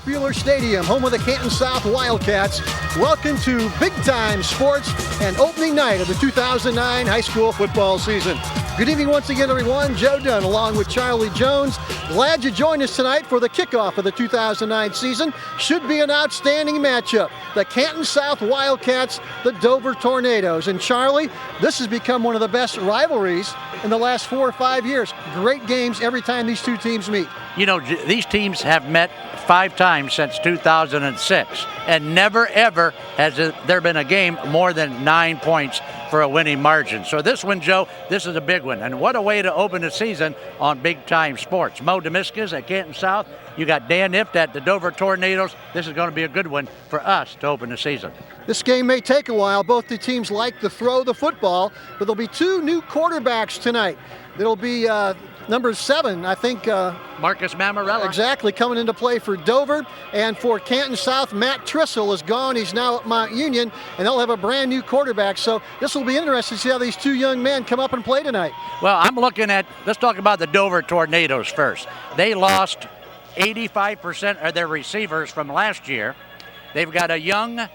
Bueller Stadium, home of the Canton South Wildcats. Welcome to Big Time Sports and opening night of the 2009 high school football season. Good evening once again, everyone. Joe Dunn along with Charlie Jones. Glad you joined us tonight for the kickoff of the 2009 season. Should be an outstanding matchup. The Canton South Wildcats, the Dover Tornadoes. And Charlie, this has become one of the best rivalries in the last 4 or 5 years. Great games every time these two teams meet. You know, these teams have met 5 times since 2006, and never ever has there been a game more than 9 points for a winning margin. So this one, Joe, this is a big one. And what a way to open the season on Big Time Sports. Mo Demiscus at Canton South. You got Dan Ift at the Dover Tornadoes. This is going to be a good one for us to open the season. This game may take a while. Both the teams like to throw the football, but there'll be 2 new quarterbacks tonight. There'll be number 7, I think. Marcus Mamarella. Exactly, coming into play for Dover. And for Canton South, Matt Trissel is gone. He's now at Mount Union, and they'll have a brand new quarterback. So this will be interesting to see how these 2 young men come up and play tonight. Well, I'm looking at, let's talk about the Dover Tornadoes first. They lost 85% of their receivers from last year. They've got a young,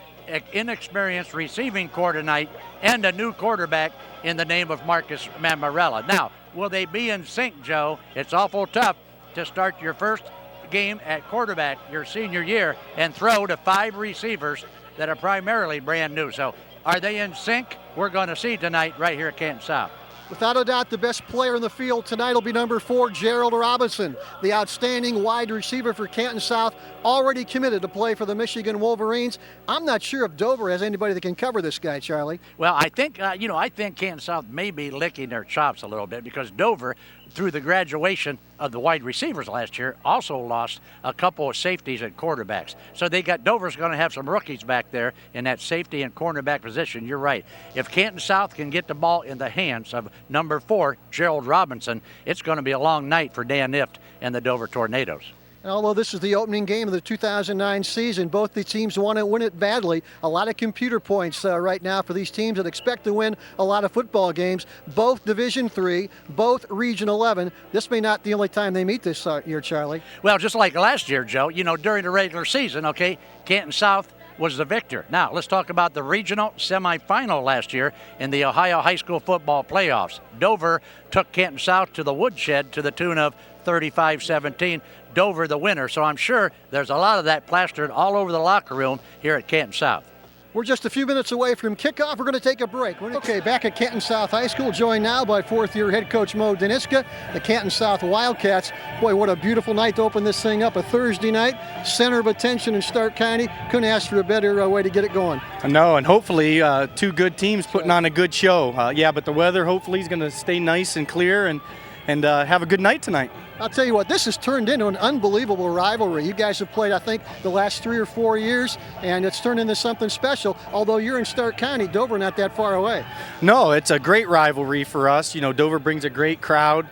inexperienced receiving core tonight and a new quarterback in the name of Marcus Mamarella. Now, will they be in sync, Joe? It's awful tough to start your first game at quarterback your senior year and throw to 5 receivers that are primarily brand new. So are they in sync? We're going to see tonight right here at Canton South. Without a doubt, the best player in the field tonight will be number 4, Gerald Robinson, the outstanding wide receiver for Canton South, already committed to play for the Michigan Wolverines. I'm not sure if Dover has anybody that can cover this guy, Charlie. Well, I think, I think Canton South may be licking their chops a little bit because Dover, through the graduation of the wide receivers last year, also lost a couple of safeties and quarterbacks. So Dover's going to have some rookies back there in that safety and cornerback position. You're right. If Canton South can get the ball in the hands of number 4, Gerald Robinson, it's going to be a long night for Dan Ift and the Dover Tornadoes. And although this is the opening game of the 2009 season, both the teams want to win it badly. A lot of computer points right now for these teams that expect to win a lot of football games. Both Division III, both Region 11. This may not be the only time they meet this year, Charlie. Well, just like last year, Joe, during the regular season, okay, Canton South was the victor. Now, let's talk about the regional semifinal last year in the Ohio High School Football Playoffs. Dover took Canton South to the woodshed to the tune of 35-17. Dover the winner. So I'm sure there's a lot of that plastered all over the locker room here at Canton South. We're just a few minutes away from kickoff. We're going to take a break. Okay, back at Canton South High School, joined now by 4th-year head coach Mo Deniska, the Canton South Wildcats. Boy, what a beautiful night to open this thing up. A Thursday night, center of attention in Stark County. Couldn't ask for a better way to get it going. No, and hopefully 2 good teams putting on a good show. But the weather hopefully is going to stay nice and clear and have a good night tonight. I'll tell you what, this has turned into an unbelievable rivalry. You guys have played, I think, the last 3 or 4 years, and it's turned into something special. Although you're in Stark County, Dover not that far away. No, it's a great rivalry for us. Dover brings a great crowd.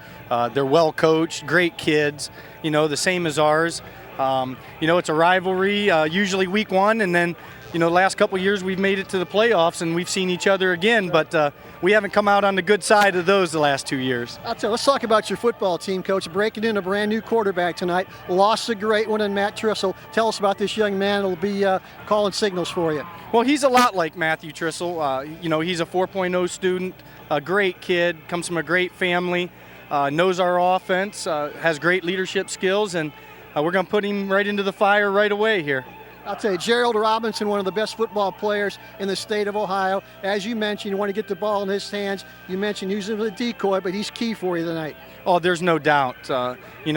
They're well coached, great kids, the same as ours. It's a rivalry, usually week 1, and then, the last couple of years we've made it to the playoffs and we've seen each other again, but we haven't come out on the good side of those the last 2 years. I'll tell you, let's talk about your football team, Coach. Breaking in a brand new quarterback tonight. Lost a great one in Matt Trissel. Tell us about this young man who'll be calling signals for you. Well, he's a lot like Matthew Trissel. He's a 4.0 student, a great kid, comes from a great family, knows our offense, has great leadership skills, and we're going to put him right into the fire right away here. I'll tell you, Gerald Robinson, one of the best football players in the state of Ohio. As you mentioned, you want to get the ball in his hands. You mentioned using him as a decoy, but he's key for you tonight. Oh, there's no doubt.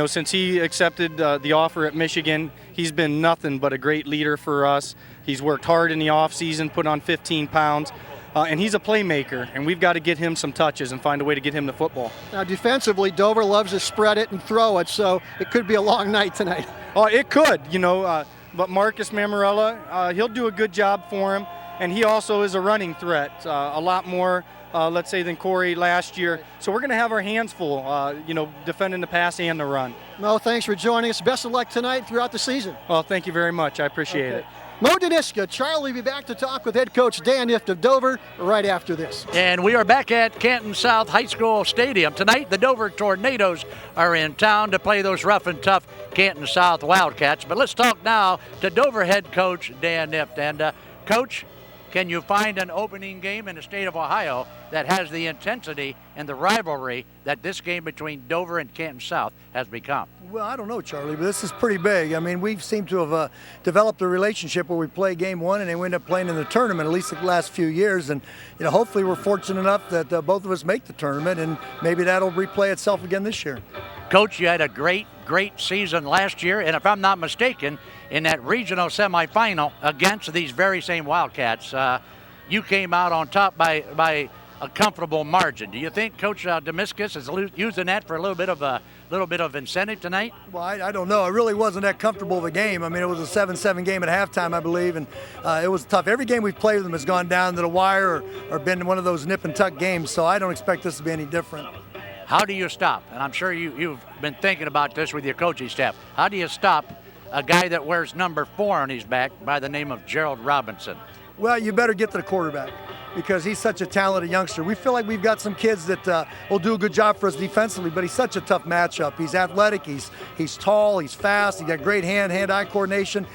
Since he accepted the offer at Michigan, he's been nothing but a great leader for us. He's worked hard in the offseason, put on 15 pounds. And he's a playmaker, and we've got to get him some touches and find a way to get him the football. Now, defensively, Dover loves to spread it and throw it, so it could be a long night tonight. Oh, it could, but Marcus Mamarella, he'll do a good job for him, and he also is a running threat, a lot more, let's say, than Corey last year. So we're going to have our hands full, defending the pass and the run. Mo, thanks for joining us. Best of luck tonight throughout the season. Well, thank you very much. I appreciate it. Mo Daniska. Charlie will be back to talk with head coach Dan Ift of Dover right after this. And we are back at Canton South High School Stadium. Tonight, the Dover Tornadoes are in town to play those rough and tough Canton South Wildcats. But let's talk now to Dover head coach Dan Ift. And Coach, can you find an opening game in the state of Ohio that has the intensity and the rivalry that this game between Dover and Canton South has become? Well, I don't know, Charlie, but this is pretty big. I mean, we seem to have developed a relationship where we play game one and then we end up playing in the tournament, at least the last few years. And, hopefully we're fortunate enough that both of us make the tournament, and maybe that'll replay itself again this year. Coach, you had a great season last year, and if I'm not mistaken, in that regional semifinal against these very same Wildcats, you came out on top by a comfortable margin. Do you think Coach Demiscus is using that for a little bit of incentive tonight? Well, I don't know. It really wasn't that comfortable of a game. I mean, it was a 7-7 game at halftime, I believe, and it was tough. Every game we've played with them has gone down to the wire or been one of those nip and tuck games, so I don't expect this to be any different. How do you stop? And I'm sure you've been thinking about this with your coaching staff. How do you stop a guy that wears number 4 on his back by the name of Gerald Robinson? Well, you better get to the quarterback because he's such a talented youngster. We feel like we've got some kids that will do a good job for us defensively, but he's such a tough matchup. He's athletic, he's tall, he's fast, he's got great hand-eye coordination.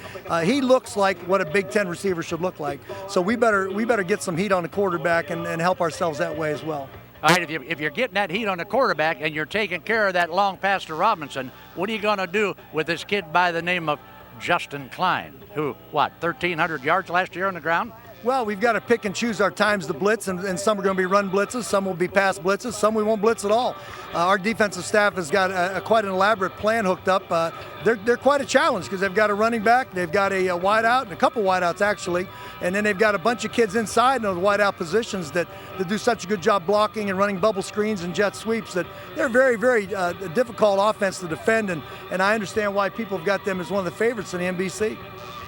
He looks like what a Big Ten receiver should look like. So we better get some heat on the quarterback and help ourselves that way as well. All right, if you're getting that heat on the quarterback and you're taking care of that long pass to Robinson, what are you going to do with this kid by the name of Justin Klein, who, 1,300 yards last year on the ground? Well, we've got to pick and choose our times to blitz, and some are going to be run blitzes, some will be pass blitzes, some we won't blitz at all. Our defensive staff has got quite an elaborate plan hooked up. They're quite a challenge because they've got a running back, they've got a wideout, and a couple wideouts actually, and then they've got a bunch of kids inside in those wideout positions that do such a good job blocking and running bubble screens and jet sweeps that they're very, very difficult offense to defend, and I understand why people have got them as one of the favorites in the NBC.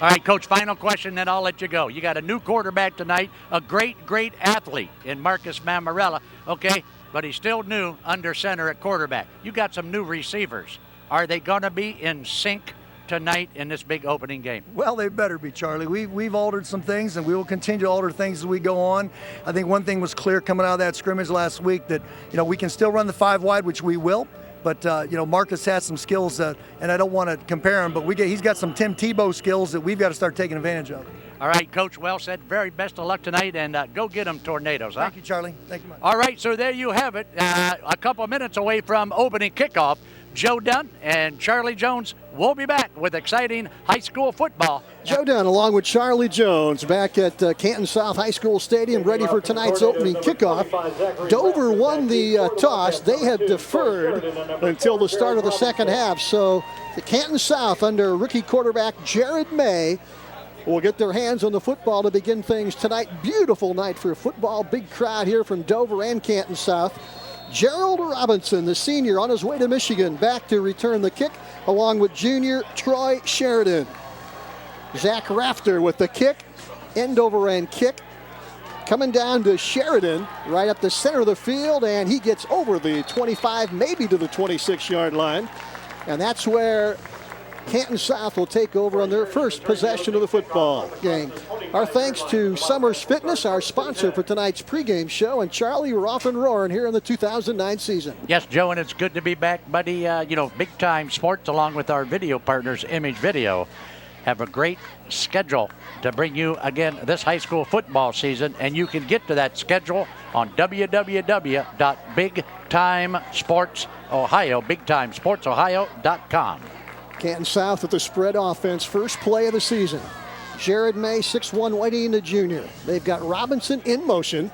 All right, Coach, final question, then I'll let you go. You got a new quarterback tonight, a great athlete in Marcus Mammarella, okay, but he's still new under center at quarterback. You got some new receivers. Are they going to be in sync tonight in this big opening game? Well, they better be, Charlie. We've altered some things, and we will continue to alter things as we go on. I think one thing was clear coming out of that scrimmage last week that, we can still run the 5 wide, which we will. But, Marcus has some skills, and I don't want to compare him, but he's got some Tim Tebow skills that we've got to start taking advantage of. All right, Coach, well said. Very best of luck tonight, and go get them Tornadoes. Thank you, Charlie. Thank you much. All right, so there you have it. A couple minutes away from opening kickoff. Joe Dunn and Charlie Jones will be back with exciting high school football. Joe Dunn along with Charlie Jones back at Canton South High School Stadium ready for tonight's opening kickoff. Dover won the toss. They had deferred until the start of the second half. So the Canton South under rookie quarterback Jared May will get their hands on the football to begin things tonight. Beautiful night for football. Big crowd here from Dover and Canton South. Gerald Robinson, the senior, on his way to Michigan, back to return the kick, along with junior Troy Sheridan. Zach Rafter with the kick, end over end kick, coming down to Sheridan, right up the center of the field, and he gets over the 25, maybe to the 26-yard line. And that's where Canton South will take over on their first possession of the football game. Our thanks to Summers Fitness, our sponsor for tonight's pregame show. And Charlie, we're off and roaring here in the 2009 season. Yes, Joe, and it's good to be back, buddy. Big Time Sports, along with our video partners, Image Video, have a great schedule to bring you, again, this high school football season. And you can get to that schedule on bigtimesportsohio.com. Canton South with the spread offense, first play of the season. Jared May, 6'1", waiting the junior. They've got Robinson in motion.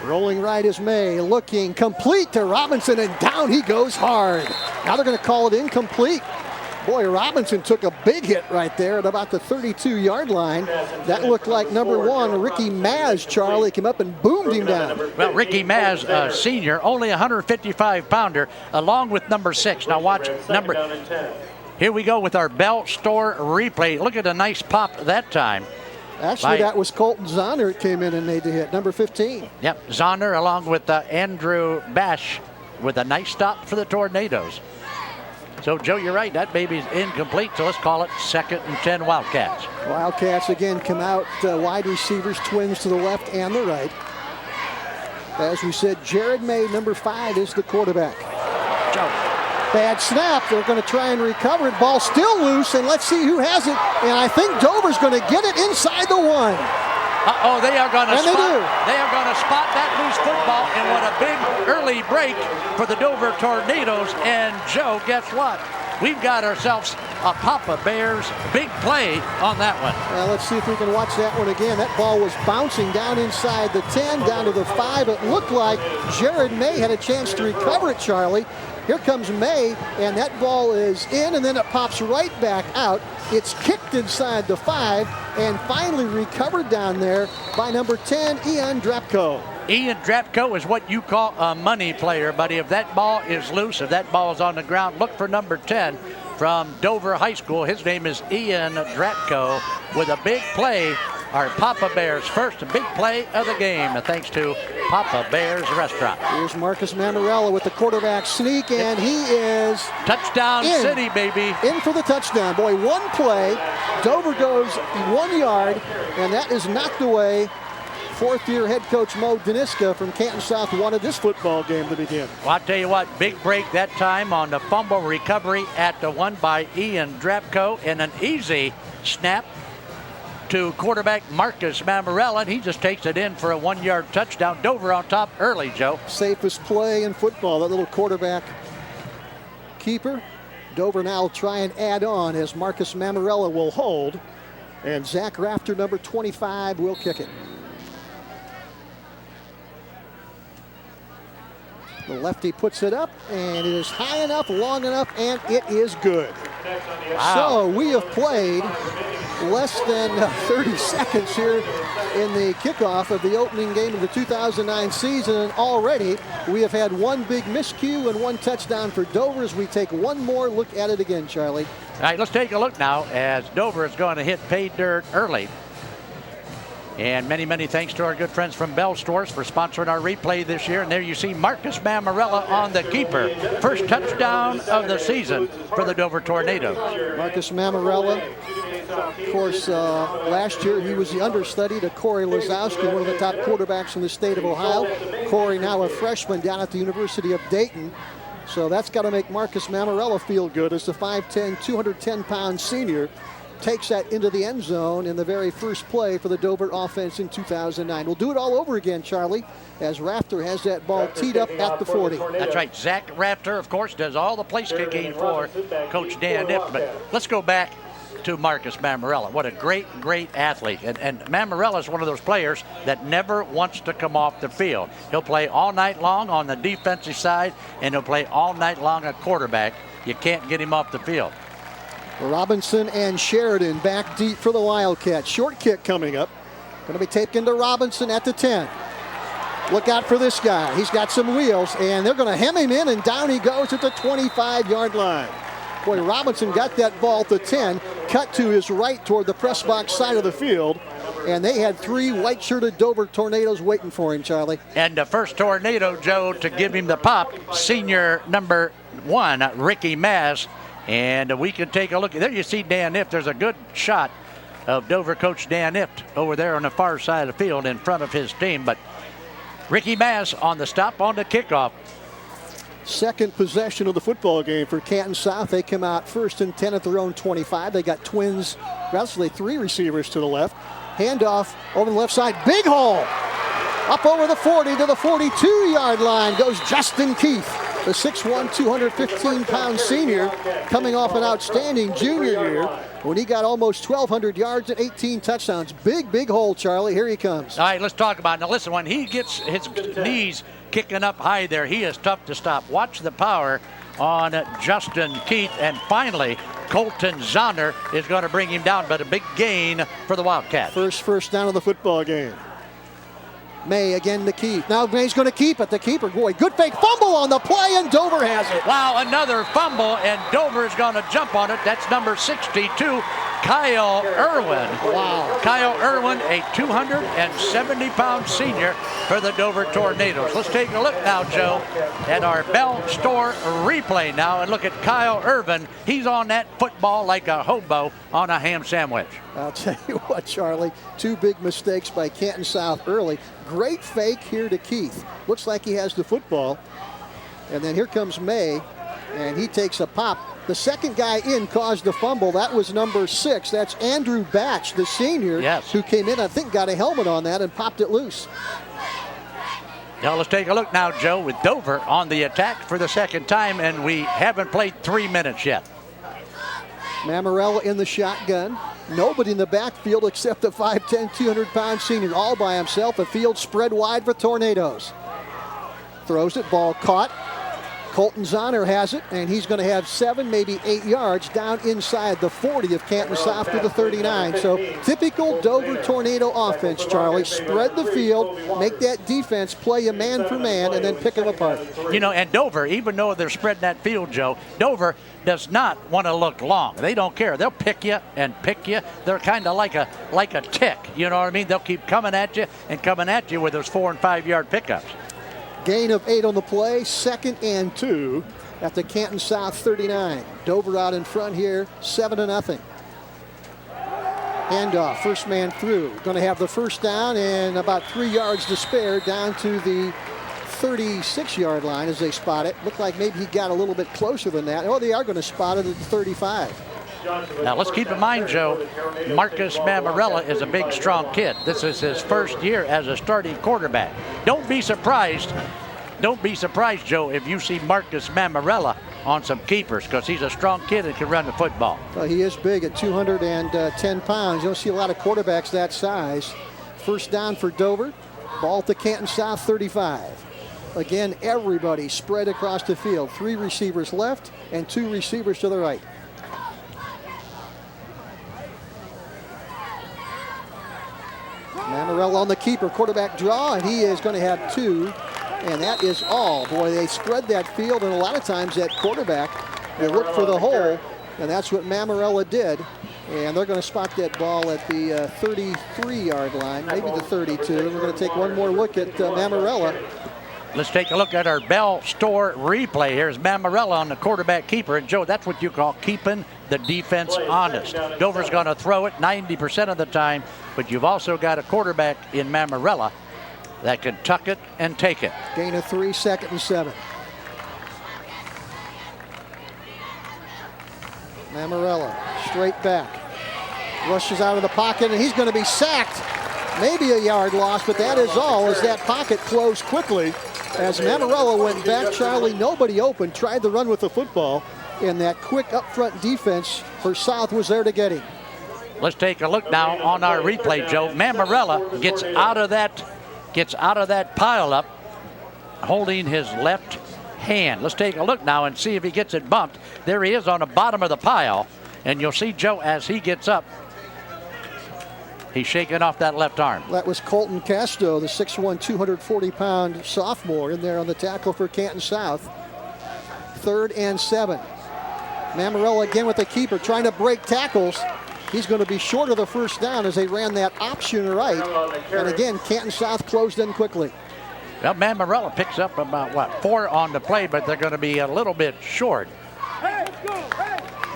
Rolling right is May, looking complete to Robinson, and down he goes hard. Now they're going to call it incomplete. Boy, Robinson took a big hit right there at about the 32-yard line. That looked like number 1, Ricky Maz, Charlie, came up and boomed him down. Well, Ricky Maz, senior, only a 155-pounder, along with number 6. Now watch number. Here we go with our Bell Store replay. Look at a nice pop that time. Actually, that was Colton Zahner that came in and made the hit, number 15. Yep, Zahner along with Andrew Bash with a nice stop for the Tornadoes. So, Joe, you're right. That baby's incomplete, so let's call it 2nd and 10 Wildcats. Wildcats again come out wide receivers, twins to the left and the right. As we said, Jared May, number 5, is the quarterback. Joe. Bad snap. They're going to try and recover it. Ball still loose, and let's see who has it. And I think Dover's going to get it inside the 1. Uh-oh, they are going to spot. And they do. They are going to spot that loose football, and what a big early break for the Dover Tornadoes. And Joe, guess what? We've got ourselves a Papa Bears big play on that one. Well, let's see if we can watch that one again. That ball was bouncing down inside the 10, down to the 5. It looked like Jared May had a chance to recover it, Charlie. Here comes May, and that ball is in, and then it pops right back out. It's kicked inside the 5, and finally recovered down there by number 10, Ian Drapko. Ian Drapko is what you call a money player, buddy. If that ball is loose, if that ball is on the ground, look for number 10 from Dover High School. His name is Ian Drapko with a big play. Our Papa Bears first big play of the game, thanks to Papa Bears Restaurant. Here's Marcus Mammarella with the quarterback sneak, and he is touchdown city, baby. In for the touchdown. Boy, one play. Dover goes 1 yard, and that is knocked away. Fourth-year head coach Mo Daniska from Canton South wanted this football game to begin. Well, I'll tell you what, big break that time on the fumble recovery at the 1 by Ian Drapko, and an easy snap to quarterback Marcus Mammarella, and he just takes it in for a 1-yard touchdown. Dover on top early, Joe. Safest play in football, that little quarterback keeper. Dover now will try and add on as Marcus Mammarella will hold, and Zach Rafter, number 25, will kick it. The lefty puts it up, and it is high enough, long enough, and it is good. Wow. So we have played less than 30 seconds here in the kickoff of the opening game of the 2009 season, and already we have had one big miscue and one touchdown for Dover as we take one more look at it again, Charlie. All right, let's take a look now as Dover is going to hit pay dirt early. And many, many thanks to our good friends from Bell Stores for sponsoring our replay this year. And there you see Marcus Mammarella on the keeper. First touchdown of the season for the Dover Tornadoes. Marcus Mammarella, of course, last year he was the understudy to Corey Lazowski, one of the top quarterbacks in the state of Ohio. Corey now a freshman down at the University of Dayton. So that's got to make Marcus Mammarella feel good as the 5'10", 210-pound senior takes that into the end zone in the very first play for the Dover offense in 2009. We'll do it all over again, Charlie, as Rafter has that ball teed up at the 40. That's right. Zach Rafter, of course, does all the place kicking for Coach Dan Nift. But let's go back to Marcus Mammarella. What a great, great athlete. And Mammarella is one of those players that never wants to come off the field. He'll play all night long on the defensive side, and he'll play all night long at quarterback. You can't get him off the field. Robinson and Sheridan back deep for the Wildcats. Short kick coming up. Going to be taped into Robinson at the 10. Look out for this guy. He's got some wheels, and they're going to hem him in, and down he goes at the 25-yard line. Boy, Robinson got that ball at the 10, cut to his right toward the press box side of the field, and they had 3 white-shirted Dover Tornadoes waiting for him, Charlie. And the first Tornado, Joe, to give him the pop, senior number 1, Ricky Maz. And we can take a look. There you see Dan Nift. There's a good shot of Dover coach Dan Nift over there on the far side of the field in front of his team. But Ricky Maz on the stop on the kickoff. Second possession of the football game for Canton South. They come out 1st and 10 at their own 25. They got twins, actually 3 receivers to the left. Handoff over the left side. Big hole. Up over the 40 to the 42-yard line goes Justin Keith. The 6'1", 215-pound senior coming off an outstanding junior year when he got almost 1,200 yards and 18 touchdowns. Big, big hole, Charlie. Here he comes. All right, let's talk about it. Now, listen, when he gets his knees kicking up high there, he is tough to stop. Watch the power on Justin Keith. And finally, Colton Zahner is going to bring him down, but a big gain for the Wildcats. First down of the football game. May again to Keith. Now May's going to keep it. The keeper, boy, good fake fumble on the play, and Dover has it. Wow, another fumble, and Dover is going to jump on it. That's number 62, Kyle Irwin. Wow. Kyle Irwin, a 270-pound senior for the Dover Tornadoes. Let's take a look now, Joe, at our Bell Store replay now, and look at Kyle Irwin. He's on that football like a hobo on a ham sandwich. I'll tell you what, Charlie, two big mistakes by Canton South early. Great fake here to Keith. Looks like he has the football. And then here comes May, and he takes a pop. The second guy in caused the fumble. That was number 6. That's Andrew Batch, the senior, yes, who came in, I think, got a helmet on that and popped it loose. Now let's take a look now, Joe, with Dover on the attack for the second time, and we haven't played 3 minutes yet. Mammarella in the shotgun. Nobody in the backfield except the 5'10", 200-pound senior, all by himself. A field spread wide for Tornadoes. Throws it, ball caught. Colton Zahner has it, and he's going to have 7, maybe 8 yards down inside the 40 of Canton South to the 39. So typical Dover Tornado offense, Charlie. Spread the field, make that defense play a man for man, and then pick them apart. You know, and Dover, even though they're spreading that field, Joe, Dover does not want to look long. They don't care. They'll pick you and pick you. They're kind of like a tick. You know what I mean? They'll keep coming at you and coming at you with those 4- and 5-yard pickups. Gain of 8 on the play, 2nd and 2 at the Canton South 39. Dover out in front here, 7-0. Handoff, first man through. Going to have the first down and about 3 yards to spare down to the 36-yard line as they spot it. Looked like maybe he got a little bit closer than that. Oh, they are going to spot it at the 35. Now let's keep in mind, Joe, Marcus Mammarella is a big, strong kid. This is his first year as a starting quarterback. Don't be surprised, Joe, if you see Marcus Mammarella on some keepers, because he's a strong kid and can run the football. Well, he is big at 210 pounds. You don't see a lot of quarterbacks that size. First down for Dover. Ball at the Canton South 35. Again, everybody spread across the field. 3 receivers left and 2 receivers to the right. Mammarella on the keeper, quarterback draw, and he is going to have 2, and that is all. Boy, they spread that field, and a lot of times that quarterback, they look for the hole, and that's what Mammarella did. And they're going to spot that ball at the 33-yard line, maybe the 32. And we're going to take one more look at Mammarella. Let's take a look at our Bell Store replay. Here's Mammarella on the quarterback keeper. And, Joe, that's what you call keeping the defense honest. Dover's going to throw it 90% of the time, but you've also got a quarterback in Mammarella that can tuck it and take it. Gain of 3, 2nd and 7. Mammarella straight back. Rushes out of the pocket, and he's going to be sacked. Maybe a yard loss, but that is all as that pocket closed quickly. As Mammarella went back, Charlie, nobody open, tried to run with the football, and that quick up front defense for South was there to get him. Let's take a look now on our replay, Joe. Mammarella gets out of that pile up, holding his left hand. Let's take a look now and see if he gets it bumped. There he is on the bottom of the pile, and you'll see, Joe, as he gets up, he's shaking off that left arm. That was Colton Casto, the 6'1", 240-pound sophomore in there on the tackle for Canton South. 3rd and 7. Mammarella again with the keeper trying to break tackles. He's going to be short of the first down as they ran that option right. And again, Canton South closed in quickly. Well, Mammarella picks up about, 4 on the play, but they're going to be a little bit short.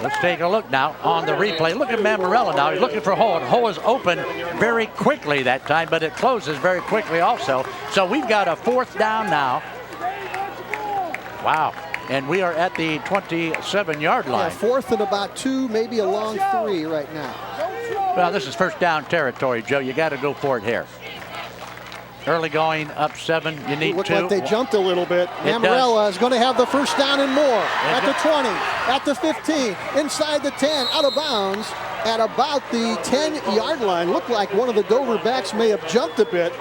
Let's take a look now on the replay. Look at Mammarella now. He's looking for a hole. The hole is open very quickly that time, but it closes very quickly also. So we've got a 4th down now. Wow. And we are at the 27-yard line. Yeah, 4th and about 2, maybe a long 3 right now. Well, this is first down territory, Joe. You got to go for it here. Early going, up 7. You need 2. Looked like they jumped a little bit. Mammarella is going to have the first down and more. At the 20, at the 15, inside the 10, out of bounds at about the 10-yard line. Looked like one of the Dover backs may have jumped a bit.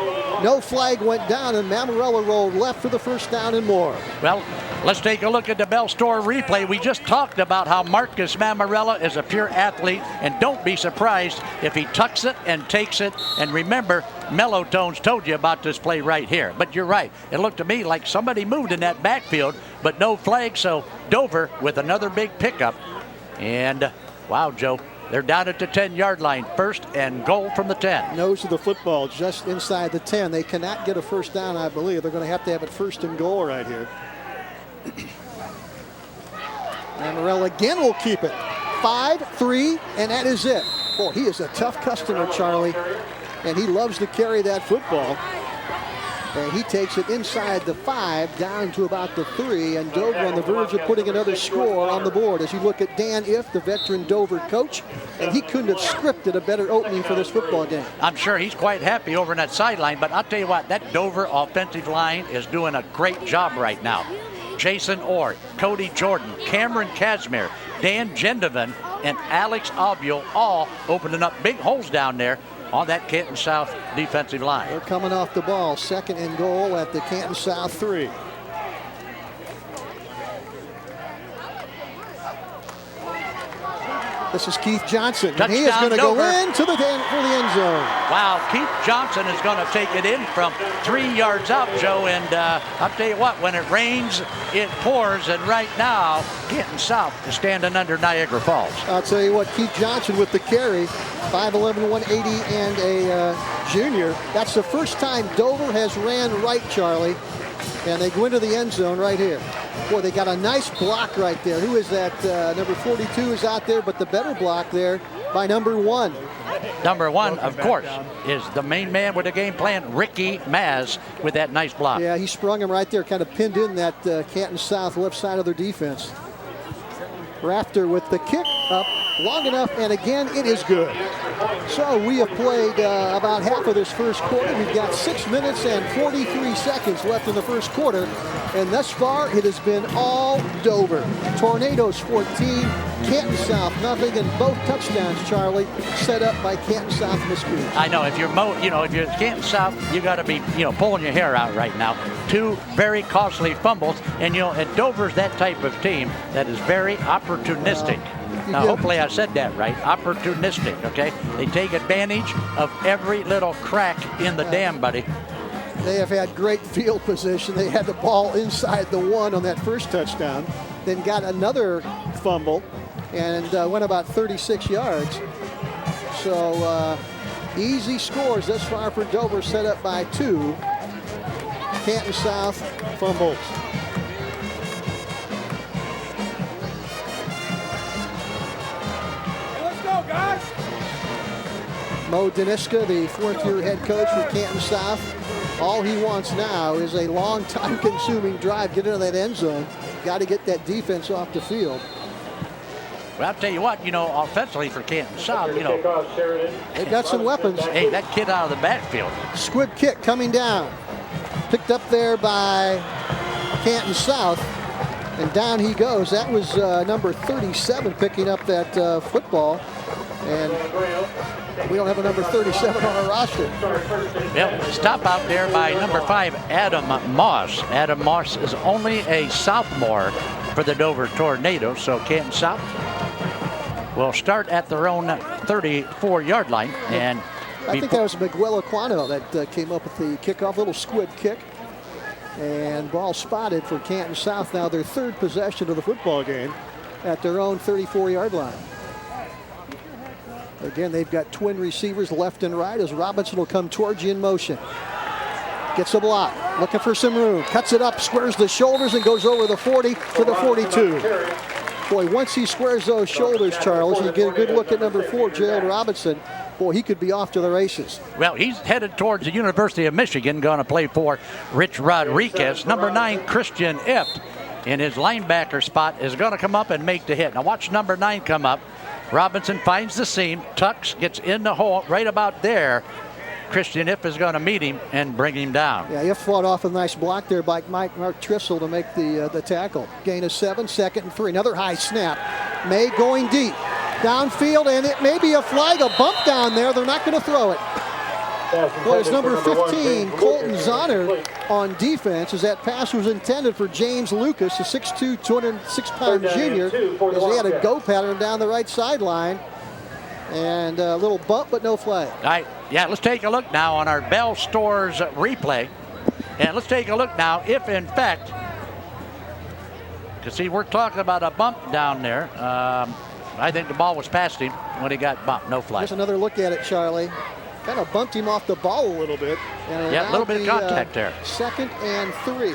No flag went down, and Mammarella rolled left for the first down and more. Well, let's take a look at the Bell Store replay. We just talked about how Marcus Mammarella is a pure athlete, and don't be surprised if he tucks it and takes it. And remember, Mellow Tones told you about this play right here. But you're right. It looked to me like somebody moved in that backfield, but no flag. So Dover with another big pickup. And wow, Joe, They're down at the 10-yard line, 1st and goal from the 10. Nose of the football just inside the 10. They cannot get a first down, I believe. They're going to have it 1st and goal right here. And Morrell again will keep it. 5-3, and that is it. Boy, he is a tough customer, Charlie, and he loves to carry that football. And he takes it inside the 5 down to about the 3, and Dover on the verge of putting another score on the board. As you look at Dan If, the veteran Dover coach, and he couldn't have scripted a better opening for this football game. I'm sure he's quite happy over in that sideline, but I'll tell you what, that Dover offensive line is doing a great job right now. Jason Orr, Cody Jordan, Cameron Casimir, Dan Gendevin, and Alex Obule all opening up big holes down there on that Canton South defensive line. They're coming off the ball, 2nd and goal at the Canton South 3. This is Keith Johnson. And he is going to go into the end zone. Wow, Keith Johnson is going to take it in from 3 yards out, Joe. And I'll tell you what, when it rains, it pours. And right now, Canton South is standing under Niagara Falls. I'll tell you what, Keith Johnson with the carry, 5'11", 180, and a junior. That's the first time Dover has ran right, Charlie. And they go into the end zone right here. Boy, they got a nice block right there. Who is that? Number 42 is out there, but the better block there by number 1. Number 1, of course, is the main man with the game plan, Ricky Maz, with that nice block. Yeah, he sprung him right there, kind of pinned in that Canton South left side of their defense. Rafter with the kick up long enough, and again, it is good. So we have played about half of this first quarter. We've got 6 minutes and 43 seconds left in the first quarter, and thus far it has been all Dover. Tornadoes 14, Canton South nothing, and both touchdowns, Charlie, set up by Canton South Musketeers. I know, if you're Canton South, you got to be pulling your hair out right now. 2 very costly fumbles, and and Dover's that type of team that is very opportunistic. Now, hopefully I said that right. Opportunistic, okay? They take advantage of every little crack in the dam, buddy. They have had great field position. They had the ball inside the 1 on that first touchdown, then got another fumble and went about 36 yards. So easy scores thus far for Dover, set up by 2. Canton South fumbles. Mo Deniska, the 4th-year head coach for Canton South. All he wants now is a long time-consuming drive, get into that end zone. Got to get that defense off the field. Well, I'll tell you what, offensively for Canton South, they've got some weapons. Hey, that kid out of the backfield. Squib kick coming down. Picked up there by Canton South. And down he goes. That was number 37 picking up that football. And we don't have a number 37 on our roster. Yep, stop out there by number 5, Adam Moss. Adam Moss is only a sophomore for the Dover Tornadoes, so Canton South will start at their own 34-yard line. And I think that was Miguel Aquano that came up with the kickoff, little squib kick. And ball spotted for Canton South, now their 3rd possession of the football game at their own 34-yard line. Again, they've got twin receivers left and right as Robinson will come towards you in motion. Gets a block, looking for some room, cuts it up, squares the shoulders, and goes over the 40 to the 42. Boy, once he squares those shoulders, Charles, you get a good look at number 4, Gerald Robinson. Boy, he could be off to the races. Well, he's headed towards the University of Michigan, going to play for Rich Rodriguez. Number 9, Christian If, in his linebacker spot, is going to come up and make the hit. Now watch number 9 come up. Robinson finds the seam, tucks, gets in the hole right about there. Christian If is going to meet him and bring him down. Yeah, If fought off a nice block there by Mark Trissel to make the tackle. Gain of 7, 2nd and 3. Another high snap. May going deep. Downfield, and it may be a flag, a bump down there. They're not going to throw it. Well, it's number 15, Colton Zonner, on defense, as that pass was intended for James Lucas, a 6'2", 206-pound junior, as he had a go pattern down the right sideline. And a little bump, but no flag. All right, yeah, let's take a look now on our Bell Stores replay. And let's take a look now if, in fact, because see, we're talking about a bump down there. I think the ball was past him when he got bumped. No flag. Here's another look at it, Charlie. Kind of bumped him off the ball a little bit. And Yeah, a little bit of contact there. 2nd and 3.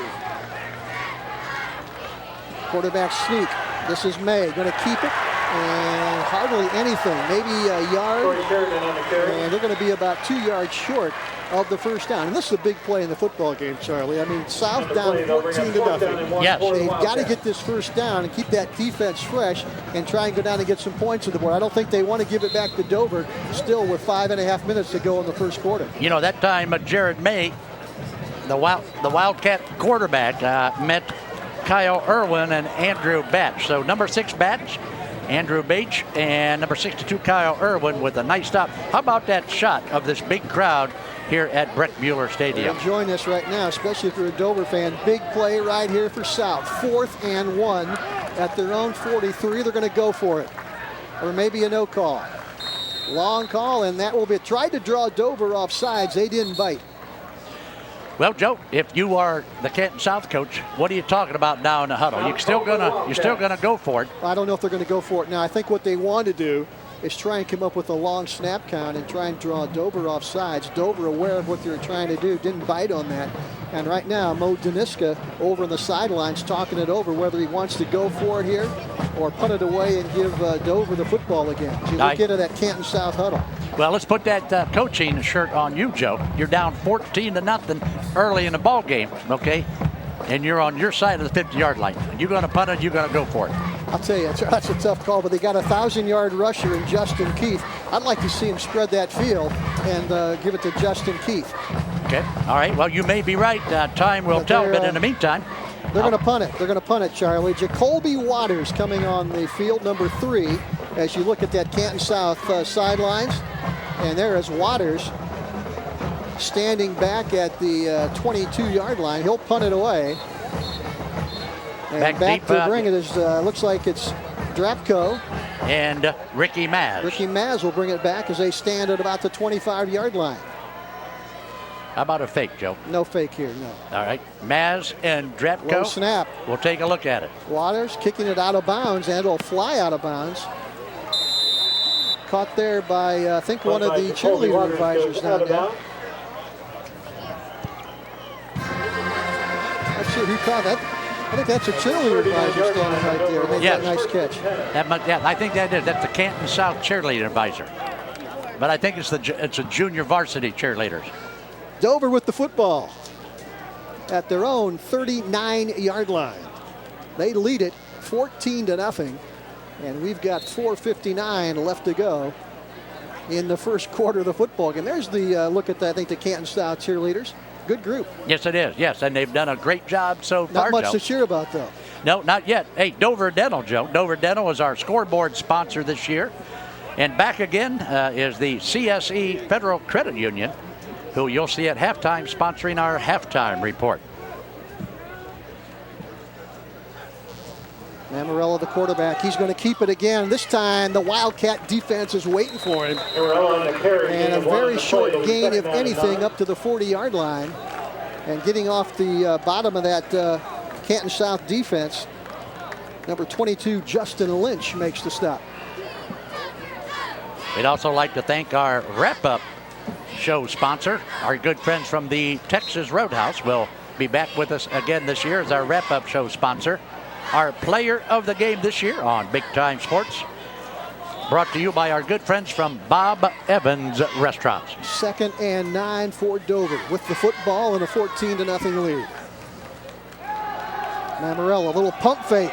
Quarterback sneak. This is May. Going to keep it. And hardly anything. Maybe a yard. And they're going to be about 2 yards short of the first down. And this is a big play in the football game, Charlie. I mean, South down 14-0. Yes. They've got to get this first down and keep that defense fresh and try and go down and get some points on the board. I don't think they want to give it back to Dover still with 5.5 minutes to go in the first quarter. You know, that time Jared May, the Wildcat quarterback, met Kyle Irwin and Andrew Batch. So number 6 Batch, Andrew Batch, and number 62 Kyle Irwin with a nice stop. How about that shot of this big crowd here at Brett Mueller Stadium? They're enjoying this right now, especially if you're a Dover fan. Big play right here for South. 4th and 1 at their own 43. They're going to go for it. Or maybe a no call. Long call, and that will be tried to draw Dover off sides. They didn't bite. Well, Joe, if you are the Canton South coach, what are you talking about now in the huddle? You're still gonna go for it. I don't know if they're going to go for it now. I think what they want to do is try and come up with a long snap count and try and draw Dover off sides. Dover, aware of what they're trying to do, didn't bite on that. And right now, Mo Daniska over on the sidelines talking it over whether he wants to go for it here or punt it away and give Dover the football again. As you look into that Canton South huddle. Well, let's put that coaching shirt on you, Joe. You're down 14-0 early in the ball game, okay? And you're on your side of the 50-yard line. You're going to punt it, you're going to go for it. I'll tell you, that's a tough call, but they got a 1,000-yard rusher in Justin Keith. I'd like to see him spread that field and give it to Justin Keith. Okay, all right. Well, you may be right. Time will tell, but in the meantime, they're going to punt it. They're going to punt it, Charlie. Jacoby Waters coming on the field, number 3, as you look at that Canton South sidelines. And there is Waters standing back at the 22-yard line. He'll punt it away. And back to bring it is, looks like it's Drapko. And Ricky Maz. Ricky Maz will bring it back as they stand at about the 25-yard line. How about a fake, Joe? No fake here, no. All right. Maz and Drapko. Low snap. We'll take a look at it. Waters kicking it out of bounds, and it'll fly out of bounds. Caught there by, I think, one of the cheerleader advisors down there. Not sure who caught that. I think that's a cheerleader advisor standing right there. Made that nice catch. Yeah, I think that is. That's the Canton South cheerleader advisor. But I think it's a junior varsity cheerleaders. Dover with the football at their own 39-yard line. They lead it 14-0. And we've got 4:59 left to go in the first quarter of the football game. There's the look at, I think, the Canton South cheerleaders. Good group. Yes, it is. Yes, and they've done a great job so far, Not much Joe. to cheer about, though. No, not yet. Hey, Dover Dental, Joe. Dover Dental is our scoreboard sponsor this year. And back again is the CSE Federal Credit Union, who you'll see at halftime sponsoring our halftime report. Mammarella, the quarterback, he's going to keep it again. This time, the Wildcat defense is waiting for him. And a very short gain, if anything, up to the 40-yard line. And getting off the bottom of that Canton South defense, number 22, Justin Lynch, makes the stop. We'd also like to thank our wrap-up show sponsor, our good friends from the Texas Roadhouse. Will be back with us again this year as our wrap-up show sponsor. Our player of the game this year on Big Time Sports, brought to you by our good friends from Bob Evans Restaurants. 2nd and 9 for Dover with the football and a 14-0 lead. Mammarella, a little pump fake.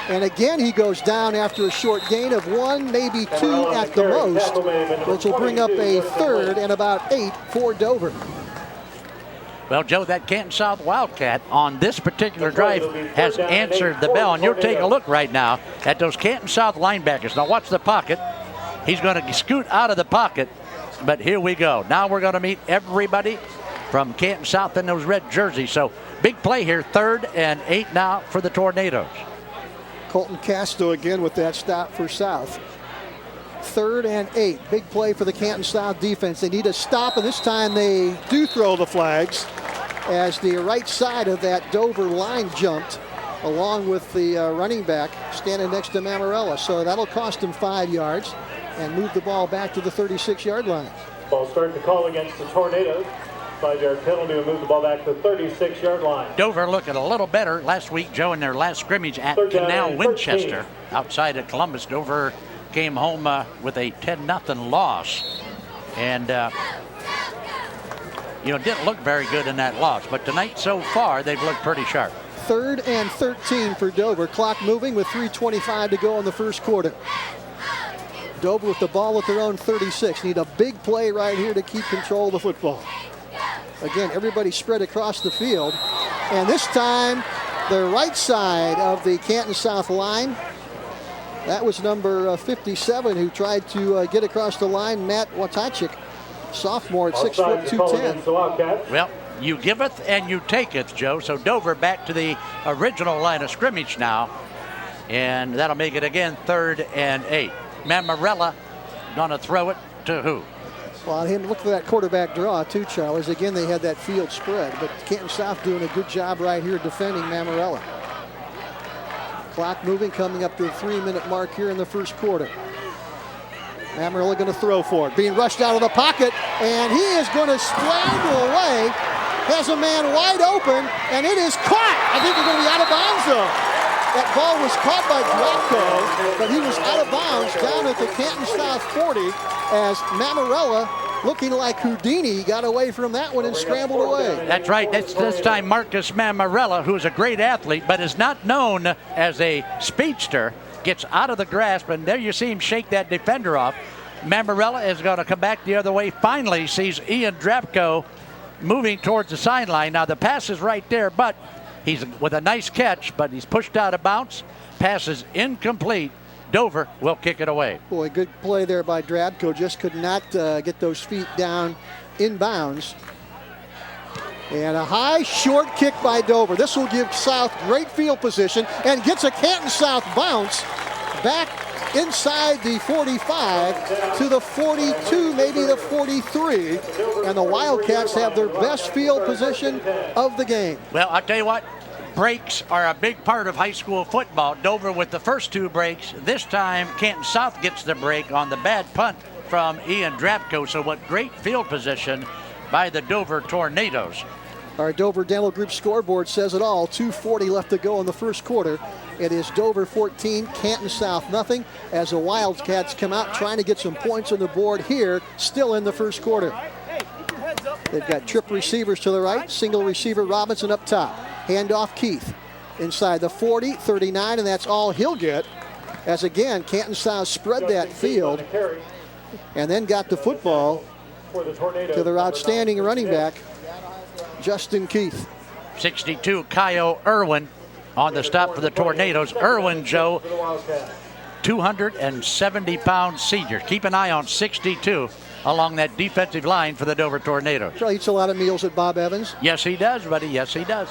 And again, he goes down after a short gain of 1, maybe 2 at the most, which will bring up a 3rd and about 8 for Dover. Well, Joe, that Canton South Wildcat on this particular drive has answered the bell. And you'll take a look right now at those Canton South linebackers. Now watch the pocket. He's going to scoot out of the pocket, but here we go. Now we're going to meet everybody from Canton South in those red jerseys. So big play here, 3rd and 8 now for the Tornadoes. Colton Casto again with that stop for South. 3rd and 8. Big play for the Canton South defense. They need a stop, and this time they do throw the flags as the right side of that Dover line jumped along with the running back standing next to Mamarella. So that'll cost him 5 yards and move the ball back to the 36-yard line. Ball starting to call against the Tornadoes. 5-yard penalty will move the ball back to the 36-yard line. Dover looking a little better last week, Joe, in their last scrimmage at Third down Canal and Winchester 13. outside of Columbus. Dover came home with a 10-0 loss. And, didn't look very good in that loss. But tonight so far, they've looked pretty sharp. 3rd and 13 for Dover. Clock moving with 3:25 to go in the first quarter. Dover with the ball at their own 36. Need a big play right here to keep control of the football. Again, everybody spread across the field. And this time, the right side of the Canton South line. That was number 57 who tried to get across the line, Matt Watachik, sophomore at 6 foot 210. Well, you giveth and you taketh, Joe. So Dover back to the original line of scrimmage now. And that'll make it again 3rd and 8. Mamarella gonna throw it to who? Well, him look for that quarterback draw too, Charles. Again, they had that field spread, but Canton South doing a good job right here defending Mamarella. Clock moving, coming up to the 3-minute mark here in the first quarter. Mamarella going to throw for it, being rushed out of the pocket, and he is going to scramble away. Has a man wide open, and it is caught. I think they're going to be out of bounds though. That ball was caught by Dropko, but he was out of bounds down at the Canton South 40 as Mamarella, looking like Houdini, got away from that one and scrambled away. That's right. That's this time Marcus Mamarella, who is a great athlete, but is not known as a speedster, gets out of the grasp, and there you see him shake that defender off. Mamarella is going to come back the other way. Finally sees Ian Drapko moving towards the sideline. Now the pass is right there, but he's with a nice catch, but he's pushed out of bounds. Pass is incomplete. Dover will kick it away. Boy, good play there by Drabko. Just could not get those feet down in bounds. And a high, short kick by Dover. This will give South great field position and gets a Canton South bounce back inside the 45 to the 42, maybe the 43. And the Wildcats have their best field position of the game. Well, I'll tell you what. Breaks are a big part of high school football. Dover with the first 2 breaks. This time, Canton South gets the break on the bad punt from Ian Drapko. So what great field position by the Dover Tornadoes. Our Dover Dental Group scoreboard says it all. 2:40 left to go in the first quarter. It is Dover 14, Canton South nothing, as the Wildcats come out trying to get some points on the board here, still in the first quarter. They've got trip receivers to the right, single receiver Robinson up top. Handoff Keith inside the 40, 39, and that's all he'll get. As again, Canton South spread that field and then got the football to their outstanding running back, Justin Keith. 62, Kyle Irwin on the stop for the Tornadoes. Irwin, Joe, 270-pound senior. Keep an eye on 62 along that defensive line for the Dover Tornadoes. He eats a lot of meals at Bob Evans. Yes, he does, buddy. Yes, he does.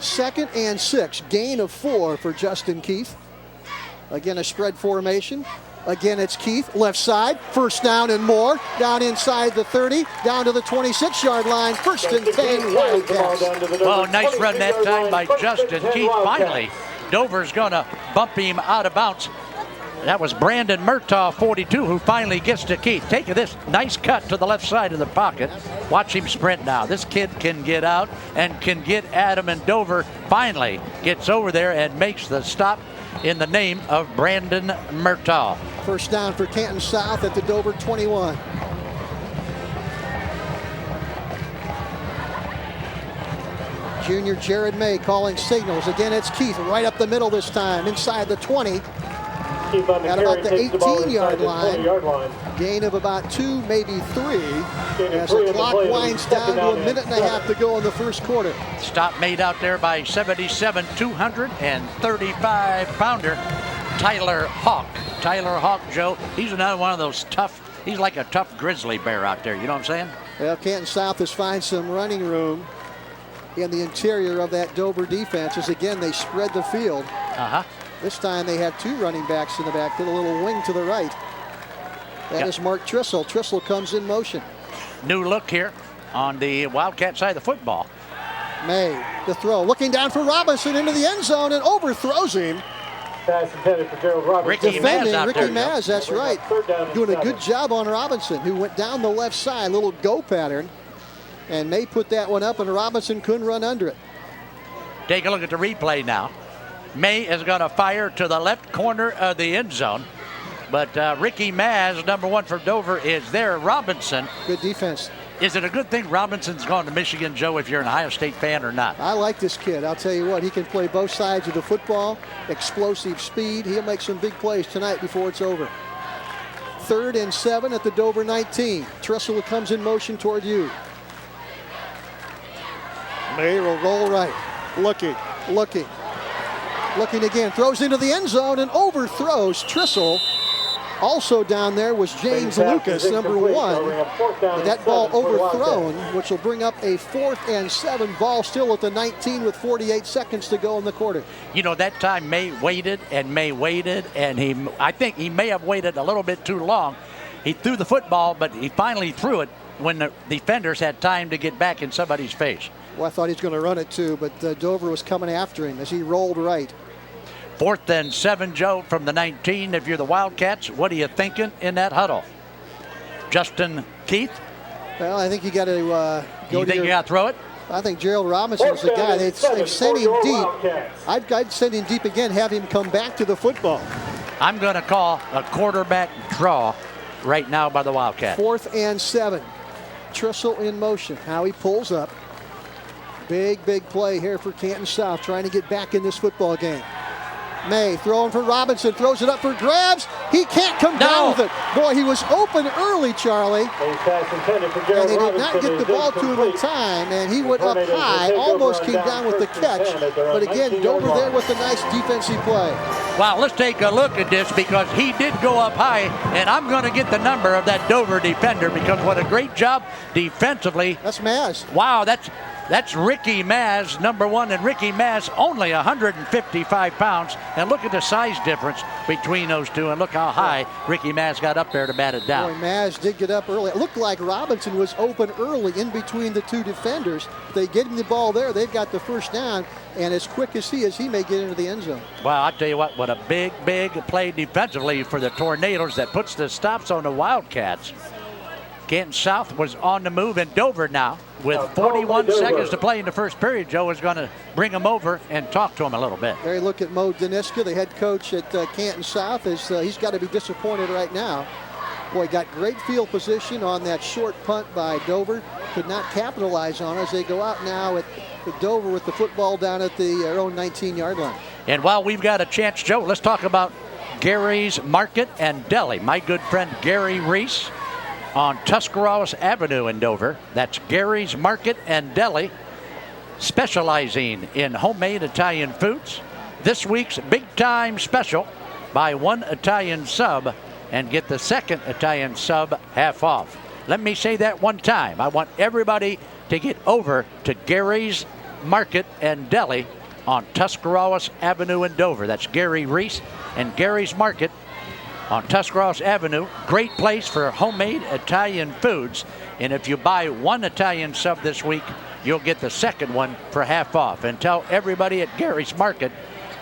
2nd and 6, gain of 4 for Justin Keith. Again, a spread formation. Again, it's Keith, left side, first down and more. Down inside the 30, down to the 26-yard line. 1st and 10, Wildcats. Well, nice run that time by Justin Keith. Finally, Dover's going to bump him out of bounds. That was Brandon Murtaugh, 42, who finally gets to Keith. Take this nice cut to the left side of the pocket. Watch him sprint now. This kid can get out and can get Adam, and Dover finally gets over there and makes the stop in the name of Brandon Murtaugh. First down for Canton South at the Dover 21. Junior Jared May calling signals. Again, it's Keith right up the middle this time, inside the 20. At about the 18-yard line. Gain of about 2, maybe 3, as the clock winds down to a minute and a half to go in the first quarter. Stop made out there by 77, 235-pounder Tyler Hawk. Tyler Hawk, Joe, he's another one of those tough, he's like a tough grizzly bear out there, you know what I'm saying? Well, Canton South has found some running room in the interior of that Dover defense as, again, they spread the field. This time they have 2 running backs in the back, with a little wing to the right. That is Mark Trissel. Trissel comes in motion. New look here on the Wildcat side of the football. May, the throw, looking down for Robinson into the end zone and overthrows him. Pass intended for Gerald Robinson. Defending out Ricky there, Maz, that's right. Doing a good job on Robinson, who went down the left side, little go pattern. And May put that one up, and Robinson couldn't run under it. Take a look at the replay now. May is going to fire to the left corner of the end zone. But Ricky Maz, number 1 for Dover, is there. Robinson. Good defense. Is it a good thing Robinson's gone to Michigan, Joe, if you're an Ohio State fan or not? I like this kid. I'll tell you what, he can play both sides of the football, explosive speed. He'll make some big plays tonight before it's over. 3rd and 7 at the Dover 19. Tressel comes in motion toward you. May will roll right. Looking again. Throws into the end zone and overthrows Tressel. Also down there was James Lucas, number 1. But that ball overthrown, which will bring up a 4th and 7 ball still at the 19 with 48 seconds to go in the quarter. You know, that time May waited, and I think he may have waited a little bit too long. He threw the football, but he finally threw it when the defenders had time to get back in somebody's face. Well, I thought he was going to run it too, but Dover was coming after him as he rolled right. 4th and 7, Joe, from the 19. If you're the Wildcats, what are you thinking in that huddle? Justin Keith? Well, I think you got to go. You think you got to throw it? I think Gerald Robinson's the guy. They've sent him deep. I'd send him deep again, have him come back to the football. I'm going to call a quarterback draw right now by the Wildcats. 4th and 7. Tressel in motion. Now he pulls up. Big play here for Canton South, trying to get back in this football game. May throwing for Robinson, throws it up for grabs. He can't come down with it. Boy, he was open early, Charlie. And they did not get the ball to him in time, and he went up high, almost came down with the catch. But again, Dover there with a nice defensive play. Wow, let's take a look at this because he did go up high, and I'm going to get the number of that Dover defender because what a great job defensively. That's Maz. Wow, that's Ricky Maz, number 1, and Ricky Maz only 155 pounds. And look at the size difference between those two, and look how high Ricky Maz got up there to bat it down. Boy, Maz did get up early. It looked like Robinson was open early in between the two defenders. They get him the ball there. They've got the first down, and as quick as he is, he may get into the end zone. Wow, I tell you what a big play defensively for the Tornadoes that puts the stops on the Wildcats. Canton South was on the move, and Dover now, with 41 seconds to play in the first period, Joe is going to bring him over and talk to him a little bit. There you look at Mo Daniska, the head coach at Canton South. He's got to be disappointed right now. Boy, got great field position on that short punt by Dover. Could not capitalize on as they go out now with Dover with the football down at their own 19-yard line. And while we've got a chance, Joe, let's talk about Gary's Market and Deli. My good friend Gary Reese on Tuscarawas Avenue in Dover. That's Gary's Market and Deli, specializing in homemade Italian foods. This week's big time special, buy 1 Italian sub and get the 2nd Italian sub half off. Let me say that one time. I want everybody to get over to Gary's Market and Deli on Tuscarawas Avenue in Dover. That's Gary Reese and Gary's Market on Tuscarawas Avenue. Great place for homemade Italian foods. And if you buy 1 Italian sub this week, you'll get the 2nd one for half off. And tell everybody at Gary's Market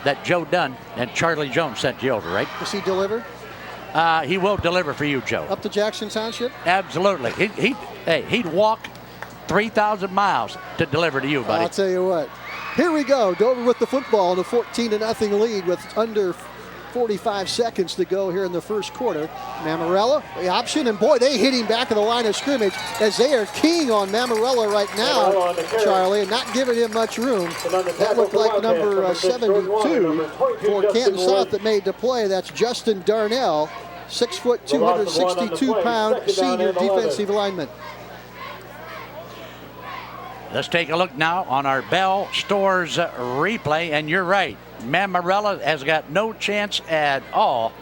that Joe Dunn and Charlie Jones sent you over, right? Does he deliver? He will deliver for you, Joe. Up to Jackson Township? Absolutely. He'd walk 3,000 miles to deliver to you, buddy. I'll tell you what. Here we go. Dover with the football in a 14-0 lead with under 45 seconds to go here in the first quarter. Mammarella, the option, and boy, they hit him back in the line of scrimmage as they are keying on Mammarella right now, Charlie, and not giving him much room. That looked like number 72 for Canton South that made the play. That's Justin Darnell, 6 foot, 262-pound senior defensive lineman. Let's take a look now on our Bell Stores replay, and you're right. Mammarella has got no chance at all.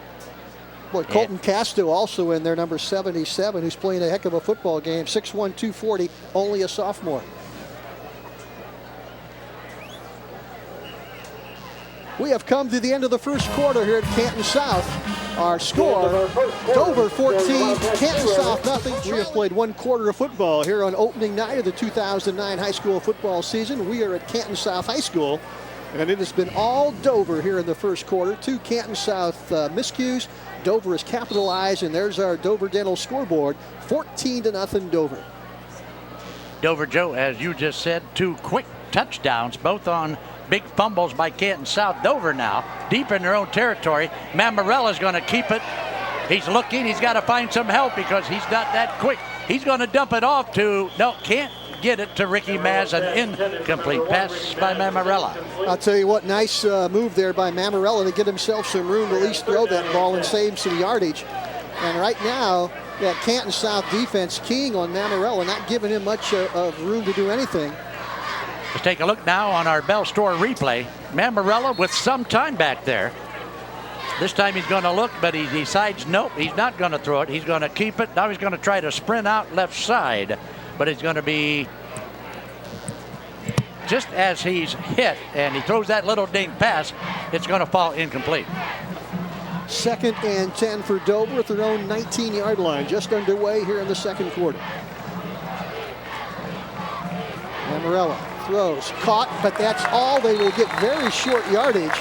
Boy, Colton Casto also in there, number 77, who's playing a heck of a football game. 6'1", 240, only a sophomore. We have come to the end of the first quarter here at Canton South. Our score, Dover 14, Canton South nothing. We have played one quarter of football here on opening night of the 2009 high school football season. We are at Canton South High School, and it has been all Dover here in the first quarter. 2 Canton South miscues. Dover is capitalized, and there's our Dover Dental scoreboard, 14-0 Dover. Dover, Joe, as you just said, 2 quick touchdowns, both on big fumbles by Canton South. Dover now deep in their own territory. Mamarella's going to keep it. He's looking. He's got to find some help because he's not that quick. He's going to dump it off to, no, can't get it to Ricky Maz. An incomplete pass by Mamarella. I'll tell you what, nice move there by Mamarella to get himself some room to at least throw that ball and save some yardage. And right now, that Canton South defense keying on Mamarella, not giving him much of room to do anything. Let's take a look now on our Bell Store replay. Mamarella with some time back there. This time he's going to look, but he decides nope, he's not going to throw it. He's going to keep it. Now he's going to try to sprint out left side, but it's going to be just as he's hit and he throws that little ding pass, it's going to fall incomplete. 2nd and 10 for Dover at their own 19-yard line, just underway here in the second quarter. Mamarella throws, caught, but that's all. They will get very short yardage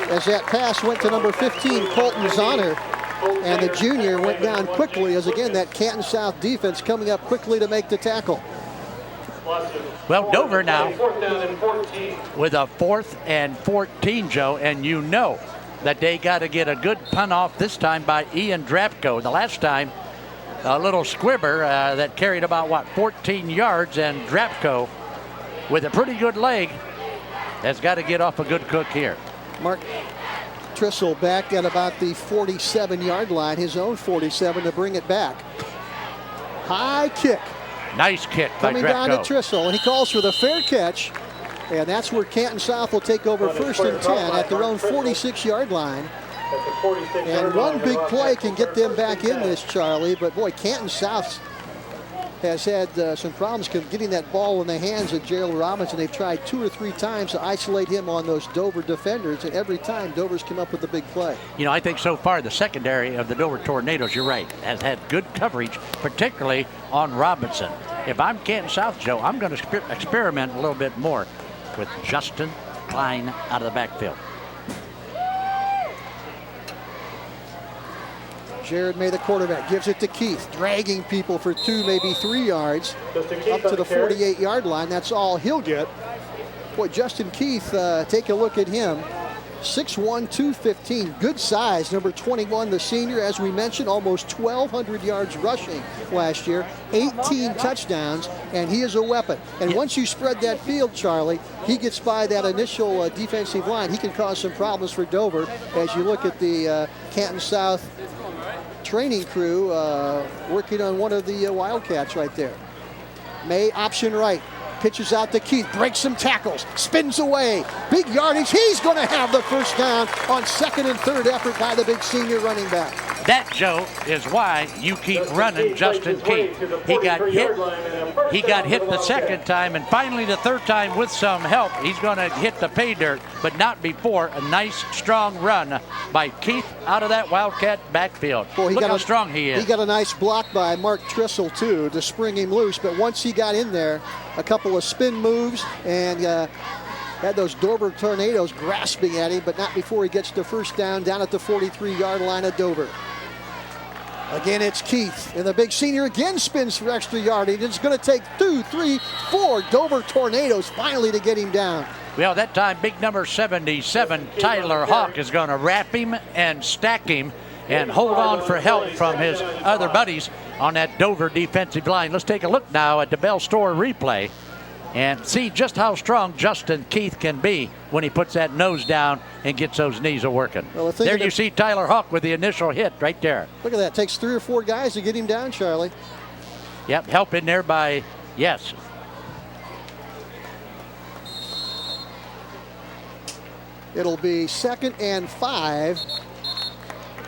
as that pass went to number 15, Colton Zahner, and the junior went down quickly as, again, that Canton South defense coming up quickly to make the tackle. Well, Dover now with a 4th and 14, Joe, and you know that they got to get a good punt off this time by Ian Drapko. The last time, a little squibber that carried about, 14 yards, and Drapko, with a pretty good leg, has got to get off a good cook here. Mark Trissel back at about the 47-yard line, his own 47, to bring it back. High kick. Nice kick by Coming Drapko. Down to Trissel, and he calls for the fair catch. And that's where Canton South will take over 1st and 10 at their own 46-yard line. And one big play can get them back in this, Charlie. But, boy, Canton South has had some problems getting that ball in the hands of Gerald Robinson. They've tried 2 or 3 times to isolate him on those Dover defenders, and every time Dover's come up with a big play. You know, I think so far the secondary of the Dover Tornadoes, you're right, has had good coverage, particularly on Robinson. If I'm Canton South, Joe, I'm going to experiment a little bit more with Justin Klein out of the backfield. Jared May, the quarterback, gives it to Keith, dragging people for 2, maybe 3 yards, up to the 48-yard line. That's all he'll get. Boy, Justin Keith, take a look at him. 6'1", 215, good size. Number 21, the senior, as we mentioned, almost 1,200 yards rushing last year, 18 touchdowns, and he is a weapon. And once you spread that field, Charlie, he gets by that initial defensive line. He can cause some problems for Dover as you look at the Canton South training crew working on one of the Wildcats right there. May, option right. Pitches out to Keith, breaks some tackles, spins away, big yardage. He's going to have the first down on 2nd and 3rd effort by the big senior running back. That, Joe, is why you keep running Justin Keith. He got hit. He got hit the 2nd time, and finally the 3rd time with some help. He's going to hit the pay dirt, but not before a nice, strong run by Keith out of that Wildcat backfield. Boy, Look how strong he is. He got a nice block by Mark Trissel, too, to spring him loose, but once he got in there, a couple of spin moves, and had those Dover Tornadoes grasping at him, but not before he gets the first down at the 43-yard line of Dover. Again, it's Keith, and the big senior again spins for extra yardage. It's going to take 2, 3, 4 Dover Tornadoes finally to get him down. Well, that time, big number 77, Tyler Hawk, is going to wrap him and stack him and hold on for help from his other buddies on that Dover defensive line. Let's take a look now at the Bell Store replay and see just how strong Justin Keith can be when he puts that nose down and gets those knees a-working. Well, there you see Tyler Hawk with the initial hit right there. Look at that. It takes 3 or 4 guys to get him down, Charlie. Yep, help in there by, yes. It'll be 2nd and 5.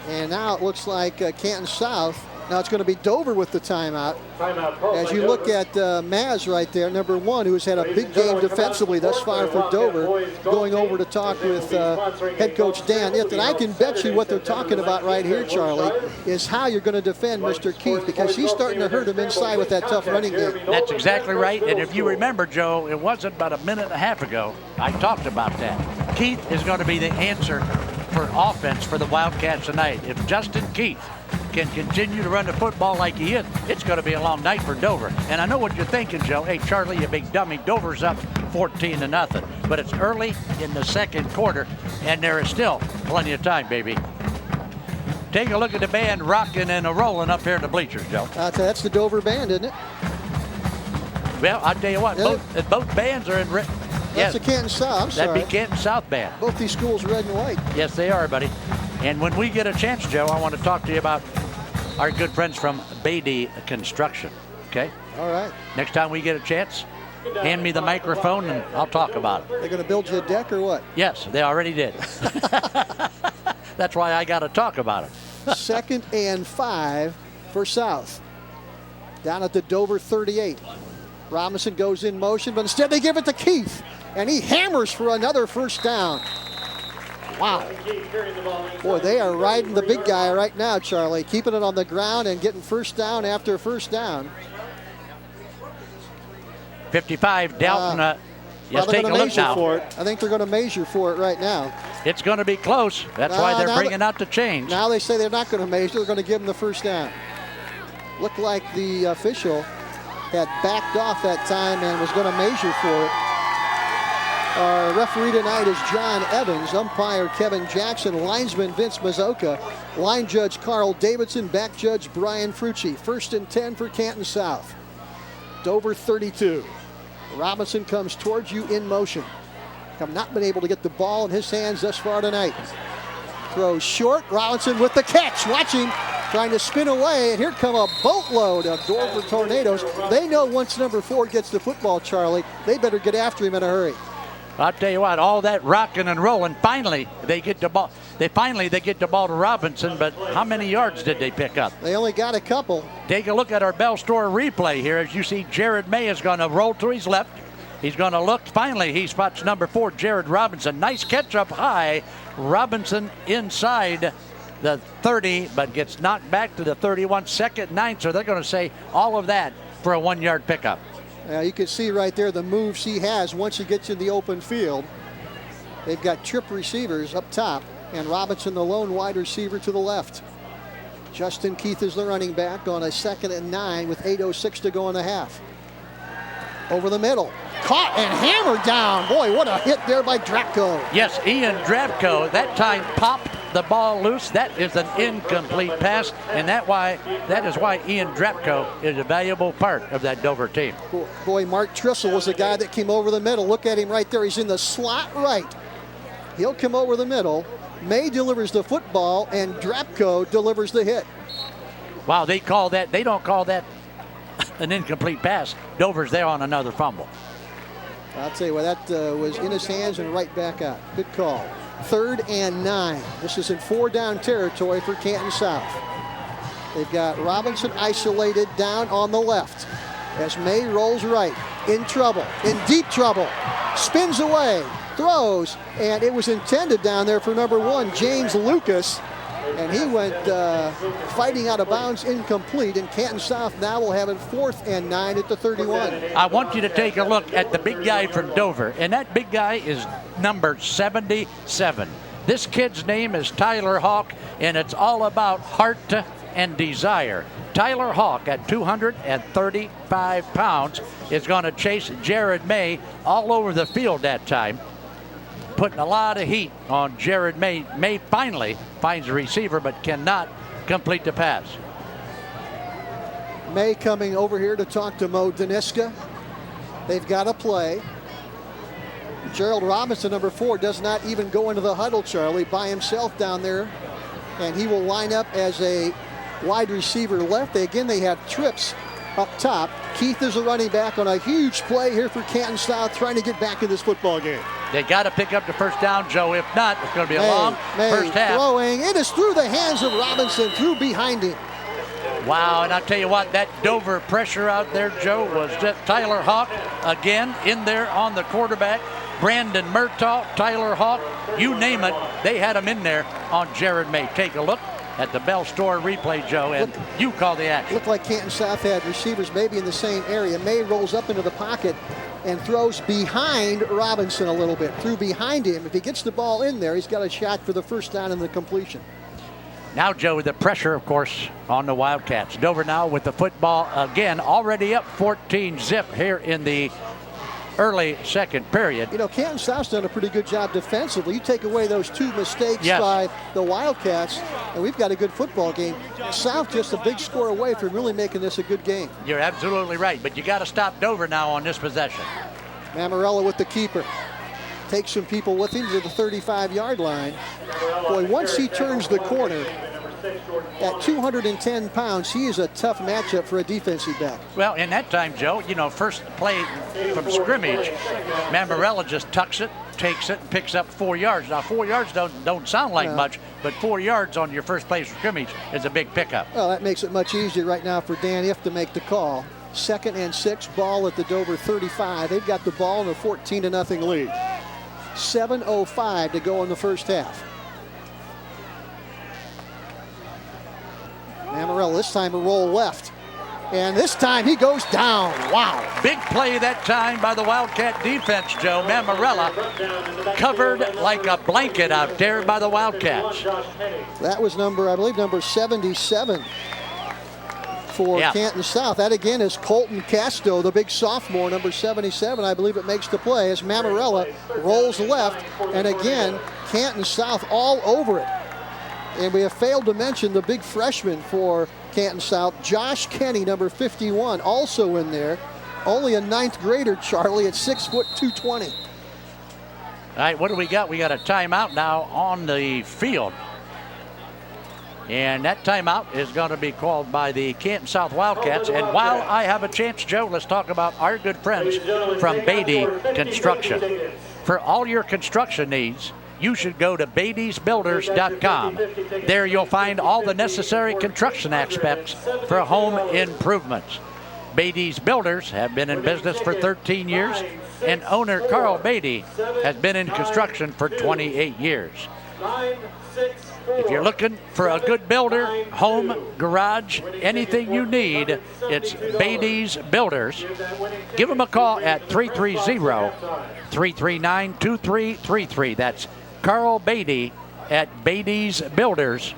And now it looks like Canton South Now it's going to be Dover with the timeout. Timeout called As by you look Dover. at Maz right there, number 1, who's had a big game defensively thus far for Dover, going over to talk with head coach Dan Itt. And I can bet you what they're talking about right here, Charlie, is how you're going to defend Mr. Keith, because he's starting to hurt him inside with that tough running game. That's exactly right. And if you remember, Joe, it wasn't about a minute and a half ago I talked about that. Keith is going to be the answer for offense for the Wildcats tonight. If Justin Keith can continue to run the football like he is, it's going to be a long night for Dover. And I know what you're thinking, Joe. Hey, Charlie, you big dummy. Dover's up 14-0. But it's early in the second quarter, and there is still plenty of time, baby. Take a look at the band rocking and rolling up here in the bleachers, Joe. That's the Dover band, isn't it? Well, I'll tell you what, both bands are in. That's the Canton South. I'm sorry. That'd be Canton South band. Both these schools red and white. Yes, they are, buddy. And when we get a chance, Joe, I want to talk to you about our good friends from Beatty Construction. Okay? All right. Next time we get a chance, hand me the microphone and I'll talk about it. They're going to build you a deck or what? Yes, they already did. That's why I got to talk about it. 2nd and 5 for South. Down at the Dover 38. Robinson goes in motion, but instead they give it to Keith. And he hammers for another first down. Wow. Boy, they are riding the big guy right now, Charlie. Keeping it on the ground and getting first down after first down. 55, Dalton. Yes, they're take a look now. For it. I think they're going to measure for it right now. It's going to be close. That's why they're bringing out the change. Now they say they're not going to measure. They're going to give him the first down. Looked like the official had backed off that time and was going to measure for it. Our referee tonight is John Evans, umpire Kevin Jackson, linesman Vince Mazzoka, line judge Carl Davidson, back judge Brian Frucci. 1st and 10 for Canton South. Dover 32. Robinson comes towards you in motion. Have not been able to get the ball in his hands thus far tonight. Throws short. Robinson with the catch. Watch him trying to spin away, and here come a boatload of Dover Tornadoes. They know once number 4 gets the football, Charlie, they better get after him in a hurry. I'll tell you what, all that rocking and rolling, finally they get the ball. They get the ball to Robinson, but how many yards did they pick up? They only got a couple. Take a look at our Bell Store replay here. As you see, Jared May is going to roll to his left. He's going to look. Finally, he spots number 4, Jared Robinson. Nice catch up high. Robinson inside the 30, but gets knocked back to the 31. 2nd and 9, so they're going to say all of that for a 1-yard pickup. You can see right there the moves he has once he gets in the open field. They've got trip receivers up top, and Robinson the lone wide receiver to the left. Justin Keith is the running back on a 2nd and 9 with 8:06 to go in the half. Over the middle. Caught and hammered down. Boy, what a hit there by Drapko. Yes, Ian Drapko that time popped the ball loose. That is an incomplete pass, and that is why Ian Drapko is a valuable part of that Dover team. Boy, Mark Trissel was the guy that came over the middle. Look at him right there. He's in the slot right. He'll come over the middle. May delivers the football, and Drapko delivers the hit. Wow, they don't call that an incomplete pass. Dover's there on another fumble. I'll tell you what, that was in his hands and right back out. Good call. 3rd and 9. This is in 4-down territory for Canton South. They've got Robinson isolated down on the left as May rolls right. In trouble, in deep trouble. Spins away, throws, and it was intended down there for number 1, James Lucas. And he went fighting out of bounds, incomplete. And Canton South now will have it 4th and 9 at the 31. I want you to take a look at the big guy from Dover. And that big guy is number 77. This kid's name is Tyler Hawk, and it's all about heart and desire. Tyler Hawk at 235 pounds is going to chase Jared May all over the field that time, putting a lot of heat on Jared May. May finally finds a receiver but cannot complete the pass. May coming over here to talk to Mo Daniska. They've got a play. Gerald Robinson, number 4, does not even go into the huddle, Charlie, by himself down there. And he will line up as a wide receiver left. They have trips up top. Keith is a running back on a huge play here for Canton South, trying to get back in this football game. They got to pick up the first down, Joe. If not, it's going to be a long first half. Throwing. It is through the hands of Robinson, through behind him. Wow, and I'll tell you what, that Dover pressure out there, Joe, was just Tyler Hawk again in there on the quarterback. Brandon Murtaugh, Tyler Hawk, you name it, they had him in there on Jared May. Take a look at the Bell Store replay, Joe, and you call the action. Looked like Canton South had receivers maybe in the same area. May rolls up into the pocket and throws behind Robinson a little bit. Threw behind him. If he gets the ball in there, he's got a shot for the first down and the completion. Now, Joe, the pressure, of course, on the Wildcats. Dover now with the football again, already up 14-zip here in the early second period. You know, Canton South's done a pretty good job defensively. You take away those two mistakes by the Wildcats, and we've got a good football game. South just a big score away from really making this a good game. You're absolutely right, but you got to stop Dover now on this possession. Mammarella with the keeper. Takes some people with him to the 35-yard line. Boy, once he turns the corner, at 210 pounds, he is a tough matchup for a defensive back. Well, in that time, Joe, you know, first play from scrimmage, Mammarella just tucks it, takes it, and picks up 4 yards. Now, 4 yards don't sound like much, but 4 yards on your first play from scrimmage is a big pickup. Well, that makes it much easier right now for Dan If to make the call. 2nd and 6, ball at the Dover 35. They've got the ball in a 14-0 lead. 7:05 to go in the first half. Mammarella this time a roll left. And this time he goes down. Wow. Big play that time by the Wildcat defense, Joe. Mammarella covered like a blanket out there by the Wildcats. That was I believe number 77 for Canton South. That again is Colton Casto, the big sophomore, number 77. I believe it makes the play as Mammarella rolls left. And again, Canton South all over it. And we have failed to mention the big freshman for Canton South, Josh Kenny, number 51, also in there. Only a 9th grader, Charlie, at 6 foot 220. All right, what do we got? We got a timeout now on the field. And that timeout is going to be called by the Canton South Wildcats. And while I have a chance, Joe, let's talk about our good friends from Beatty Construction. For all your construction needs, you should go to Beatty'sBuilders.com. There you'll find all the necessary construction aspects for home improvements. Beatty's Builders have been in business for 13 years, and owner Carl Beatty has been in construction for 28 years. If you're looking for a good builder, home, garage, anything you need, it's Beatty's Builders. Give them a call at 330-339-2333. That's Carl Beatty at Beatty's Builders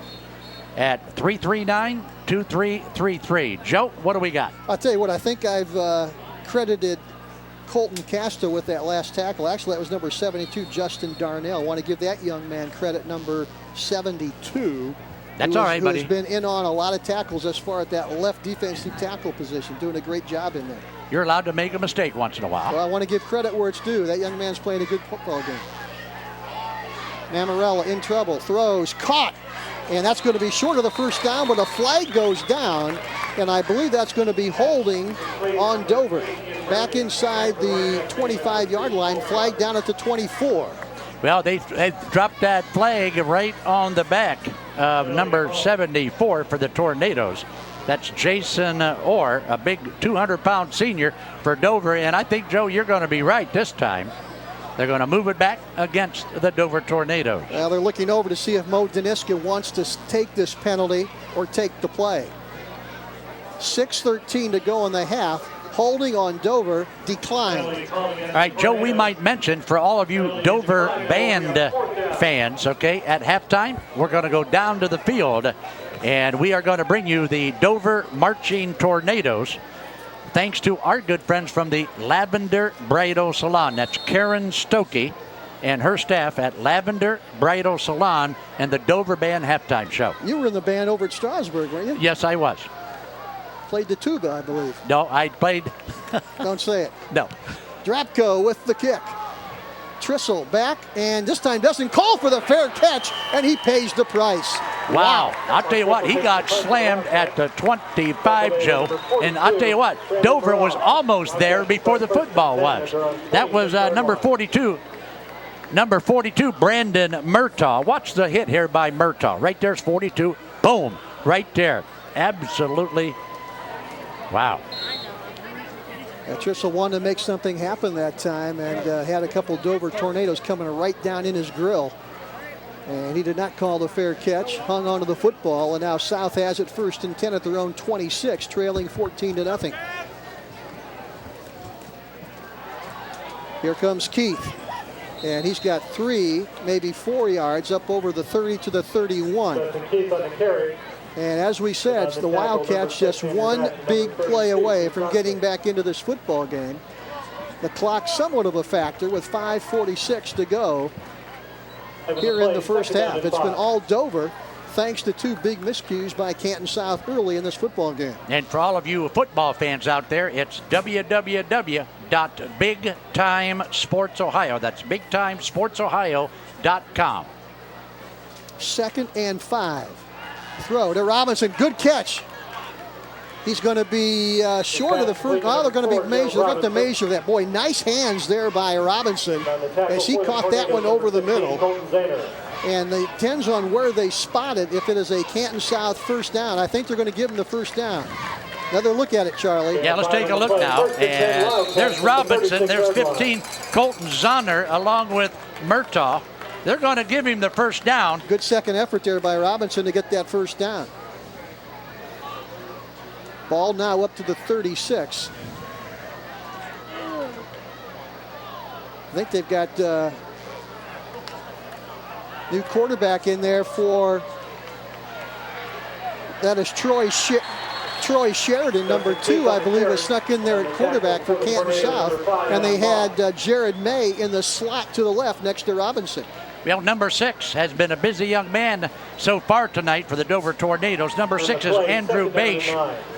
at 339-2333. Joe, what do we got? I'll tell you what, I think I've credited Colton Casta with that last tackle. Actually, that was number 72, Justin Darnell. I want to give that young man credit, number 72. That's all right, buddy. Who's been in on a lot of tackles as far as that left defensive tackle position, doing a great job in there. You're allowed to make a mistake once in a while. Well, I want to give credit where it's due. That young man's playing a good football game. Mammarella in trouble, throws, caught, and that's going to be short of the first down, but a flag goes down, and I believe that's going to be holding on Dover. Back inside the 25-yard line, flag down at the 24. Well, they dropped that flag right on the back of number 74 for the Tornadoes. That's Jason Orr, a big 200-pound senior for Dover, and I think, Joe, you're going to be right this time. They're going to move it back against the Dover Tornadoes. Well, they're looking over to see if Mo Daniska wants to take this penalty or take the play. 6:13 to go in the half. Holding on Dover declined. All right, Joe, we might mention for all of you Dover band fans, okay, at halftime, we're going to go down to the field and we are going to bring you the Dover Marching Tornadoes. Thanks to our good friends from the Lavender Bridal Salon. That's Karen Stokey and her staff at Lavender Bridal Salon and the Dover Band halftime show. You were in the band over at Strasburg, weren't you? Yes, I was. Played the tuba, I believe. No, I played. Don't say it. No. Drapko with the kick. Trissel back, and this time doesn't call for the fair catch, and he pays the price. Wow. I'll tell you what, he got slammed at the 25, Joe. And I'll tell you what, Dover was almost there before the football was. That was number 42. Number 42, Brandon Murtaugh. Watch the hit here by Murtaugh. Right there's 42. Boom. Right there. absolutely, wow. Trissel wanted to make something happen that time and had a couple Dover Tornadoes coming right down in his grill. And he did not call the fair catch, hung onto the football, and now South has it 1st and 10 at their own 26, trailing 14-0. Here comes Keith, and he's got 3, maybe 4 yards up over the 30 to the 31. And as we said, the Wildcats just one big play away from getting back into this football game. The clock somewhat of a factor with 5:46 to go here in the first half. It's been all Dover thanks to 2 big miscues by Canton South early in this football game. And for all of you football fans out there, it's www.bigtimesportsohio. That's bigtimesportsohio.com. 2nd and 5. Throw to Robinson. Good catch. He's going to be short of the first. Oh, they're going to be measured. They're going to measure that. Boy, nice hands there by Robinson as he caught that one over the middle. And it depends on where they spot it. If it is a Canton South first down, I think they're going to give him the first down. Another look at it, Charlie. Yeah, let's take a look now. And there's Robinson. There's 15. Colton Zonner along with Murtaugh. They're going to give him the first down. Good second effort there by Robinson to get that first down. Ball now up to the 36. I think they've got new quarterback in there for, that is Troy Sheridan, number 2, I believe, was snuck in there at quarterback for Canton South. And they had Jared May in the slot to the left next to Robinson. Well, number 6 has been a busy young man so far tonight for the Dover Tornadoes. Number 6 is Andrew Bache.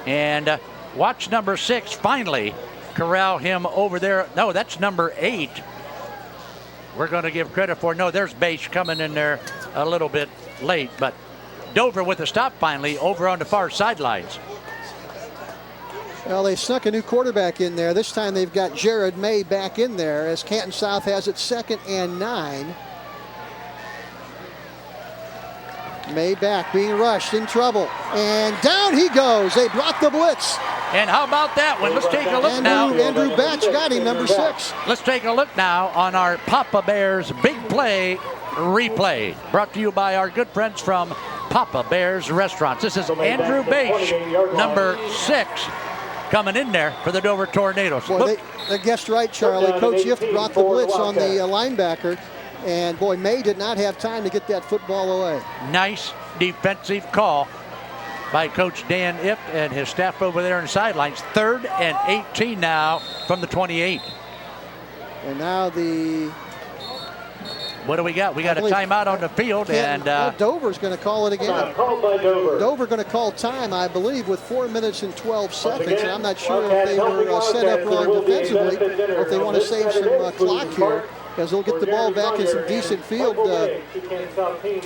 And watch number 6 finally corral him over there. No, that's number 8. We're going to give credit for, no, there's Bache coming in there a little bit late. But Dover with a stop finally over on the far sidelines. Well, they snuck a new quarterback in there. This time they've got Jared May back in there as Canton South has it 2nd and 9. May back, being rushed, in trouble, and down he goes. They brought the blitz. And how about that one? Let's take a look now. Andrew Batch got him, number 6. Let's take a look now on our Papa Bears Big Play Replay, brought to you by our good friends from Papa Bears Restaurants. This is Andrew Bache, number 6, coming in there for the Dover Tornadoes. Boy, they guessed right, Charlie. Coach Yift brought the blitz on the linebacker. And boy, May did not have time to get that football away. Nice defensive call by Coach Dan Ift and his staff over there on the sidelines. 3rd and 18 now from the 28. And now what do we got? We got a timeout on the field. Dover's going to call it again. Dover going to call time, I believe, with 4 minutes and 12 seconds. And I'm not sure if they were set up wrong defensively or if they want to save some clock here, as they'll get the ball back in some decent field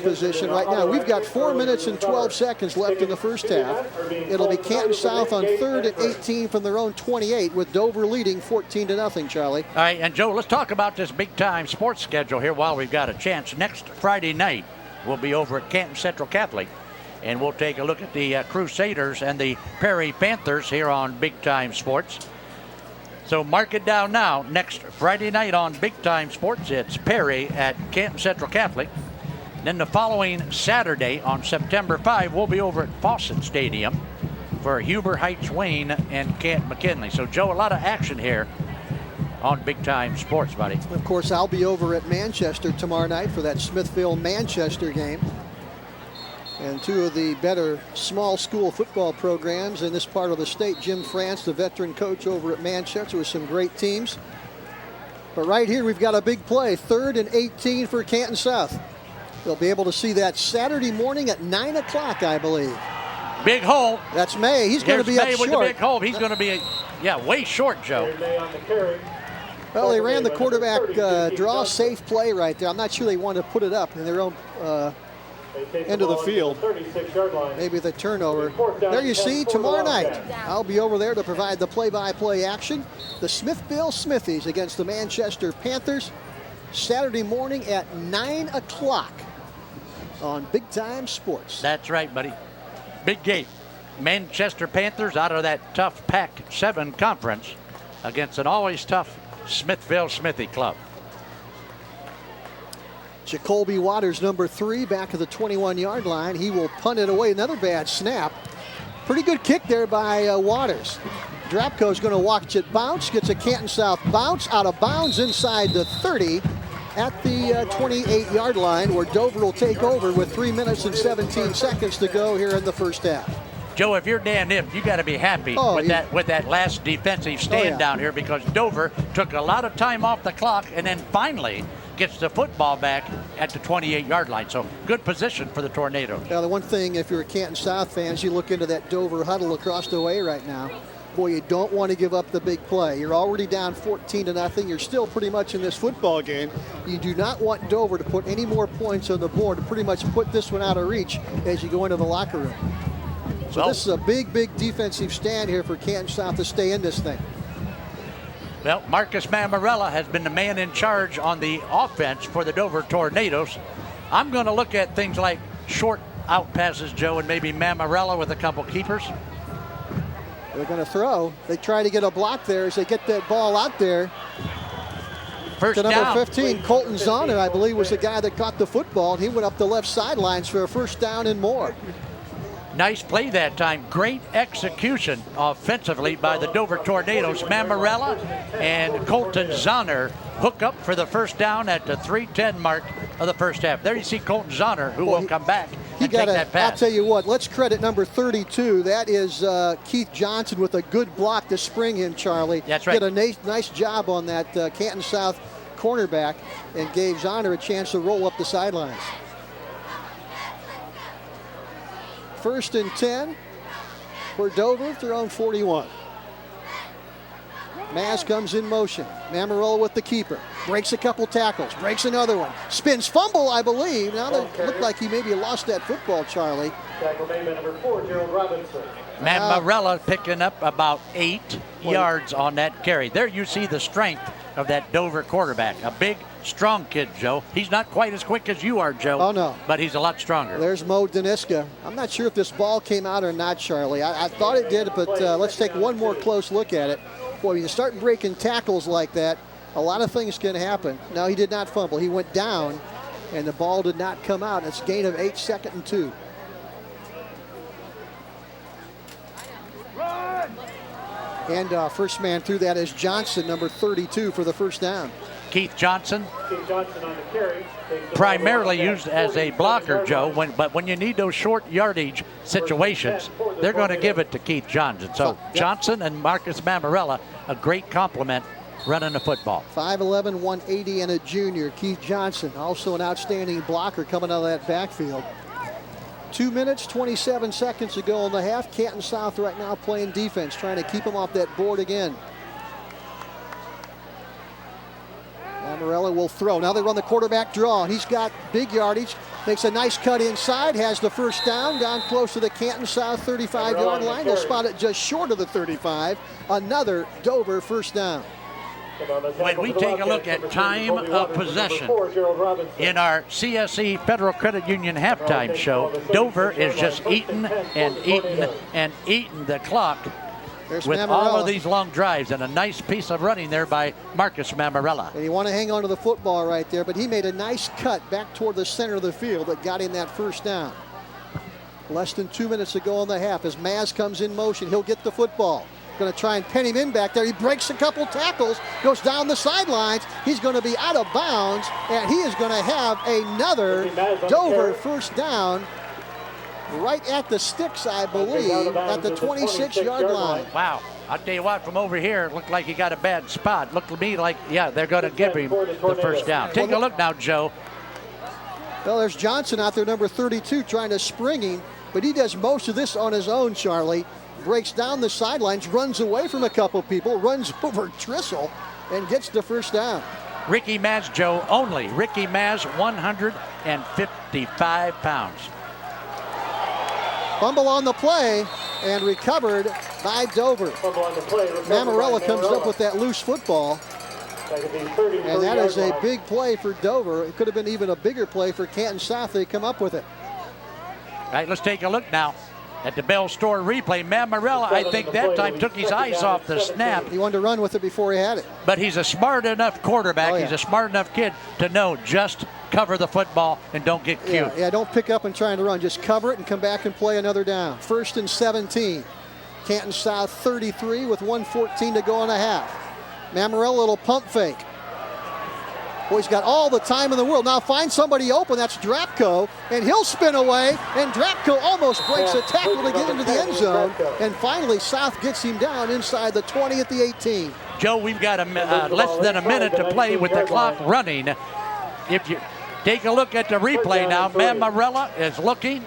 position right now. We've got 4 minutes and 12 seconds left in the first half. It'll be Canton South on 3rd and 18 from their own 28, with Dover leading 14-0, Charlie. All right, and Joe, let's talk about this big-time sports schedule here while we've got a chance. Next Friday night, we'll be over at Canton Central Catholic, and we'll take a look at the Crusaders and the Perry Panthers here on Big Time Sports. So mark it down now. Next Friday night on Big Time Sports, it's Perry at Canton Central Catholic. Then the following Saturday on September 5, we'll be over at Fawcett Stadium for Huber Heights Wayne and Canton McKinley. So, Joe, a lot of action here on Big Time Sports, buddy. Of course, I'll be over at Manchester tomorrow night for that Smithville-Manchester game. And 2 of the better small school football programs in this part of the state. Jim France, the veteran coach over at Manchester, with some great teams. But right here, we've got a big play. 3rd and 18 for Canton South. They'll be able to see that Saturday morning at 9 o'clock, I believe. Big hole. That's May. He's going to be up short. With the big hole. He's going to be, way short, Joe. Well, they ran the quarterback draw safe play right there. I'm not sure they want to put it up in their own end of the field. Maybe the turnover. There you see, tomorrow night, I'll be over there to provide the play-by-play action. The Smithville Smithies against the Manchester Panthers, Saturday morning at 9 o'clock on Big Time Sports. That's right, buddy. Big game. Manchester Panthers out of that tough Pac-7 conference against an always tough Smithville Smithy club. Jacoby Waters, number 3, back at the 21-yard line. He will punt it away. Another bad snap. Pretty good kick there by Waters. Drapko's going to watch it bounce. Gets a Canton South bounce out of bounds inside the 30 at the 28-yard line, where Dover will take over with 3 minutes and 17 seconds to go here in the first half. Joe, if you're Dan Imp, you got to be happy with that last defensive stand down here, because Dover took a lot of time off the clock and then finally gets the football back at the 28-yard line. So good position for the Tornadoes. Now, the one thing, if you're a Canton South fans, you look into that Dover huddle across the way right now. Boy, you don't want to give up the big play. You're already down 14-0. You're still pretty much in this football game. You do not want Dover to put any more points on the board, to pretty much put this one out of reach as you go into the locker room. So this is a big, big defensive stand here for Canton South to stay in this thing. Well, Marcus Mammarella has been the man in charge on the offense for the Dover Tornadoes. I'm going to look at things like short out passes, Joe, and maybe Mammarella with a couple keepers. They're going to throw. They try to get a block there as they get that ball out there. First to number down. 15, Colton Zahner, I believe, was the guy that caught the football. And he went up the left sidelines for a first down and more. Nice play that time. Great execution offensively by the Dover Tornadoes. Mammarella and Colton Zahner hook up for the first down at the 3:10 mark of the first half. There you see Colton Zahner, who will come back and take that pass. I'll tell you what, let's credit number 32. That is Keith Johnson with a good block to spring him, Charlie. That's right. Did a nice job on that Canton South cornerback and gave Zahner a chance to roll up the sidelines. 1st and 10 for Dover, their own 41. Maz comes in motion. Mammarella with the keeper. Breaks a couple tackles. Breaks another one. Spins fumble, I believe. Now that looked like he maybe lost that football, Charlie. Tackle made by number 4, Gerald Robinson. Mammarella picking up about 8 yards on that carry. There you see the strength of that Dover quarterback. A big, strong kid, Joe. He's not quite as quick as you are, Joe. Oh, no. But he's a lot stronger. There's Mo Daniska. I'm not sure if this ball came out or not, Charlie. I thought it did, but let's take one more close look at it. Boy, when you start breaking tackles like that, a lot of things can happen. No, he did not fumble. He went down, and the ball did not come out. It's a gain of 8, 2nd and 2. And first man through that is Johnson, number 32, for the first down. Keith Johnson. Keith Johnson on the carry. Primarily used as a blocker, Joe, but when you need those short yardage situations, they're going to give it to Keith Johnson. So Johnson and Marcus Mammarella, a great compliment running the football. 5'11", 180, and a junior. Keith Johnson, also an outstanding blocker coming out of that backfield. 2 minutes, 27 seconds to go in the half. Canton South right now playing defense, trying to keep them off that board again. Mammarella will throw. Now they run the quarterback draw, and he's got big yardage. Makes a nice cut inside, has the first down, down close to the Canton South 35-yard line. They'll spot it just short of the 35. Another Dover first down. When we take a look at time of possession in our CSE Federal Credit Union halftime show, Dover is just eating and eating and eating the clock with all of these long drives, and a nice piece of running there by Marcus Mammarella. And you want to hang on to the football right there, but he made a nice cut back toward the center of the field that got him that first down. Less than 2 minutes to go in the half. As Maz comes in motion, he'll get the football. Going to try and pen him in back there. He breaks a couple tackles, goes down the sidelines. He's going to be out of bounds, and he is going to have another Dover first down right at the sticks, I believe, at the 26-yard line. Wow. I'll tell you what, from over here, it looked like he got a bad spot. Looked to me like, yeah, they're going to give him the first down. Take a look now, Joe. Well, there's Johnson out there, number 32, trying to spring him, but he does most of this on his own, Charlie. Breaks down the sidelines, runs away from a couple people, runs over Trissel, and gets the first down. Ricky Maz, Joe, only. Ricky Maz, 155 pounds. Fumble on the play and recovered by Dover. Mammarella comes up with that loose football. And that is a big play for Dover. It could have been even a bigger play for Canton South. They come up with it. All right, let's take a look now At the Bell Store replay, Mammarella, I think that time took his eyes off the snap. He wanted to run with it before he had it. But he's a smart enough quarterback. Oh, yeah. He's a smart enough kid to know just cover the football and don't get cute. Yeah, don't pick up and trying to run. Just cover it and come back and play another down. 1st and 17. Canton South 33 with 1:14 to go in a half. Mammarella, little pump fake. Boy, he's got all the time in the world. Now find somebody open. That's Drapko, and he'll spin away, and Drapko almost breaks a tackle to get into the end zone. And finally, South gets him down inside the 20 at the 18. Joe, we've got less than a minute to play with the clock running. If you take a look at the replay now, Mammarella is looking.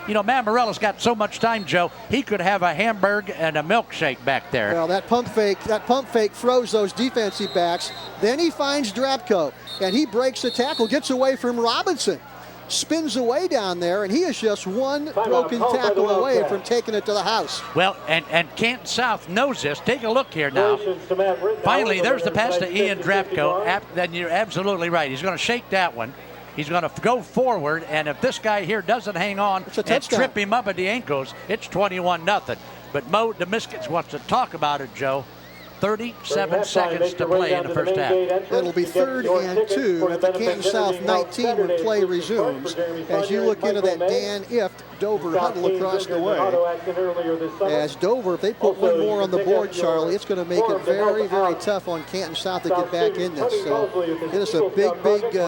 You know, Mammarella's got so much time, Joe. He could have a hamburger and a milkshake back there. Well, that pump fake froze those defensive backs. Then he finds Drapko, and he breaks the tackle, gets away from Robinson, spins away down there, and he is just one broken tackle away from taking it to the house. Well, and Canton South knows this. Take a look here now. Finally, there's the pass to Ian Drapko. Then you're absolutely right. He's going to shake that one. He's going to go forward, and if this guy here doesn't hang on and trip him up at the ankles, it's 21-0 But Mo Demiskis wants to talk about it, Joe. 37 seconds to play in the first half. It'll be 3rd and 2 at the Canton South 19 when play resumes. As you look into that Dan Ift Dover huddle across the way. As Dover, if they put one more on the board, Charlie, it's going to make it very, very tough on Canton South to get back in this. So it is a big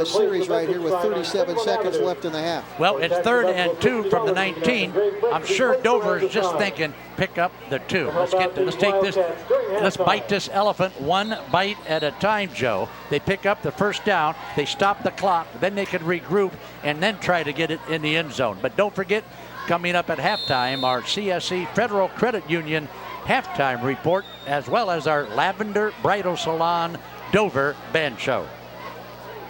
series right here with 37 seconds left in the half. Well, it's 3rd and 2 from the 19. I'm sure Dover is just thinking, pick up the 2. Let's take this. Let's bite this elephant one bite at a time, Joe. They pick up the first down. They stop the clock. Then they can regroup and then try to get it in the end zone. But don't forget, coming up at halftime, our CSE Federal Credit Union halftime report, as well as our Lavender Bridal Salon Dover Band Show.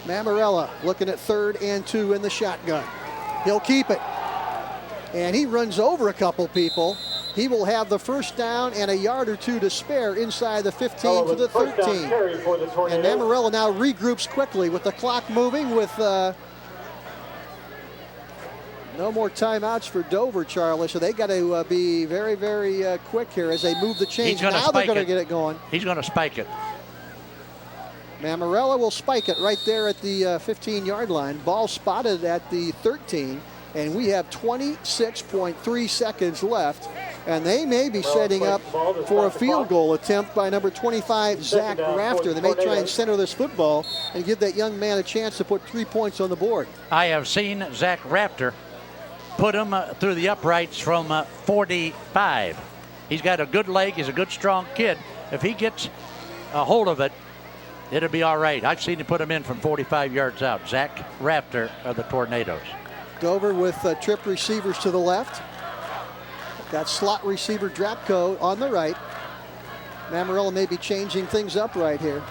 Mammarella looking at 3rd and 2 in the shotgun. He'll keep it. And he runs over a couple people. He will have the first down and a yard or two to spare inside the 15 to the 13. And Mammarella now regroups quickly with the clock moving with no more timeouts for Dover, Charlie. So they got to be very, very quick here as they move the chains. Now they're going to get it going. He's going to spike it. Mammarella will spike it right there at the 15-yard line. Ball spotted at the 13. And we have 26.3 seconds left. And they may be setting up for a field goal attempt by number 25, Zach Rafter. They may try and center this football and give that young man a chance to put 3 points on the board. I have seen Zach Rafter put him through the uprights from 45. He's got a good leg. He's a good, strong kid. If he gets a hold of it, it'll be all right. I've seen him put him in from 45 yards out. Zach Rafter of the Tornadoes. Dover with trip receivers to the left. Got slot receiver Drapko on the right. Mammarella may be changing things up right here.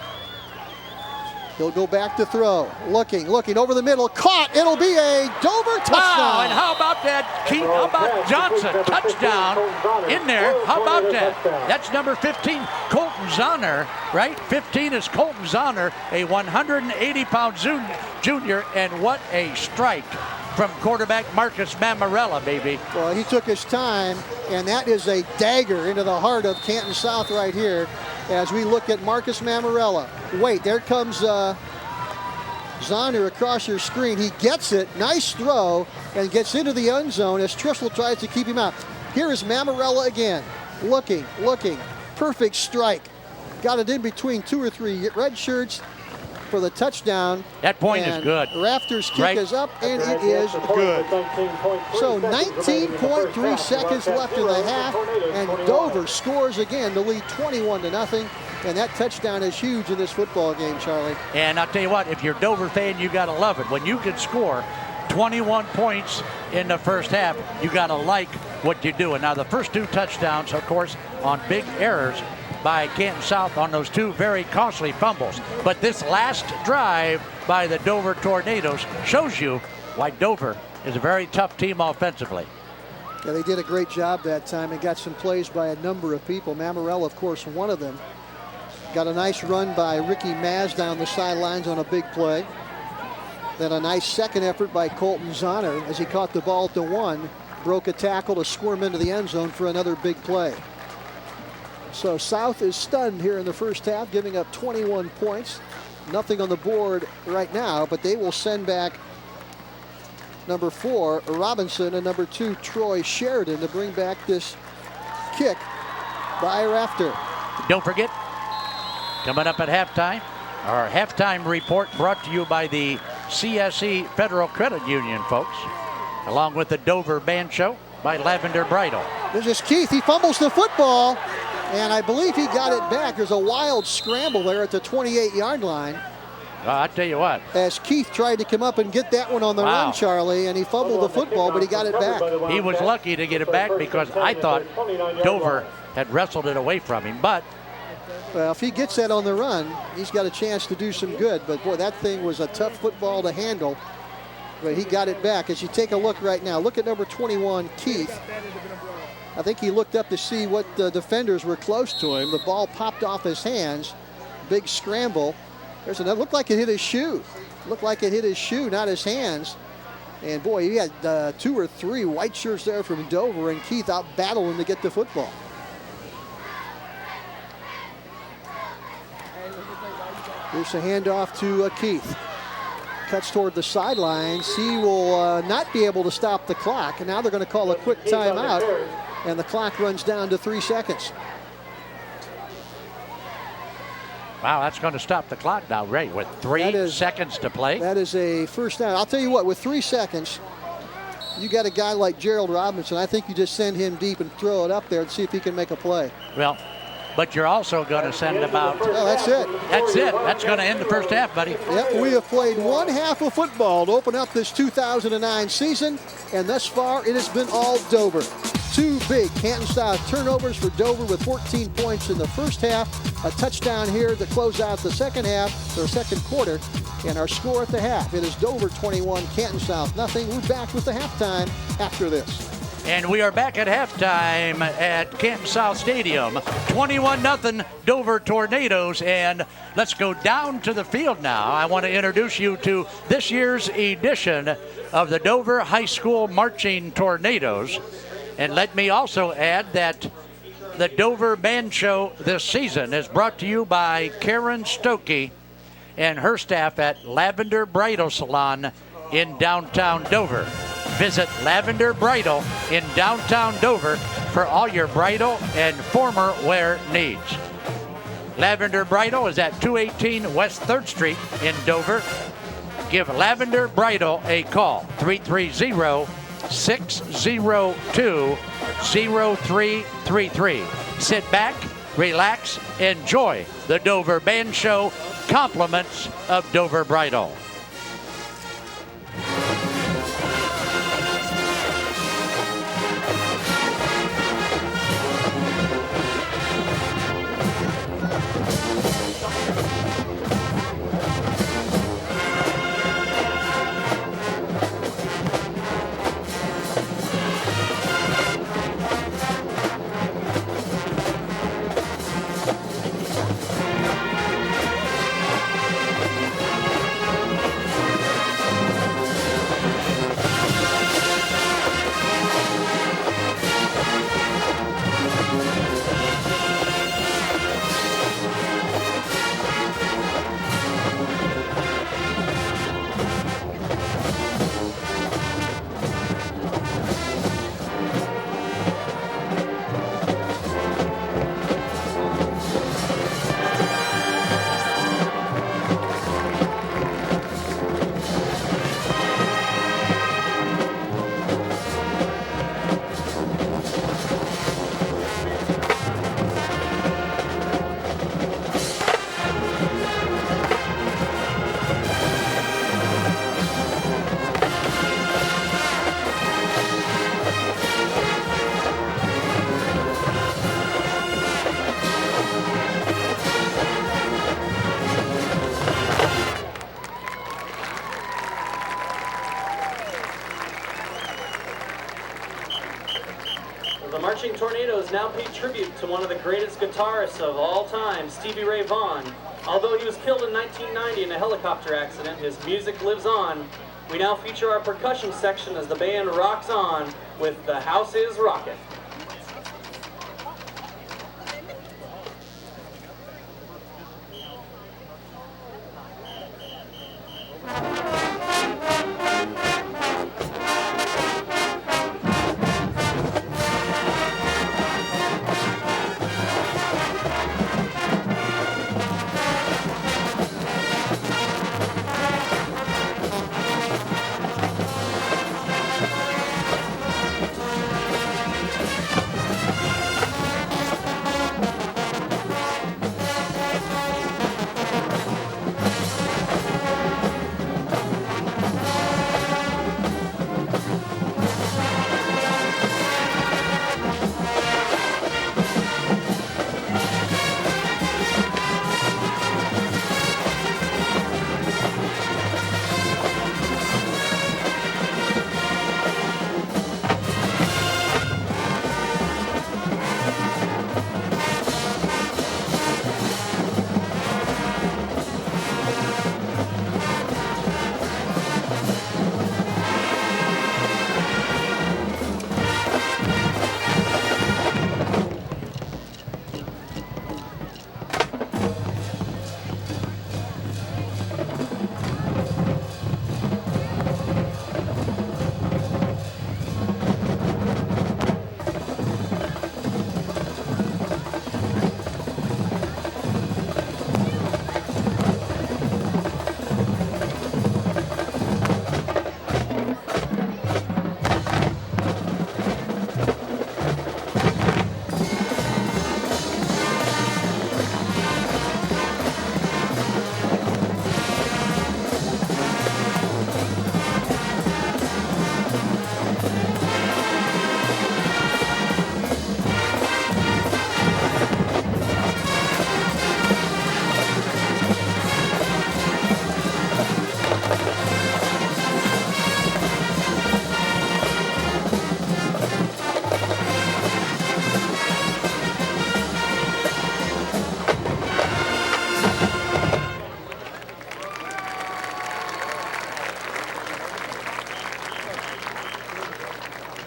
He'll go back to throw. Looking over the middle. Caught. It'll be a Dover touchdown. Wow, and how about that? How about Johnson? Touchdown in there. How about that? That's number 15, Colton Zahner, right? 15 is Colton Zahner, a 180-pound junior, and what a strike from quarterback Marcus Mammarella, baby. Well, he took his time, and that is a dagger into the heart of Canton South right here as we look at Marcus Mammarella. Wait, there comes Zahner across your screen. He gets it, nice throw, and gets into the end zone as Trissel tries to keep him out. Here is Mammarella again, looking, perfect strike. Got it in between 2 or 3 red shirts for the touchdown. That point is good. Rafter's kick is up, and it is good. So 19.3 seconds left in the half, and Dover scores again to lead 21-0. And that touchdown is huge in this football game, Charlie. And I'll tell you what, if you're a Dover fan, you got to love it. When you can score 21 points in the first half, you got to like what you're doing. Now, the first 2 touchdowns, of course, on big errors by Canton South on those 2 very costly fumbles. But this last drive by the Dover Tornadoes shows you why Dover is a very tough team offensively. Yeah, they did a great job that time and got some plays by a number of people. Mammarella, of course, one of them. Got a nice run by Ricky Maz down the sidelines on a big play. Then a nice second effort by Colton Zahner as he caught the ball at the 1 broke a tackle to squirm into the end zone for another big play. So South is stunned here in the first half, giving up 21 points. Nothing on the board right now, but they will send back number 4, Robinson, and number 2, Troy Sheridan, to bring back this kick by Rafter. Don't forget, coming up at halftime, our halftime report brought to you by the CSE Federal Credit Union, folks, along with the Dover Band Show by Lavender Bridal. This is Keith. He fumbles the football, and I believe he got it back. There's a wild scramble there at the 28-yard line. I tell you what. As Keith tried to come up and get that one on the run, Charlie, and he fumbled the football, but he got it back. He was lucky to get it back because I thought Dover had wrestled it away from him, but well, if he gets that on the run, he's got a chance to do some good. But boy, that thing was a tough football to handle. But he got it back. As you take a look right now, look at number 21, Keith. I think he looked up to see what the defenders were close to him. The ball popped off his hands. Big scramble. There's another. Looked like it hit his shoe. Looked like it hit his shoe, not his hands. And boy, he had 2 or 3 white shirts there from Dover, and Keith out battling to get the football. Here's a handoff to Keith. Cuts toward the sidelines. He will not be able to stop the clock. And now they're going to call a quick timeout, and the clock runs down to 3 seconds. Wow, that's going to stop the clock now, Ray, with 3 seconds to play. That is a first down. I'll tell you what, with 3 seconds, you got a guy like Gerald Robinson. I think you just send him deep and throw it up there and see if he can make a play. Well, but you're also going to send about... Well, that's it. That's it. That's going to end the first half, buddy. Yep, we have played 1 half of football to open up this 2009 season, and thus far it has been all Dover. 2 big Canton-style turnovers for Dover with 14 points in the first half. A touchdown here to close out the second half, or second quarter, and our score at the half. It is Dover 21, Canton South nothing. We're back with the halftime after this. And we are back at halftime at Canton South Stadium. 21-0 Dover Tornadoes. And let's go down to the field now. I want to introduce you to this year's edition of the Dover High School Marching Tornadoes. And let me also add that the Dover Band Show this season is brought to you by Karen Stokey and her staff at Lavender Bridal Salon in downtown Dover. Visit Lavender Bridal in downtown Dover for all your bridal and formal wear needs. Lavender Bridal is at 218 West 3rd Street in Dover. Give Lavender Bridal a call, 330-602-0333. Sit back, relax, enjoy the Dover Band Show. Compliments of Dover Bridal. Tornadoes now pay tribute to one of the greatest guitarists of all time, Stevie Ray Vaughan. Although he was killed in 1990 in a helicopter accident, his music lives on We now feature our percussion section as the band rocks on with The House Is Rockin'.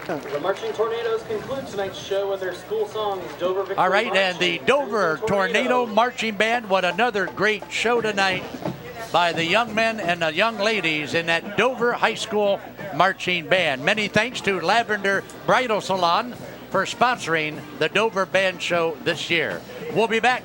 The Marching Tornadoes conclude tonight's show with their school songs, Dover Victory All right, March and the Dover Tornado Marching Band. What another great show tonight by the young men and the young ladies in that Dover High School Marching Band. Many thanks to Lavender Bridal Salon for sponsoring the Dover Band Show this year. We'll be back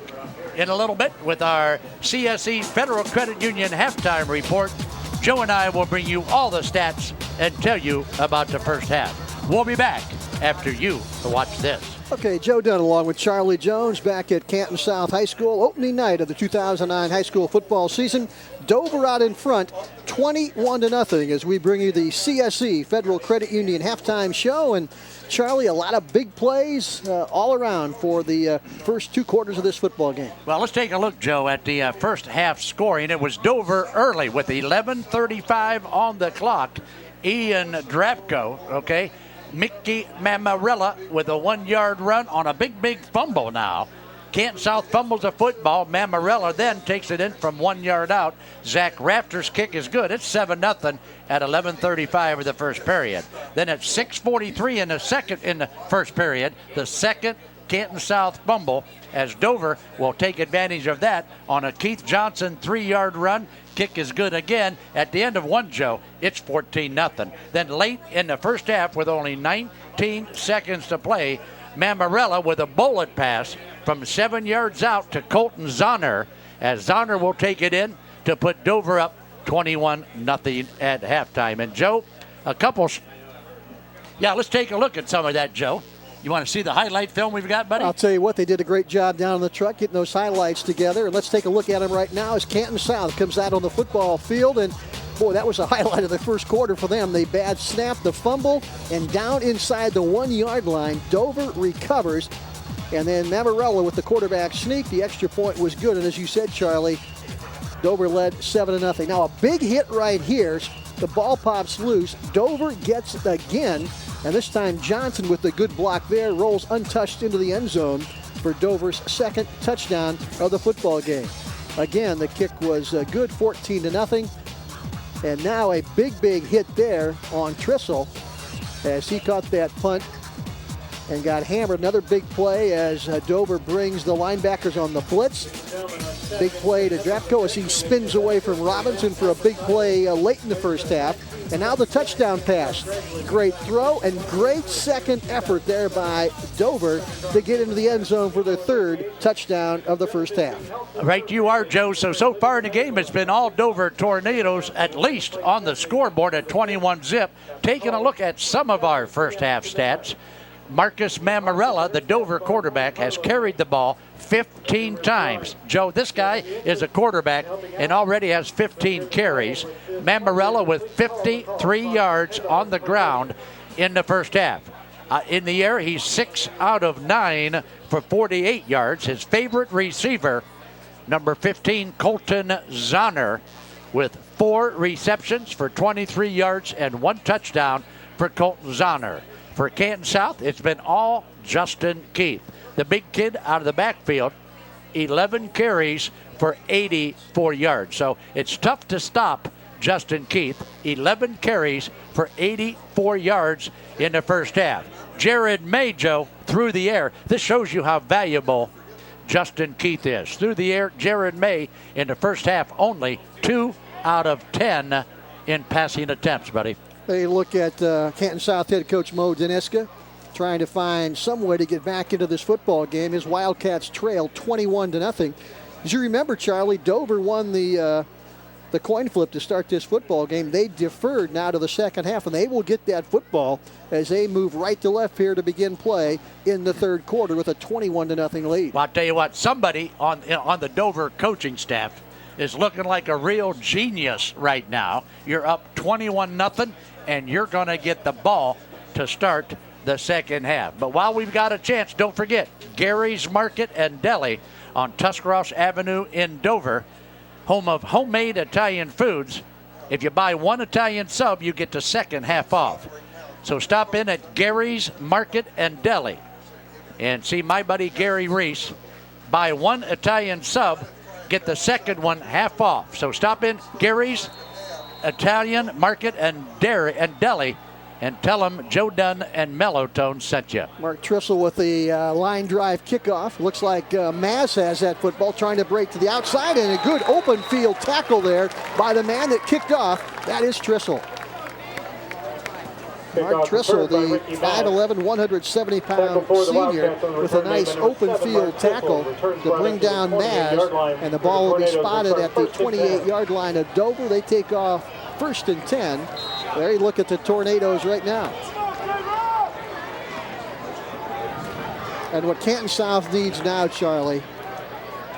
in a little bit with our CSE Federal Credit Union halftime report. Joe and I will bring you all the stats and tell you about the first half. We'll be back after you watch this. Okay, Joe Dunn along with Charlie Jones back at Canton South High School. Opening night of the 2009 high school football season. Dover out in front, 21-0 as we bring you the CSE Federal Credit Union halftime show. And Charlie, a lot of big plays all around for the first two quarters of this football game. Well, let's take a look, Joe, at the first half scoring. It was Dover early with 11:35 on the clock. Ian Drapko, okay. Mickey Mamarella with a 1-yard run on a big fumble now. Canton South fumbles the football. Mamarella then takes it in from 1 yard out. Zach Rafter's kick is good. It's 7-0 at 11:35 of the first period. Then at 6:43 in the first period, the second Canton South fumble, as Dover will take advantage of that on a Keith Johnson 3-yard run. Kick is good again. At the end of one, Joe, it's 14-0. Then late in the first half with only 19 seconds to play, Mamarella with a bullet pass from 7 yards out to Colton Zahner, as Zahner will take it in to put Dover up 21-0 at halftime. And Joe, let's take a look at some of that, Joe. You want to see the highlight film we've got, buddy? I'll tell you what, they did a great job down in the truck getting those highlights together. And let's take a look at them right now as Canton South comes out on the football field. And, boy, that was a highlight of the first quarter for them. They bad snap the fumble, and down inside the 1 yard line, Dover recovers. And then Mamarella with the quarterback sneak. The extra point was good. And as you said, Charlie, Dover led 7-0. Now a big hit right here. The ball pops loose. Dover gets it again. And this time Johnson with the good block there rolls untouched into the end zone for Dover's second touchdown of the football game. Again, the kick was good, 14-0. And now a big hit there on Trissel as he caught that punt and got hammered. Another big play as Dover brings the linebackers on the blitz. Big play to Drapko as he spins away from Robinson for a big play late in the first half. And now the touchdown pass. Great throw and great second effort there by Dover to get into the end zone for their third touchdown of the first half. Right you are, Joe. So far in the game, it's been all Dover Tornadoes, at least on the scoreboard at 21-zip. Taking a look at some of our first half stats. Marcus Mammarella, the Dover quarterback, has carried the ball 15 times. Joe, this guy is a quarterback and already has 15 carries. Mammarella with 53 yards on the ground in the first half. In the air, he's 6 out of 9 for 48 yards. His favorite receiver, number 15, Colton Zahner, with 4 receptions for 23 yards and 1 touchdown for Colton Zahner. For Canton South, it's been all Justin Keith. The big kid out of the backfield, 11 carries for 84 yards. So it's tough to stop Justin Keith. 11 carries for 84 yards in the first half. Jared Majo through the air. This shows you how valuable Justin Keith is. Through the air, Jared May in the first half only 2 out of 10 in passing attempts, buddy. They look at Canton South head coach Mo Deniska trying to find some way to get back into this football game. His Wildcats trail 21-0. As you remember, Charlie, Dover won the coin flip to start this football game. They deferred now to the second half, and they will get that football as they move right to left here to begin play in the third quarter with a 21-0 lead. Well, I'll tell you what, somebody on the Dover coaching staff is looking like a real genius right now. You're up 21-0, and you're going to get the ball to start the second half. But while we've got a chance, don't forget Gary's Market and Deli on Tuscarawas Avenue in Dover, home of homemade Italian foods. If you buy 1 Italian sub, you get the second half off. So stop in at Gary's Market and Deli and see my buddy Gary Reese. Buy 1 Italian sub, get the second one half off. So stop in Gary's Italian Market and Deli and tell them Joe Dunn and Mellowtone sent you. Mark Trissel with the line drive kickoff. Looks like Maz has that football, trying to break to the outside, and a good open field tackle there by the man that kicked off. That is Trissel. Mark Trissel, the 5'11", 170-pound senior, with a nice open field tackle to bring down Maz, and the ball will be spotted at the 28-yard line of Dover. They take off 1st and 10. There you look at the Tornadoes right now. And what Canton South needs now, Charlie,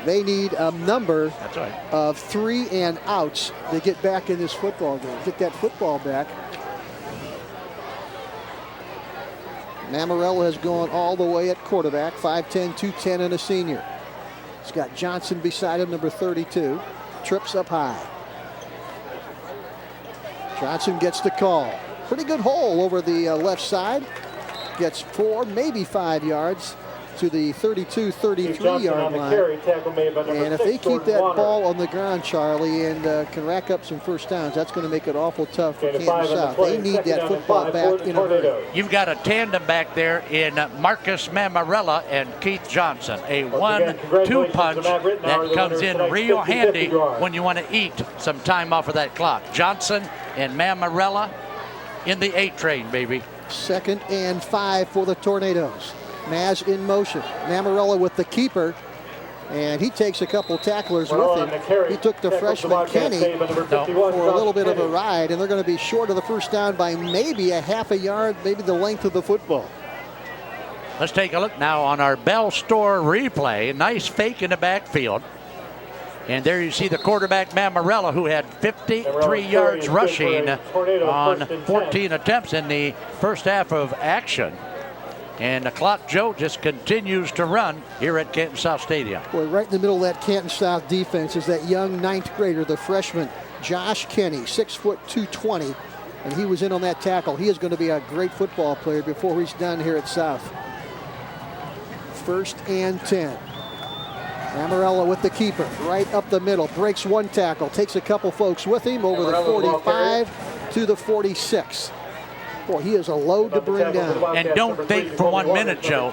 they need a number of 3 and outs to get back in this football game, get that football back. Mammarella has gone all the way at quarterback, 5'10", 210, and a senior. He's got Johnson beside him, number 32. Trips up high. Johnson gets the call. Pretty good hole over the left side. Gets 4, maybe 5 yards to the 32-33-yard line. And if they keep that ball on the ground, Charlie, and can rack up some first downs, that's going to make it awful tough for Canton South. They need that football back in a hurry. You've got a tandem back there in Marcus Mammarella and Keith Johnson. A 1-2 punch that comes in real handy when you want to eat some time off of that clock. Johnson and Mammarella in the 8 train, baby. 2nd and 5 for the Tornadoes. Maz in motion. Mammarella with the keeper, and he takes a couple tacklers with him. He took the freshman Kenny for a little bit of a ride, and they're going to be short of the first down by maybe a half a yard, maybe the length of the football. Let's take a look now on our Bell Store replay. Nice fake in the backfield. And there you see the quarterback, Mammarella, who had 53 yards rushing on 14 attempts in the first half of action. And the clock, Joe, just continues to run here at Canton South Stadium. Boy, right in the middle of that Canton South defense is that young 9th grader, the freshman, Josh Kenny, 6 foot 220. And he was in on that tackle. He is going to be a great football player before he's done here at South. 1st and 10. Amarella with the keeper, right up the middle, breaks one tackle, takes a couple folks with him over the 45 to the 46. Boy, he is a load to bring down. And don't think for 1 minute, Joe,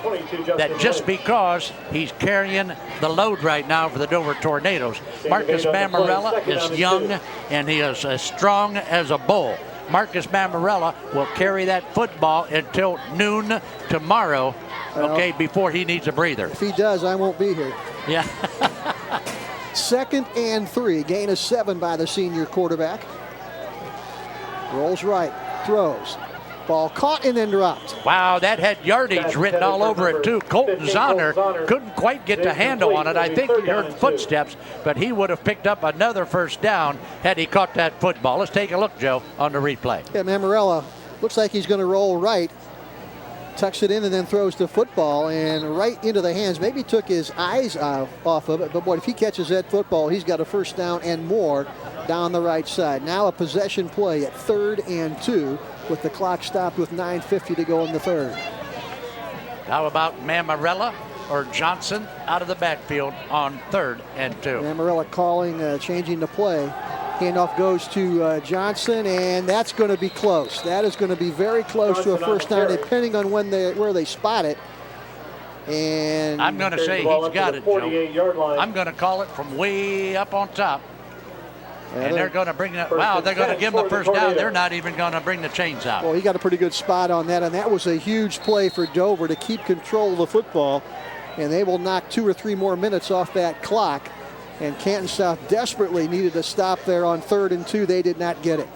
that just because he's carrying the load right now for the Dover Tornadoes, Marcus Mamarella is young and he is as strong as a bull. Marcus Mamarella will carry that football until noon tomorrow, okay, before he needs a breather. If he does, I won't be here. Yeah. 2nd and 3, gain of 7 by the senior quarterback. Rolls right, throws. Ball caught and then dropped. Wow, that had yardage written all over it too. Colton Zahner couldn't quite get the handle on it. I think he heard footsteps, but he would have picked up another first down had he caught that football. Let's take a look, Joe, on the replay. Yeah, Mamarella looks like he's going to roll right. Tucks it in and then throws the football and right into the hands. Maybe took his eyes off of it, but boy, if he catches that football, he's got a first down and more down the right side. Now a possession play at 3rd and 2 with the clock stopped with 9:50 to go in the 3rd. How about Mamarella or Johnson out of the backfield on 3rd and 2? Mamarella calling, changing the play. Handoff goes to Johnson, and that's going to be close. That is going to be very close to a first down, depending on where they spot it. And I'm going to say he's got it, Joe. I'm going to call it from way up on top. And they're going to bring it. Wow, they're going to give him a first down. They're not even going to bring the chains out. Well, he got a pretty good spot on that, and that was a huge play for Dover to keep control of the football. And they will knock 2 or 3 more minutes off that clock. And Canton South desperately needed to stop there on 3rd and 2. They did not get it.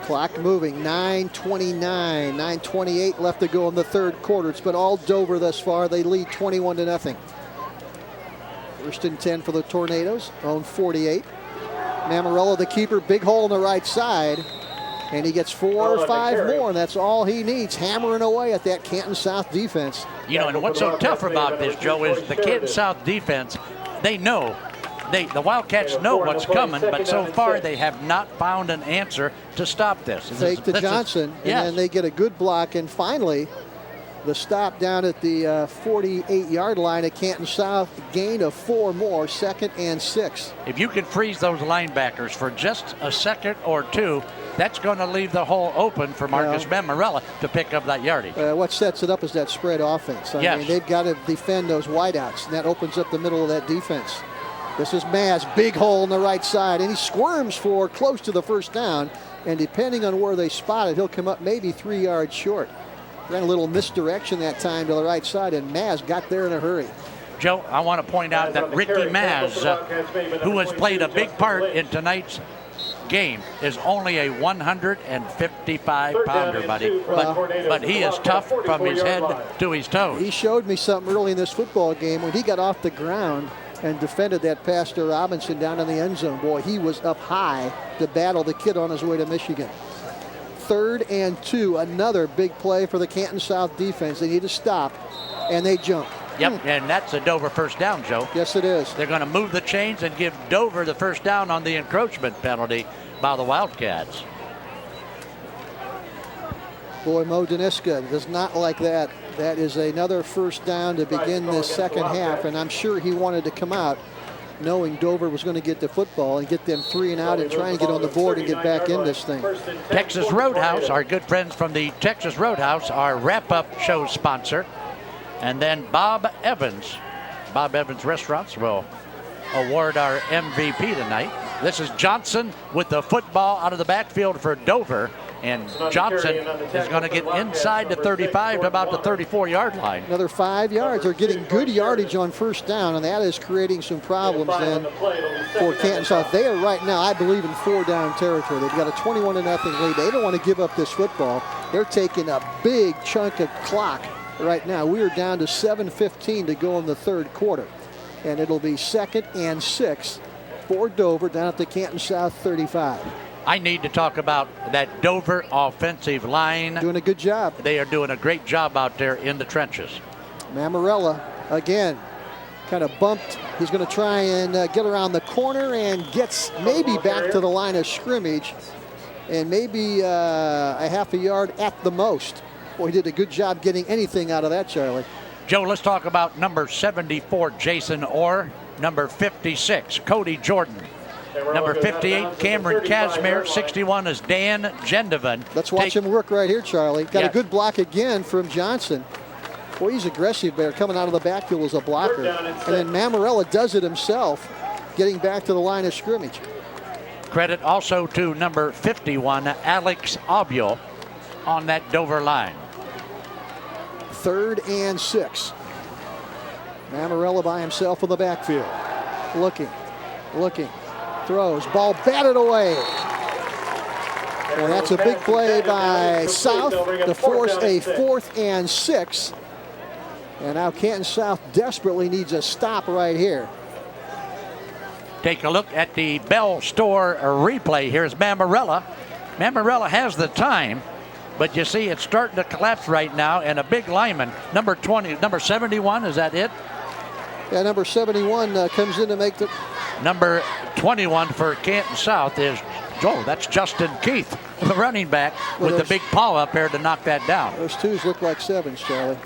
Clock moving, 9:29, 9:28 left to go in the 3rd quarter. It's been all Dover thus far. They lead 21-0. 1st and 10 for the Tornadoes, own 48. Mamarella, the keeper, big hole in the right side. And he gets 4 or 5 more, and that's all he needs, hammering away at that Canton South defense. You know, and what's so tough about this, Joe, is the Canton South defense, they know, the Wildcats know what's coming, but so far they have not found an answer to stop this. Fake to Johnson, and then they get a good block, and finally, the stop down at the 48-yard line at Canton South, gain of 4 more, 2nd and 6. If you can freeze those linebackers for just a second or two, that's going to leave the hole open for Marcus Mamarella to pick up that yardage. What sets it up is that spread offense. I mean, they've got to defend those wideouts, and that opens up the middle of that defense. This is Maz, big hole in the right side, and he squirms for close to the first down, and depending on where they spot it, he'll come up maybe 3 yards short. Ran a little misdirection that time to the right side, and Maz got there in a hurry. Joe, I want to point out that Ricky Maz, who has played a big part in tonight's game, is only a 155-pounder, buddy. But he is tough from his head to his toes. He showed me something early in this football game when he got off the ground and defended that pass to Robinson down in the end zone. Boy, he was up high to battle the kid on his way to Michigan. 3rd and 2, another big play for the Canton South defense. They need to stop, and they jump. Yep, and that's a Dover first down, Joe. Yes, it is. They're going to move the chains and give Dover the first down on the encroachment penalty by the Wildcats. Boy, Mo Daniska does not like that. That is another first down to begin this second half, and I'm sure he wanted to come out knowing Dover was going to get the football and get them 3 and out and try and get on the board and get back in this thing. Texas Roadhouse, our good friends from the Texas Roadhouse, our wrap-up show sponsor. And then Bob Evans Restaurants will award our MVP tonight. This is Johnson with the football out of the backfield for Dover. And Johnson is going to get inside the 35 to about the 34-yard line. Another 5 yards. They're getting good yardage on first down, and that is creating some problems then for Canton South. They are right now, I believe, in 4-down territory. They've got a 21-0 lead. They don't want to give up this football. They're taking a big chunk of clock right now. We are down to 7:15 to go in the 3rd quarter. And it'll be 2nd and 6 for Dover down at the Canton South 35. I need to talk about that Dover offensive line. Doing a good job. They are doing a great job out there in the trenches. Mamarella, again, kind of bumped. He's going to try and get around the corner and gets maybe back to the line of scrimmage and maybe a half a yard at the most. Boy, he did a good job getting anything out of that, Charlie. Joe, let's talk about number 74, Jason Orr. Number 56, Cody Jordan. Number 58, Cameron Casimir. 61 is Dan Gendevin. Let's watch him work right here, Charlie. Got a good block again from Johnson. Boy, he's aggressive there, coming out of the backfield as a blocker. And then Mammarella does it himself, getting back to the line of scrimmage. Credit also to number 51, Alex Obio, on that Dover line. 3rd and 6. Mammarella by himself in the backfield. Looking, throws, ball batted away. And that's a big play by South to force a 4th and 6. And now Canton South desperately needs a stop right here. Take a look at the Bell Store replay. Here's Mammarella. Mammarella has the time, but you see it's starting to collapse right now, and a big lineman, number 71, is that it? Yeah, number 71 comes in to make the... Number 21 for Canton South is, that's Justin Keith, the running back, with the big paw up there to knock that down. Those 2s look like 7s, Charlie.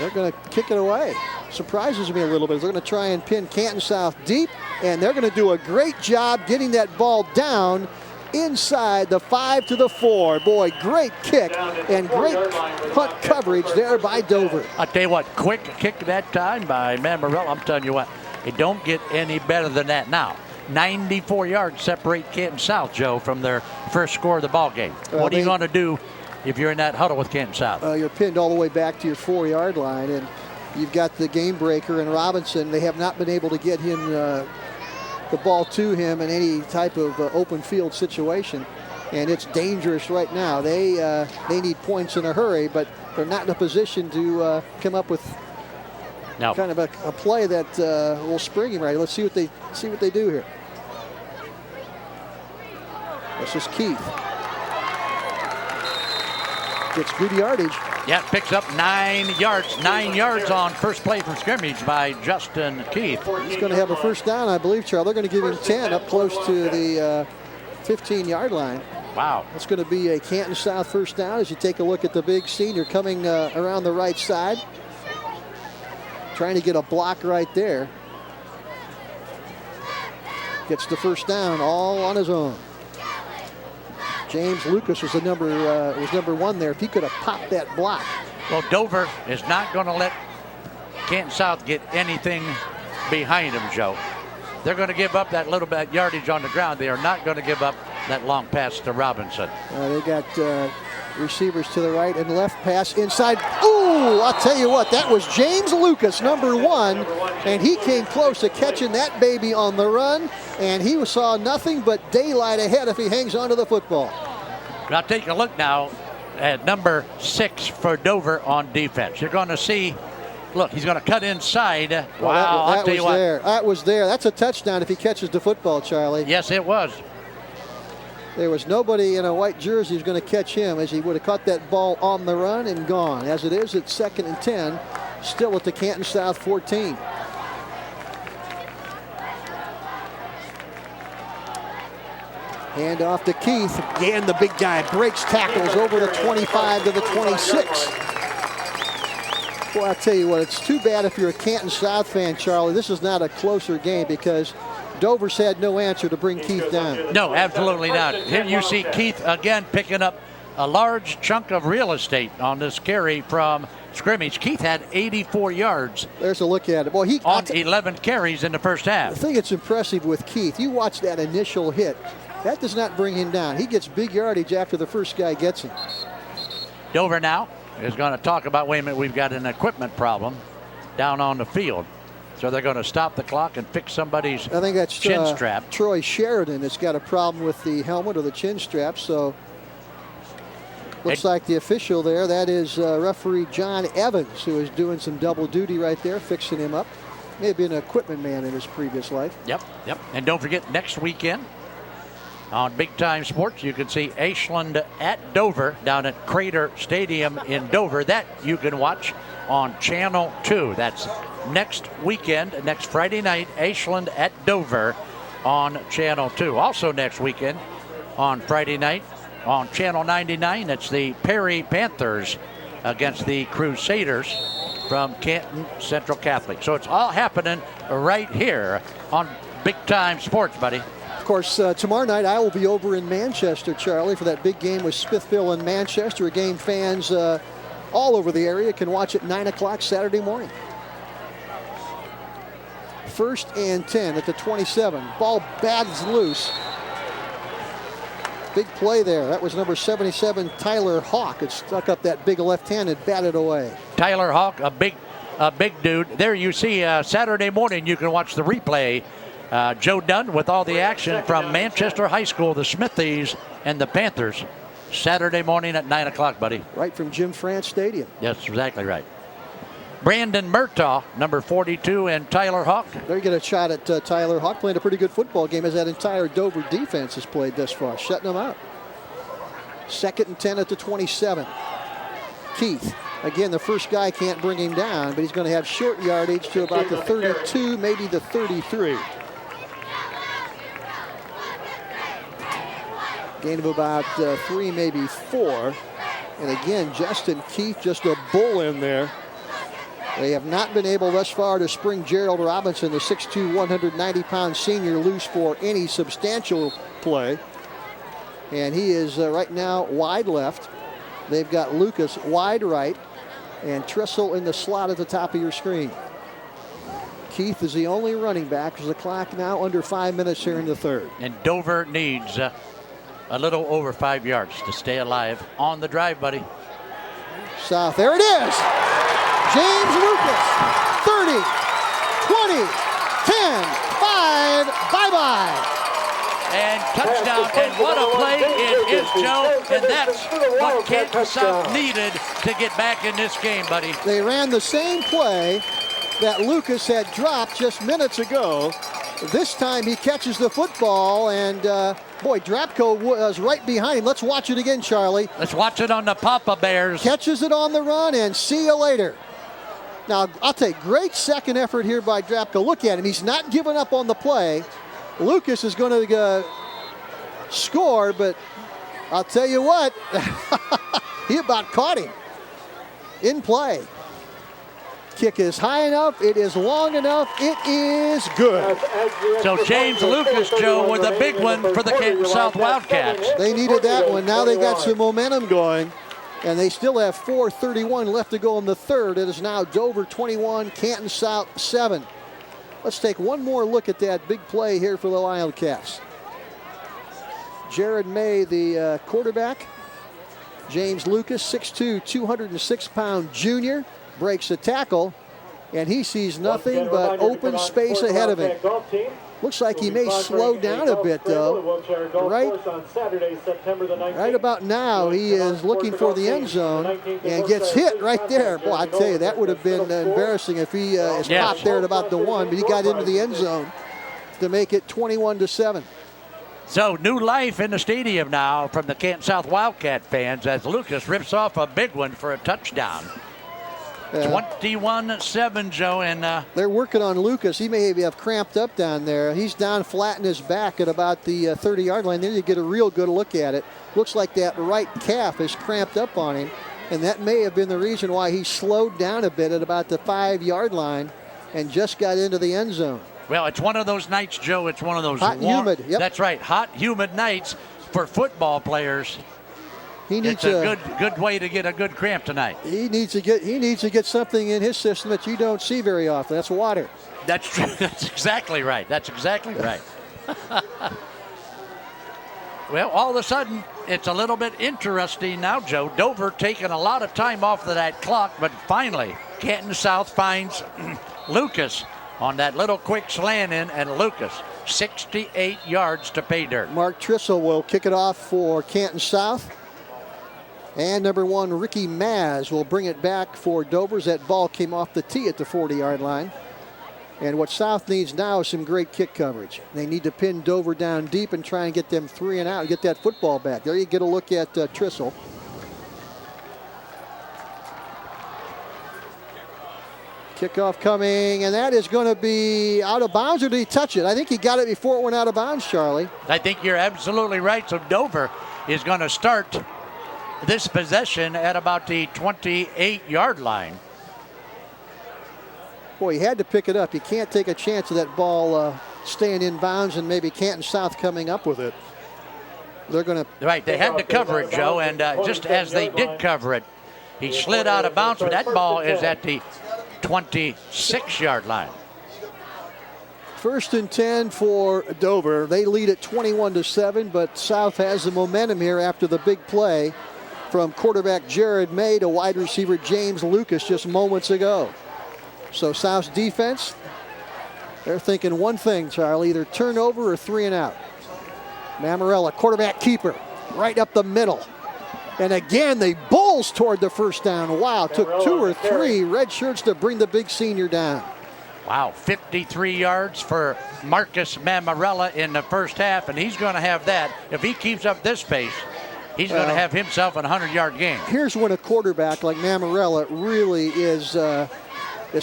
They're going to kick it away. Surprises me a little bit. They're going to try and pin Canton South deep, and they're going to do a great job getting that ball down inside the 5 to the 4. Boy, great kick and great punt coverage there by Dover. I'll tell you what, quick kick that time by Mammarella. I'm telling you what, it don't get any better than that now. 94 yards separate Canton South, Joe, from their first score of the ball game. What are you going to do if you're in that huddle with Canton South? You're pinned all the way back to your 4-yard line, and you've got the game breaker in Robinson. They have not been able to get him the ball to him in any type of open field situation, and it's dangerous right now. They need points in a hurry, but they're not in a position to come up with kind of a play that will spring him right. Let's see what they do here. This is Keith. Gets good yardage. Yeah, picks up 9 yards. 9 yards on first play from scrimmage by Justin Keith. He's going to have a first down, I believe, Charles. They're going to give him 10 up close to the 15-yard line. Wow. That's going to be a Canton South first down as you take a look at the big senior coming around the right side. Trying to get a block right there. Gets the first down all on his own. James Lucas was number 1 there. If he could have popped that block. Well, Dover is not going to let Canton South get anything behind him, Joe. They're going to give up that little bit yardage on the ground. They are not going to give up that long pass to Robinson. They got receivers to the right and left, pass inside. Ooh, I'll tell you what, that was James Lucas, number 1, and he came close to catching that baby on the run, and he saw nothing but daylight ahead if he hangs onto the football. Now take a look now at number 6 for Dover on defense. You're going to see, look, he's going to cut inside. Wow, I'll tell you what. That was there. That's a touchdown if he catches the football, Charlie. Yes, it was. There was nobody in a white jersey who's going to catch him, as he would have caught that ball on the run and gone. As it is, it's 2nd and 10, still at the Canton South 14. Hand off to Keith. Again, the big guy breaks tackles over the 25 to the 26. Boy, I'll tell you what, it's too bad if you're a Canton South fan, Charlie. This is not a closer game because Dover's had no answer to bring Keith down. No, absolutely not. Here you see Keith again picking up a large chunk of real estate on this carry from scrimmage. Keith had 84 yards. There's a look at it. Boy, he on 11 carries in the first half. I think it's impressive with Keith. You watch that initial hit. That does not bring him down. He gets big yardage after the first guy gets him. Dover now is going to talk about, wait a minute, we've got an equipment problem down on the field. So they're going to stop the clock and fix somebody's chin strap. Troy Sheridan has got a problem with the helmet or the chin strap. So looks like the official there, that is referee John Evans, who is doing some double duty right there, fixing him up. May have been an equipment man in his previous life. Yep. And don't forget, next weekend on Big Time Sports, you can see Ashland at Dover down at Crater Stadium in Dover. That you can watch on Channel 2. That's next weekend, next Friday night, Ashland at Dover on Channel 2. Also next weekend on Friday night, on Channel 99. It's the Perry Panthers against the Crusaders from Canton Central Catholic. So it's all happening right here on Big Time Sports, buddy. Of course, tomorrow night I will be over in Manchester, Charlie, for that big game with Smithville and Manchester, a game fans all over the area can watch at 9 o'clock Saturday morning. 1st and 10 at the 27. Ball batted loose. Big play there. That was number 77, Tyler Hawk. It stuck up that big left hand and batted away. Tyler Hawk, a big dude. There you see Saturday morning you can watch the replay. Joe Dunn with all the action from Manchester High School, the Smithies, and the Panthers. Saturday morning at 9 o'clock, buddy. Right from Jim France Stadium. Yes, exactly right. Brandon Murtaugh, number 42, and Tyler Hawk. There you get a shot at Tyler Hawk playing a pretty good football game as that entire Dover defense has played thus far, shutting them out. 2nd and 10 at the 27. Keith, again, the first guy can't bring him down, but he's going to have short yardage to about the 32, maybe the 33. Gain of about 3, maybe 4. And again, Justin Keith, just a bull in there. They have not been able thus far to spring Gerald Robinson, the 6'2", 190-pound senior, loose for any substantial play. And he is right now wide left. They've got Lucas wide right and Trissel in the slot at the top of your screen. Keith is the only running back as the clock now under 5 minutes here in the third. And Dover needs a little over 5 yards to stay alive on the drive, buddy. South, there it is. James Lucas, 30, 20, 10, 5, bye-bye. And touchdown, and what a play it is, Joe. And that's what Canton South needed to get back in this game, buddy. They ran the same play that Lucas had dropped just minutes ago. This time he catches the football, and boy, Drapko was right behind him. Let's watch it again, Charlie. Let's watch it on the Papa Bears. Catches it on the run, and see you later. Now, I'll take great second effort here by Drapko. Look at him. He's not giving up on the play. Lucas is going to score, but I'll tell you what, he about caught him in play. Kick is high enough. It is long enough. It is good. So James Lucas, Joe, with a big one for the Canton South Wildcats. They needed that one. Now they got some momentum going. And they still have 4:31 left to go in the third. It is now Dover 21, Canton South 7. Let's take one more look at that big play here for the Wildcats. Jared May, the quarterback. James Lucas, 6'2", 206-pound junior, breaks the tackle, and he sees nothing but open space ahead of him. Looks like he may slow down a bit, though. Right about now, he is looking for the end zone and gets hit right there. Boy, I tell you, that would have been embarrassing if he is popped there at about the 1, but he got into the end zone to make it 21-7. So new life in the stadium now from the Canton South Wildcat fans as Lucas rips off a big one for a touchdown. 21-7, Joe, and they're working on Lucas. He may have cramped up down there. He's down flat in his back at about the 30-yard line. There you get a real good look at it. Looks like that right calf is cramped up on him, and that may have been the reason why he slowed down a bit at about the 5-yard line and just got into the end zone. Well, it's one of those nights, Joe. It's one of those hot, humid. Yep. That's right, hot, humid nights for football players. It's a good way to get a good cramp tonight. He needs to get something in his system that you don't see very often. That's water. That's true. That's exactly right. That's exactly right. Well, all of a sudden, it's a little bit interesting now, Joe. Dover taking a lot of time off of that clock, but finally, Canton South finds Lucas on that little quick slant in, and Lucas, 68 yards to pay dirt. Mark Trissel will kick it off for Canton South. And number 1, Ricky Maz will bring it back for Dover's. That ball came off the tee at the 40-yard line. And what South needs now is some great kick coverage. They need to pin Dover down deep and try and get them 3 and out and get that football back. There you get a look at Trissel. Kickoff coming, and that is going to be out of bounds, or did he touch it? I think he got it before it went out of bounds, Charlie. I think you're absolutely right. So Dover is going to start this possession at about the 28-yard line. Boy, he had to pick it up. You can't take a chance of that ball staying in bounds and maybe Canton South coming up with it. They're going to... Right, they had to cover it, Joe, and just as they did cover it, he slid out of bounds, but that ball is at the 26-yard line. 1st and 10 for Dover. They lead at 21-7, but South has the momentum here after the big play from quarterback Jared May to wide receiver James Lucas just moments ago. So South's defense, they're thinking one thing, Charlie, either turnover or 3 and out. Mammarella, quarterback keeper, right up the middle. And again, they bulls toward the first down. Wow, took 2 or 3 red shirts to bring the big senior down. Wow, 53 yards for Marcus Mammarella in the first half, and he's going to have that. If he keeps up this pace, he's going to have himself a 100-yard game. Here's when a quarterback like Mammarella really is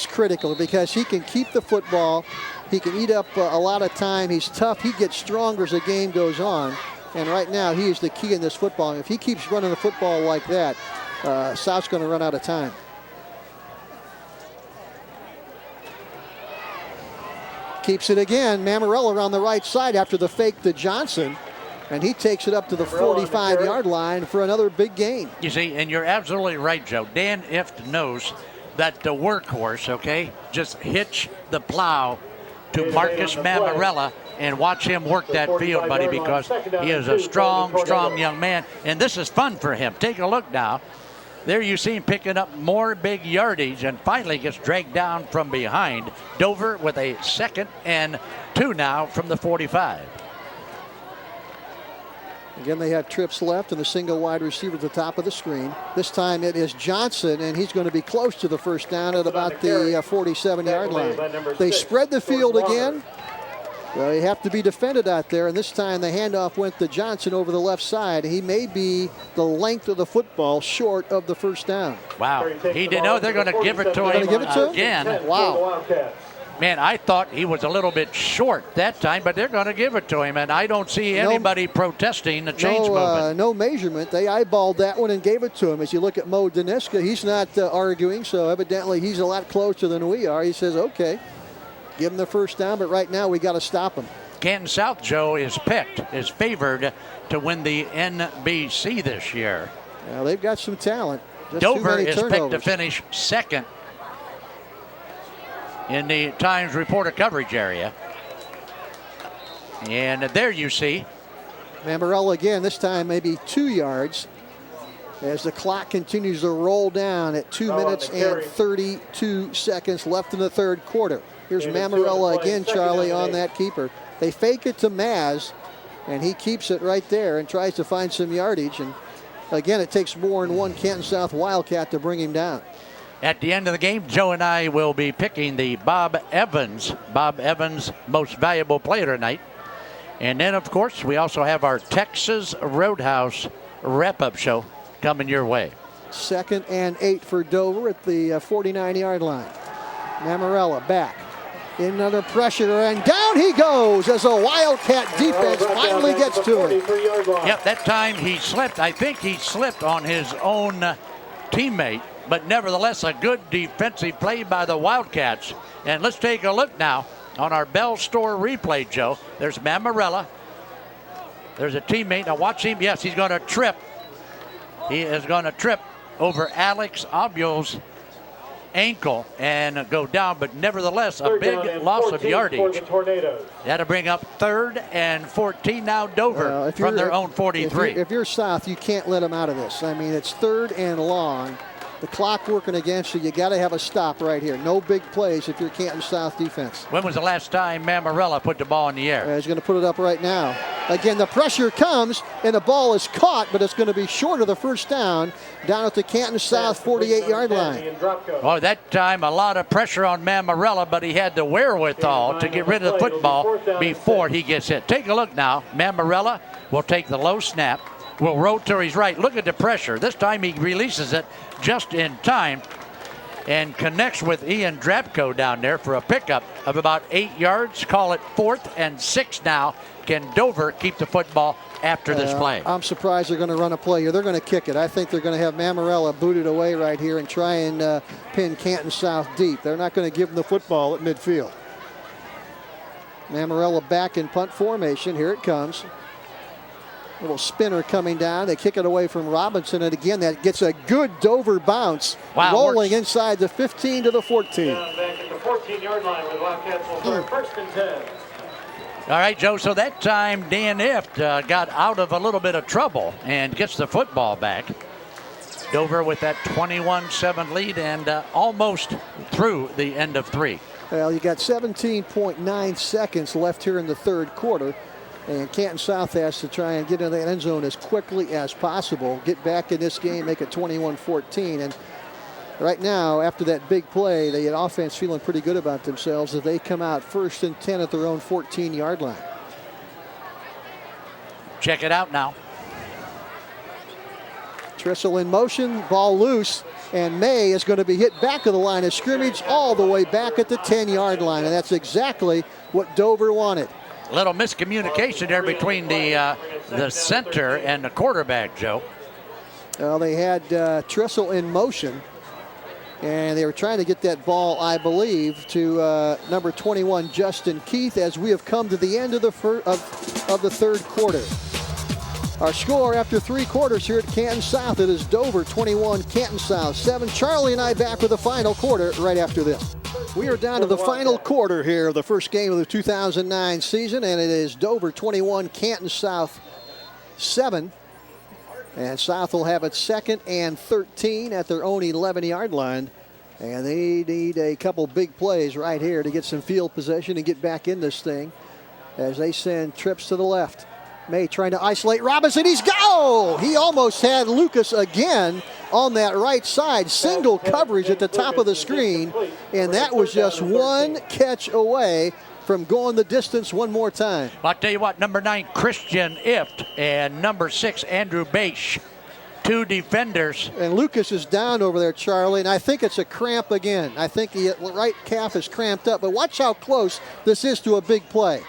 critical, because he can keep the football. He can eat up a lot of time. He's tough. He gets stronger as the game goes on. And right now, he is the key in this football. If he keeps running the football like that, South's going to run out of time. Keeps it again. Mammarella on the right side after the fake to Johnson. And he takes it up to the 45-yard line for another big gain. You see, and you're absolutely right, Joe. Dan Ift knows that the workhorse, okay, just hitch the plow to Marcus Mammarella and watch him work that field, buddy, because he is a strong young man. And this is fun for him. Take a look now. There you see him picking up more big yardage and finally gets dragged down from behind. Dover with a 2nd and 2 now from the 45. Again, they have trips left and the single wide receiver at the top of the screen. This time it is Johnson, and he's going to be close to the first down at about the 47-yard line. They spread the field again. Well, you have to be defended out there, and this time the handoff went to Johnson over the left side. He may be the length of the football short of the first down. Wow. He didn't know they're going to give it to him again. Wow. Man, I thought he was a little bit short that time, but they're going to give it to him, and I don't see anybody protesting the change movement. No measurement. They eyeballed that one and gave it to him. As you look at Mo Daniska, he's not arguing, so evidently he's a lot closer than we are. He says, okay, give him the first down, but right now we got to stop him. Canton South, Joe, is favored to win the NBC this year. Well, they've got some talent. Just Dover is picked to finish 2nd in the Times reporter coverage area. And there you see Mammarella again, this time maybe 2 yards, as the clock continues to roll down at 2 minutes and 32 seconds left in the third quarter. Here's Mammarella again, Charlie, on that keeper. They fake it to Maz, and he keeps it right there and tries to find some yardage. And again, it takes more than one Canton South Wildcat to bring him down. At the end of the game, Joe and I will be picking the Bob Evans most valuable player tonight. And then, of course, we also have our Texas Roadhouse wrap-up show coming your way. 2nd and 8 for Dover at the 49-yard line. Mammarella back. In under pressure, and down he goes as a Wildcat defense finally gets to him. Yep, that time he slipped. I think he slipped on his own teammate, but nevertheless a good defensive play by the Wildcats. And let's take a look now on our Bell Store replay, Joe. There's Mammarella. There's a teammate. Now watch him. Yes, he's going to trip. He is going to trip over Alex Abio's ankle and go down, but nevertheless a big loss of yardage. That'll bring up 3rd and 14 now, Dover from their own 43. If you're South, you can't let them out of this. I mean, it's 3rd and long. The clock working against you. You got to have a stop right here. No big plays if you're Canton South defense. When was the last time Mammarella put the ball in the air? He's going to put it up right now. Again, the pressure comes, and the ball is caught, but it's going to be short of the first down at the Canton South 48-yard line. Oh, that time a lot of pressure on Mammarella, but he had the wherewithal to get rid of the football before he gets hit. Take a look now. Mammarella will take the low snap. Will roll to his right. Look at the pressure. This time he releases it just in time. and connects with Ian Drapko down there for a pickup of about 8 yards. Call it 4th and 6 now. Can Dover keep the football after this play? I'm surprised they're going to run a play here. They're going to kick it. I think they're going to have Mammarella booted away right here and try and pin Canton South deep. They're not going to give them the football at midfield. Mammarella back in punt formation. Here it comes. Little spinner coming down. They kick it away from Robinson, and again that gets a good Dover bounce. Wow, rolling inside the 15 to the 14. Down back at the 14-yard line with Wildcats will start 1st and 10. All right, Joe, so that time Dan Ift got out of a little bit of trouble and gets the football back. Dover with that 21-7 lead and almost through the end of 3. Well, you got 17.9 seconds left here in the 3rd quarter. And Canton South has to try and get into the end zone as quickly as possible, get back in this game, make it 21-14. And right now, after that big play, the offense feeling pretty good about themselves as they come out 1st and 10 at their own 14-yard line. Check it out now. Trissel in motion, ball loose, and May is going to be hit back of the line of scrimmage all the way back at the 10-yard line. And that's exactly what Dover wanted. A little miscommunication there between the center and the quarterback, Joe. Well, they had Trissel in motion, and they were trying to get that ball, I believe, to number 21, Justin Keith, as we have come to the end of the 3rd quarter. Our score after 3 quarters here at Canton South, it is Dover 21, Canton South 7. Charlie and I back with the final quarter right after this. We are down to the final quarter here of the first game of the 2009 season, and it is Dover 21, Canton South 7. And South will have it 2nd and 13 at their own 11-yard line. And they need a couple big plays right here to get some field possession and get back in this thing as they send trips to the left. May trying to isolate Robinson. He's go! He almost had Lucas again on that right side. Single coverage at the top of the screen. And that was just one catch away from going the distance one more time. I'll tell you what, number 9, Christian Ift, and number 6, Andrew Bache. 2 defenders. And Lucas is down over there, Charlie, and I think it's a cramp again. I think the right calf is cramped up. But watch how close this is to a big play.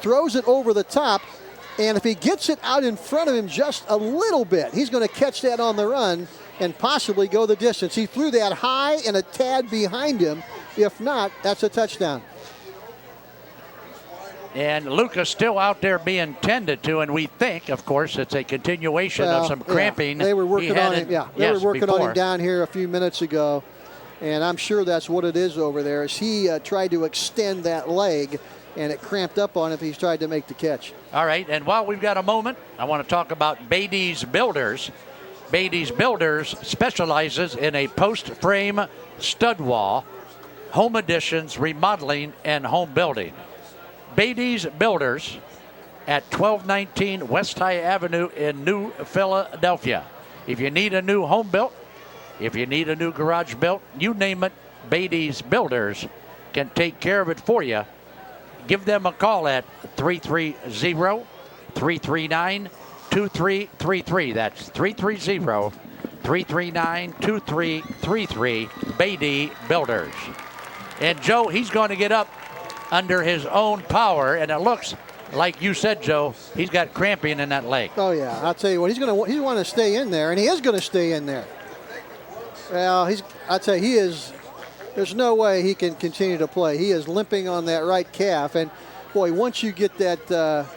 Throws it over the top. And if he gets it out in front of him just a little bit, he's going to catch that on the run and possibly go the distance. He threw that high and a tad behind him. If not, that's a touchdown. And Lucas still out there being tended to, and we think, of course, it's a continuation of some cramping. They were working on him. They were working before. on him down here a few minutes ago, and I'm sure that's what it is over there. As he tried to extend that leg, and it cramped up on him if he's tried to make the catch. All right, and while we've got a moment, I want to talk about Beatty's Builders. Beatty's Builders specializes in a post-frame stud wall, home additions, remodeling, and home building. Beatty's Builders at 1219 West High Avenue in New Philadelphia. If you need a new home built, if you need a new garage built, you name it, Beatty's Builders can take care of it for you. Give them a call at 330-339-2333. That's 330-339-2333, Beatty Builders. And Joe, he's going to get up under his own power, and it looks like you said, Joe, he's got cramping in that leg. Oh yeah, I'll tell you what, he's want to stay in there, and he is going to stay in there. Well, I'll tell you, he is. There's no way he can continue to play. He is limping on that right calf, and boy, once you get that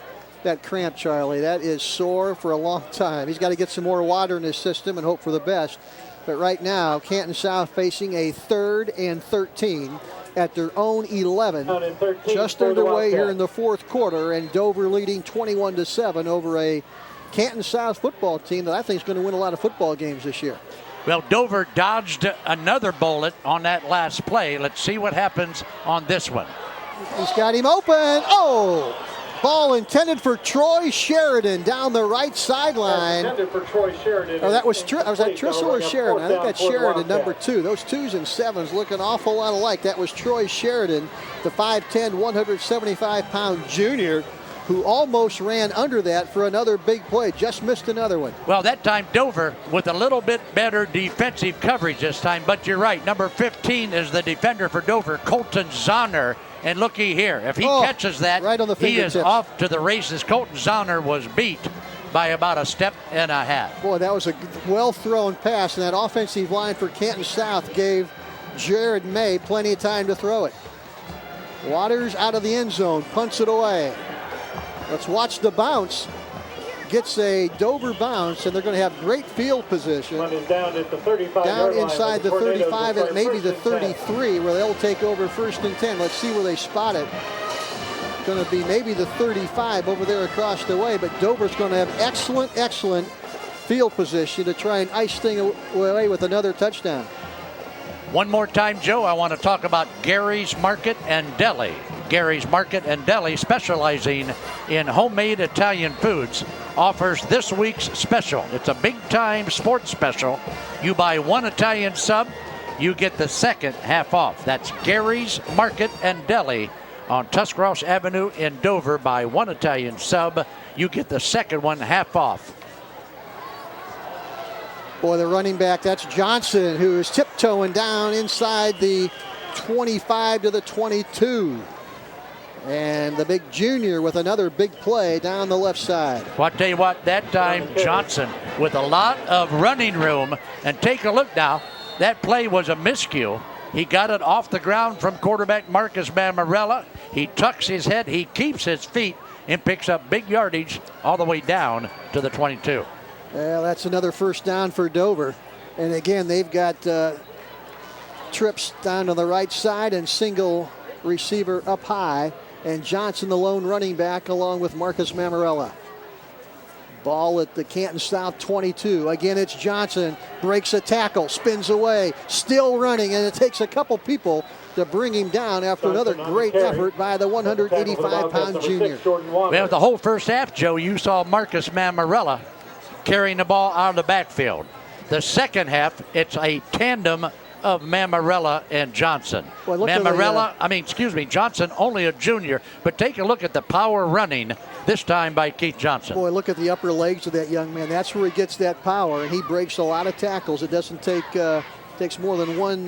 cramp, Charlie, that is sore for a long time. He's got to get some more water in his system and hope for the best. But right now, Canton South facing a 3rd and 13 at their own 11, just underway here in the 4th quarter, and Dover leading 21-7 over a Canton South football team that I think is going to win a lot of football games this year. Well, Dover dodged another bullet on that last play. Let's see what happens on this one. He's got him open. Oh! Ball intended for Troy Sheridan down the right sideline. Intended for Troy Sheridan. Oh, was that Trissel or Sheridan? I think that's Sheridan, number 2. Those 2s and 7s look an awful lot alike. That was Troy Sheridan, the 5'10", 175-pound junior who almost ran under that for another big play. Just missed another one. Well, that time Dover with a little bit better defensive coverage this time, but you're right. Number 15 is the defender for Dover, Colton Zahner. And looky here, if he catches that, right on the he is fingertips. off to the races. Colton Zahner was beat by about a step and a half. Boy, that was a well-thrown pass, and that offensive line for Canton South gave Jared May plenty of time to throw it. Waters out of the end zone, punts it away. Let's watch the bounce. Gets a Dover bounce, and they're going to have great field position. Run is down at the 35 Down yard inside the line. 35 and maybe the First and 10. 33, where they'll take over 1st and 10. Let's see where they spot it. Going to be maybe the 35 over there across the way, but Dover's going to have excellent field position to try and ice thing away with another touchdown. One more time, Joe, I want to talk about Gary's Market and Deli. Gary's Market and Deli, specializing in homemade Italian foods, offers this week's special. It's a big-time sports special. You buy one Italian sub, you get the second half off. That's Gary's Market and Deli on Tuscarawas Avenue in Dover. Buy one Italian sub, you get the second one half off. Boy, the running back, that's Johnson, who is tiptoeing down inside the 25 to the 22. And the big junior with another big play down the left side. Well, I'll tell you what, that time Johnson with a lot of running room. And take a look now, that play was a miscue. He got it off the ground from quarterback Marcus Mamarella. He tucks his head, he keeps his feet, and picks up big yardage all the way down to the 22. Well, that's another first down for Dover. And again, they've got trips down to the right side and single receiver up high. And Johnson, the lone running back, along with Marcus Mamarella. Ball at the Canton South 22. Again, it's Johnson. Breaks a tackle, spins away, still running, and it takes a couple people to bring him down after another great effort by the 185-pound junior. Well, the whole first half, Joe, you saw Marcus Mamarella carrying the ball out of the backfield. The second half, it's a tandem of Mamarella and Johnson. Boy, Johnson, only a junior, but take a look at the power running this time by Keith Johnson. Boy, look at the upper legs of that young man. That's where he gets that power, and he breaks a lot of tackles. It doesn't take takes more than one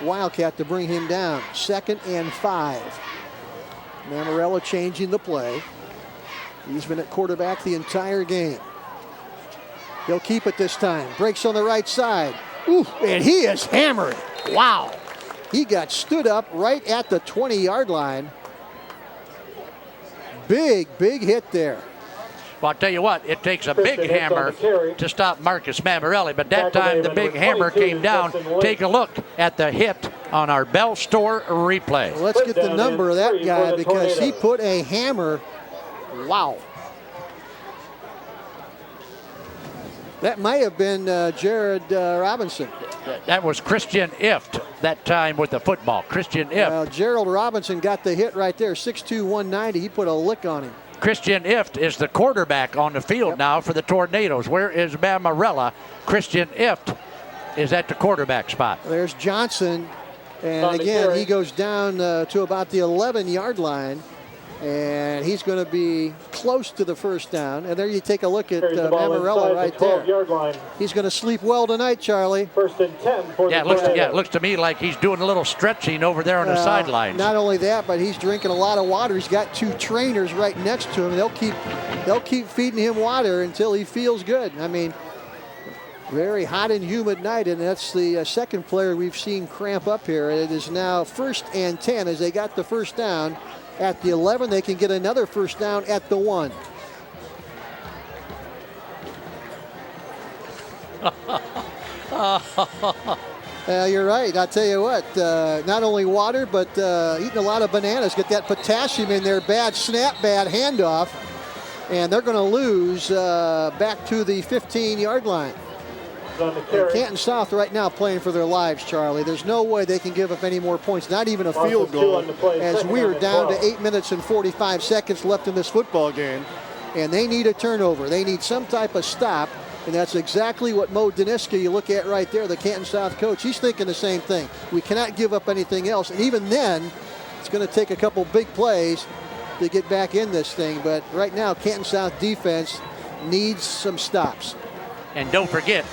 Wildcat to bring him down. 2nd and 5. Mamarella changing the play. He's been at quarterback the entire game. He'll keep it this time. Breaks on the right side. Ooh, and he is hammered. Wow. He got stood up right at the 20-yard line. Big hit there. Well, I'll tell you what, it takes a big hammer to stop Marcus Mamarelli, but that time the big hammer came down. Take a look at the hit on our Bell Store replay. Well, let's get the number of that guy because he put a hammer. Wow. That may have been Jared Robinson. That was Christian Ift that time with the football. Christian Ift. Well, Gerald Robinson got the hit right there, 6'2", 190. He put a lick on him. Christian Ift is the quarterback on the field now for the Tornadoes. Where is Mamarella? Christian Ift is at the quarterback spot. There's Johnson, and again, he goes down to about the 11-yard line. And he's going to be close to the first down. And there you take a look at Mamarella right there. He's going to sleep well tonight, Charlie. 1st and 10 for the it looks to me like he's doing a little stretching over there on the sidelines. Not only that, but he's drinking a lot of water. He's got 2 trainers right next to him. They'll keep feeding him water until he feels good. I mean, very hot and humid night, and that's the second player we've seen cramp up here. It is now 1st and 10 as they got the first down. At the 11, they can get another first down at the 1. You're right. I'll tell you what, not only water, but eating a lot of bananas. Get that potassium in there. Bad snap, bad handoff. And they're going to lose back to the 15-yard line. And Canton South right now playing for their lives, Charlie. There's no way they can give up any more points, not even a field goal, as we are down to 8 minutes and 45 seconds left in this football game. And they need a turnover. They need some type of stop, and that's exactly what Mo Daniska, you look at right there, the Canton South coach. He's thinking the same thing. We cannot give up anything else. And even then, it's going to take a couple big plays to get back in this thing. But right now, Canton South defense needs some stops. And don't forget,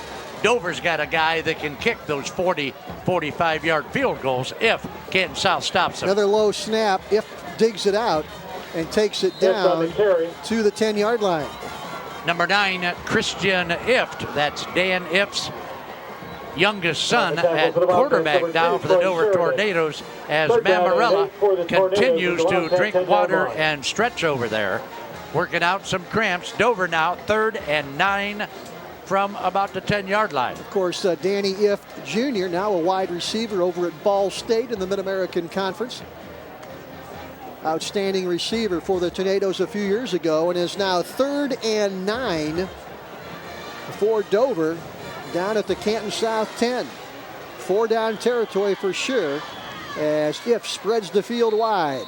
Dover's got a guy that can kick those 40, 45-yard field goals if Canton South stops him. Another low snap. If digs it out and takes it down to the 10-yard line. Number 9, Christian Ift. That's Dan Ift's youngest son at quarterback down for the Dover Tornadoes as Mamarella continues to drink water and stretch over there, working out some cramps. Dover now 3rd and 9 from about the 10-yard line. Of course, Danny Ift Jr., now a wide receiver over at Ball State in the Mid-American Conference. Outstanding receiver for the Tornadoes a few years ago, and is now 3rd and 9 for Dover down at the Canton South 10. 4 down territory for sure as Ift spreads the field wide.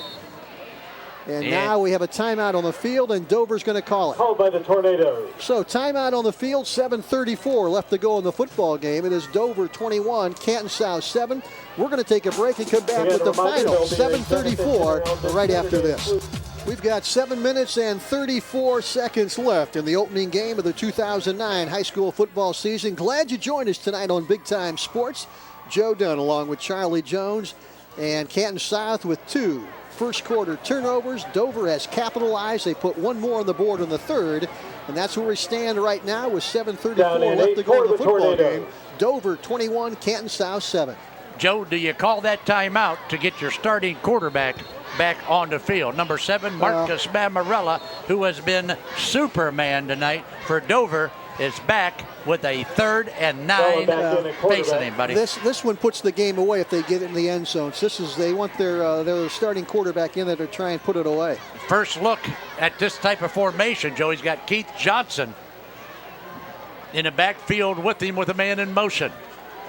And now we have a timeout on the field, and Dover's going to call it. Called by the Tornadoes. So timeout on the field, 7:34 left to go in the football game. It is Dover 21, Canton South 7. We're going to take a break and come back with the final 7:34 right after this. We've got 7 minutes and 34 seconds left in the opening game of the 2009 high school football season. Glad you joined us tonight on Big Time Sports. Joe Dunn along with Charlie Jones, and Canton South with 2 first quarter turnovers. Dover has capitalized. They put 1 more on the board in the 3rd, and that's where we stand right now with 7:34 left to go in the football game. Dover 21, Canton South 7. Joe, do you call that timeout to get your starting quarterback back on the field? Number 7, Marcus Mamarella, who has been Superman tonight for Dover, is back with a 3rd and 9 facing him, buddy. This one puts the game away if they get in the end zone. So they want their starting quarterback in there to try and put it away. First look at this type of formation, Joe. He's got Keith Johnson in the backfield with him with a man in motion.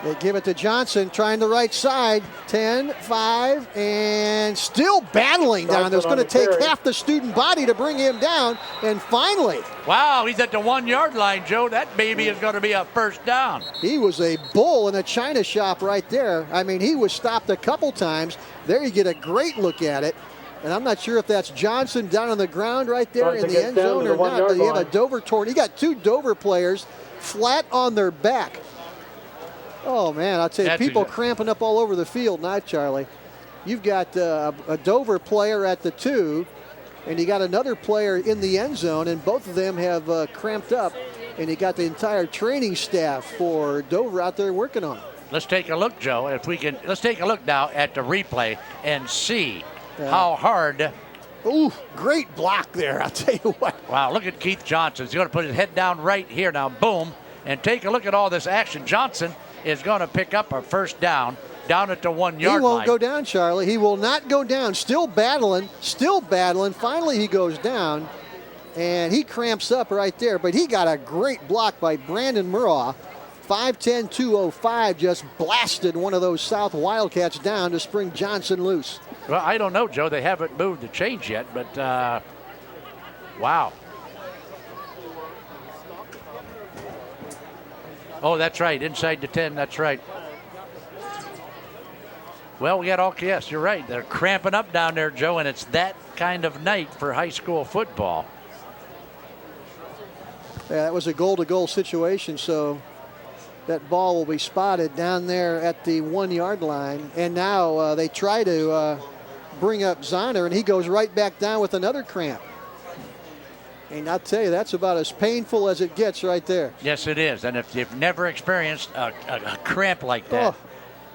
They give it to Johnson, trying the right side. 10, 5, and still battling down there. It's going to take half the student body to bring him down. And finally. Wow, he's at the 1-yard line, Joe. That baby is going to be a first down. He was a bull in a china shop right there. I mean, he was stopped a couple times. There you get a great look at it. And I'm not sure if that's Johnson down on the ground right there in the end zone or not. But you have a Dover torn. You got 2 Dover players flat on their back. Oh, man, I'll tell you, people cramping up all over the field now, Charlie. You've got a Dover player at the 2, and you got another player in the end zone, and both of them have cramped up, and you got the entire training staff for Dover out there working on it. Let's take a look, Joe, if we can. Let's take a look now at the replay and see how hard. Ooh, great block there, I'll tell you what. Wow, look at Keith Johnson. He's going to put his head down right here now, boom, and take a look at all this action. Johnson is going to pick up a first down at the 1-yard line. He won't go down, Charlie. He will not go down. Still battling. Finally, he goes down, and he cramps up right there. But he got a great block by Brandon Murraugh. 5'10", 205 just blasted one of those South Wildcats down to spring Johnson loose. Well, I don't know, Joe. They haven't moved the change yet, but wow. Oh, that's right. Inside the 10. That's right. Well, we got yes, you're right. They're cramping up down there, Joe, and it's that kind of night for high school football. Yeah, that was a goal-to-goal situation, so that ball will be spotted down there at the 1-yard line. And now they try to bring up Zahner, and he goes right back down with another cramp. And I'll tell you, that's about as painful as it gets right there. Yes, it is. And if you've never experienced a cramp like that,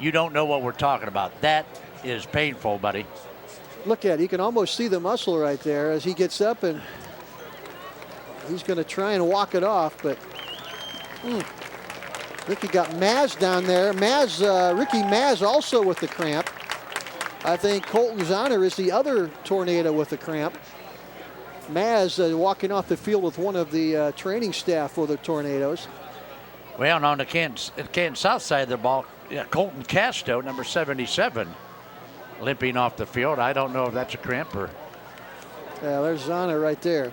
you don't know what we're talking about. That is painful, buddy. Look at it. You can almost see the muscle right there as he gets up, and he's going to try and walk it off. But I think you got Maz down there. Ricky Maz also with the cramp. I think Colton Zahner is the other Tornado with the cramp. Maz walking off the field with one of the training staff for the Tornadoes. Well, on the Canton South side of the ball, Colton Casto, number 77, limping off the field. I don't know if that's a cramp or. Yeah, there's Zahner right there.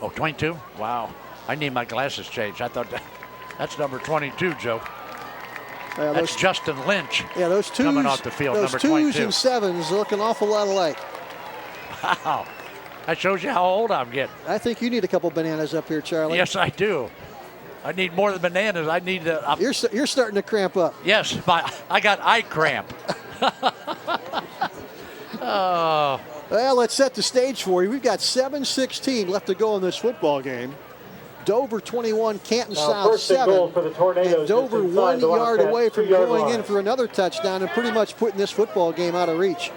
Oh, 22? Wow. I need my glasses changed. I thought that's number 22, Joe. That's Justin Lynch. Yeah, those twos coming off the field. Those number 2s 22. and 7s look an awful lot alike. Wow. That shows you how old I'm getting. I think you need a couple bananas up here, Charlie. Yes, I do. I need more than bananas. I need to. You're starting to cramp up. Yes, I got eye cramp. Oh. Well, let's set the stage for you. We've got 7:16 left to go in this football game. Dover 21, Canton South first and 7. goal for the Tornadoes, And Dover just inside 1 the yard Wildcats' away from 2-yard going line. in for another touchdown and pretty much putting this football game out of reach.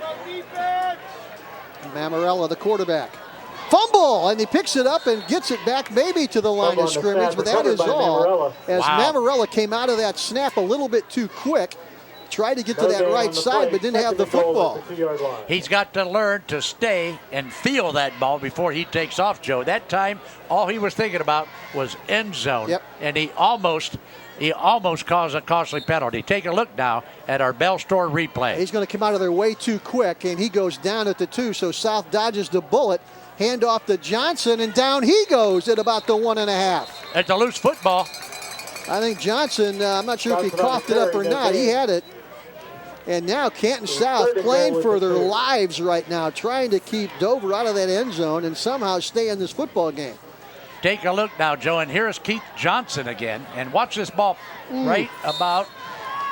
Mammarella, the quarterback. Fumble, and he picks it up and gets it back maybe to the line Fumble of on the scrimmage, snap, but that recovered is by all. Mammarella. As Wow. Mammarella came out of that snap a little bit too quick, tried to get to No that gain on right the side, play. but didn't have the Second and goal football. at the 2-yard line. He's got to learn to stay and feel that ball before he takes off, Joe. That time, all he was thinking about was end zone, Yep. and he almost caused a costly penalty. Take a look now at our Bell Store replay. He's going to come out of there way too quick, and he goes down at the 2, so South dodges the bullet. Hand off to Johnson, and down he goes at about the 1.5. It's a loose football. I think Johnson, I'm not sure if he Johnson on coughed the it up carry, or no not. He gain. had it. And now Canton South third and playing goal for with the their clear. lives right now, trying to keep Dover out of that end zone and somehow stay in this football game. Take a look now, Joe, and here's Keith Johnson again. And watch this ball right about,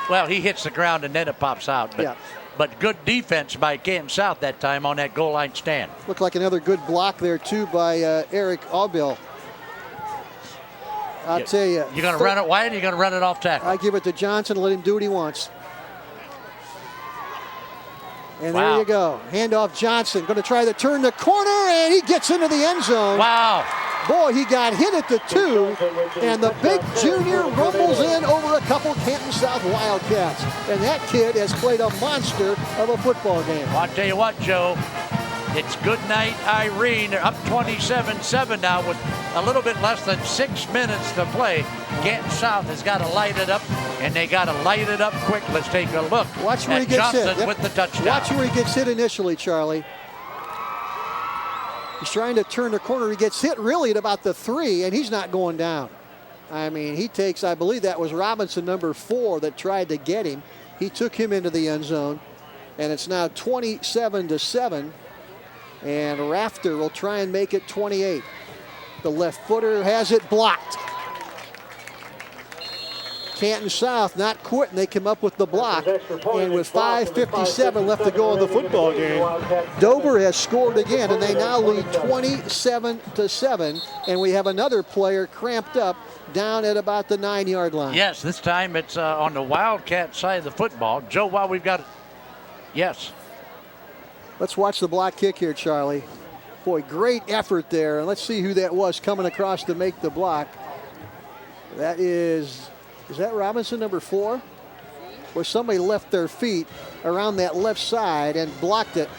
well, he hits the ground and then it pops out. But, Yeah. but good defense by Canton South that time on that goal line stand. Looked like another good block there, too, by Eric Aubil. I'll tell you. You're going to run it wide or you're going to run it off tackle? I give it to Johnson and let him do what he wants. And Wow. there you go. Handoff Johnson. Going to try to turn the corner, and he gets into the end zone. Wow. Boy, he got hit at the 2, and the big junior rumbles in over a couple Canton South Wildcats. And that kid has played a monster of a football game. Well, I'll tell you what, Joe. It's good night, Irene. They're up 27-7 now with a little bit less than 6 minutes to play. Canton South has got to light it up, and they got to light it up quick. Let's take a look Watch where at he gets Johnson hit. Yep. with the touchdown. Watch where he gets hit initially, Charlie. He's trying to turn the corner. He gets hit really at about the 3, and he's not going down. I mean, he takes, I believe that was Robinson, number 4, that tried to get him. He took him into the end zone, and it's now 27-7. And Rafter will try and make it 28. The left footer has it blocked. Canton South not quitting. They come up with the block. And with 5:57 left to go in the football game, Dover has scored again, and they now lead 27-7. And we have another player cramped up down at about the 9-yard line. Yes, this time it's on the Wildcat side of the football. Joe, while we've got it. Yes. Let's watch the block kick here, Charlie. Boy, great effort there. And let's see who that was coming across to make the block. That is that Robinson, number 4? Where somebody left their feet around that left side and blocked it.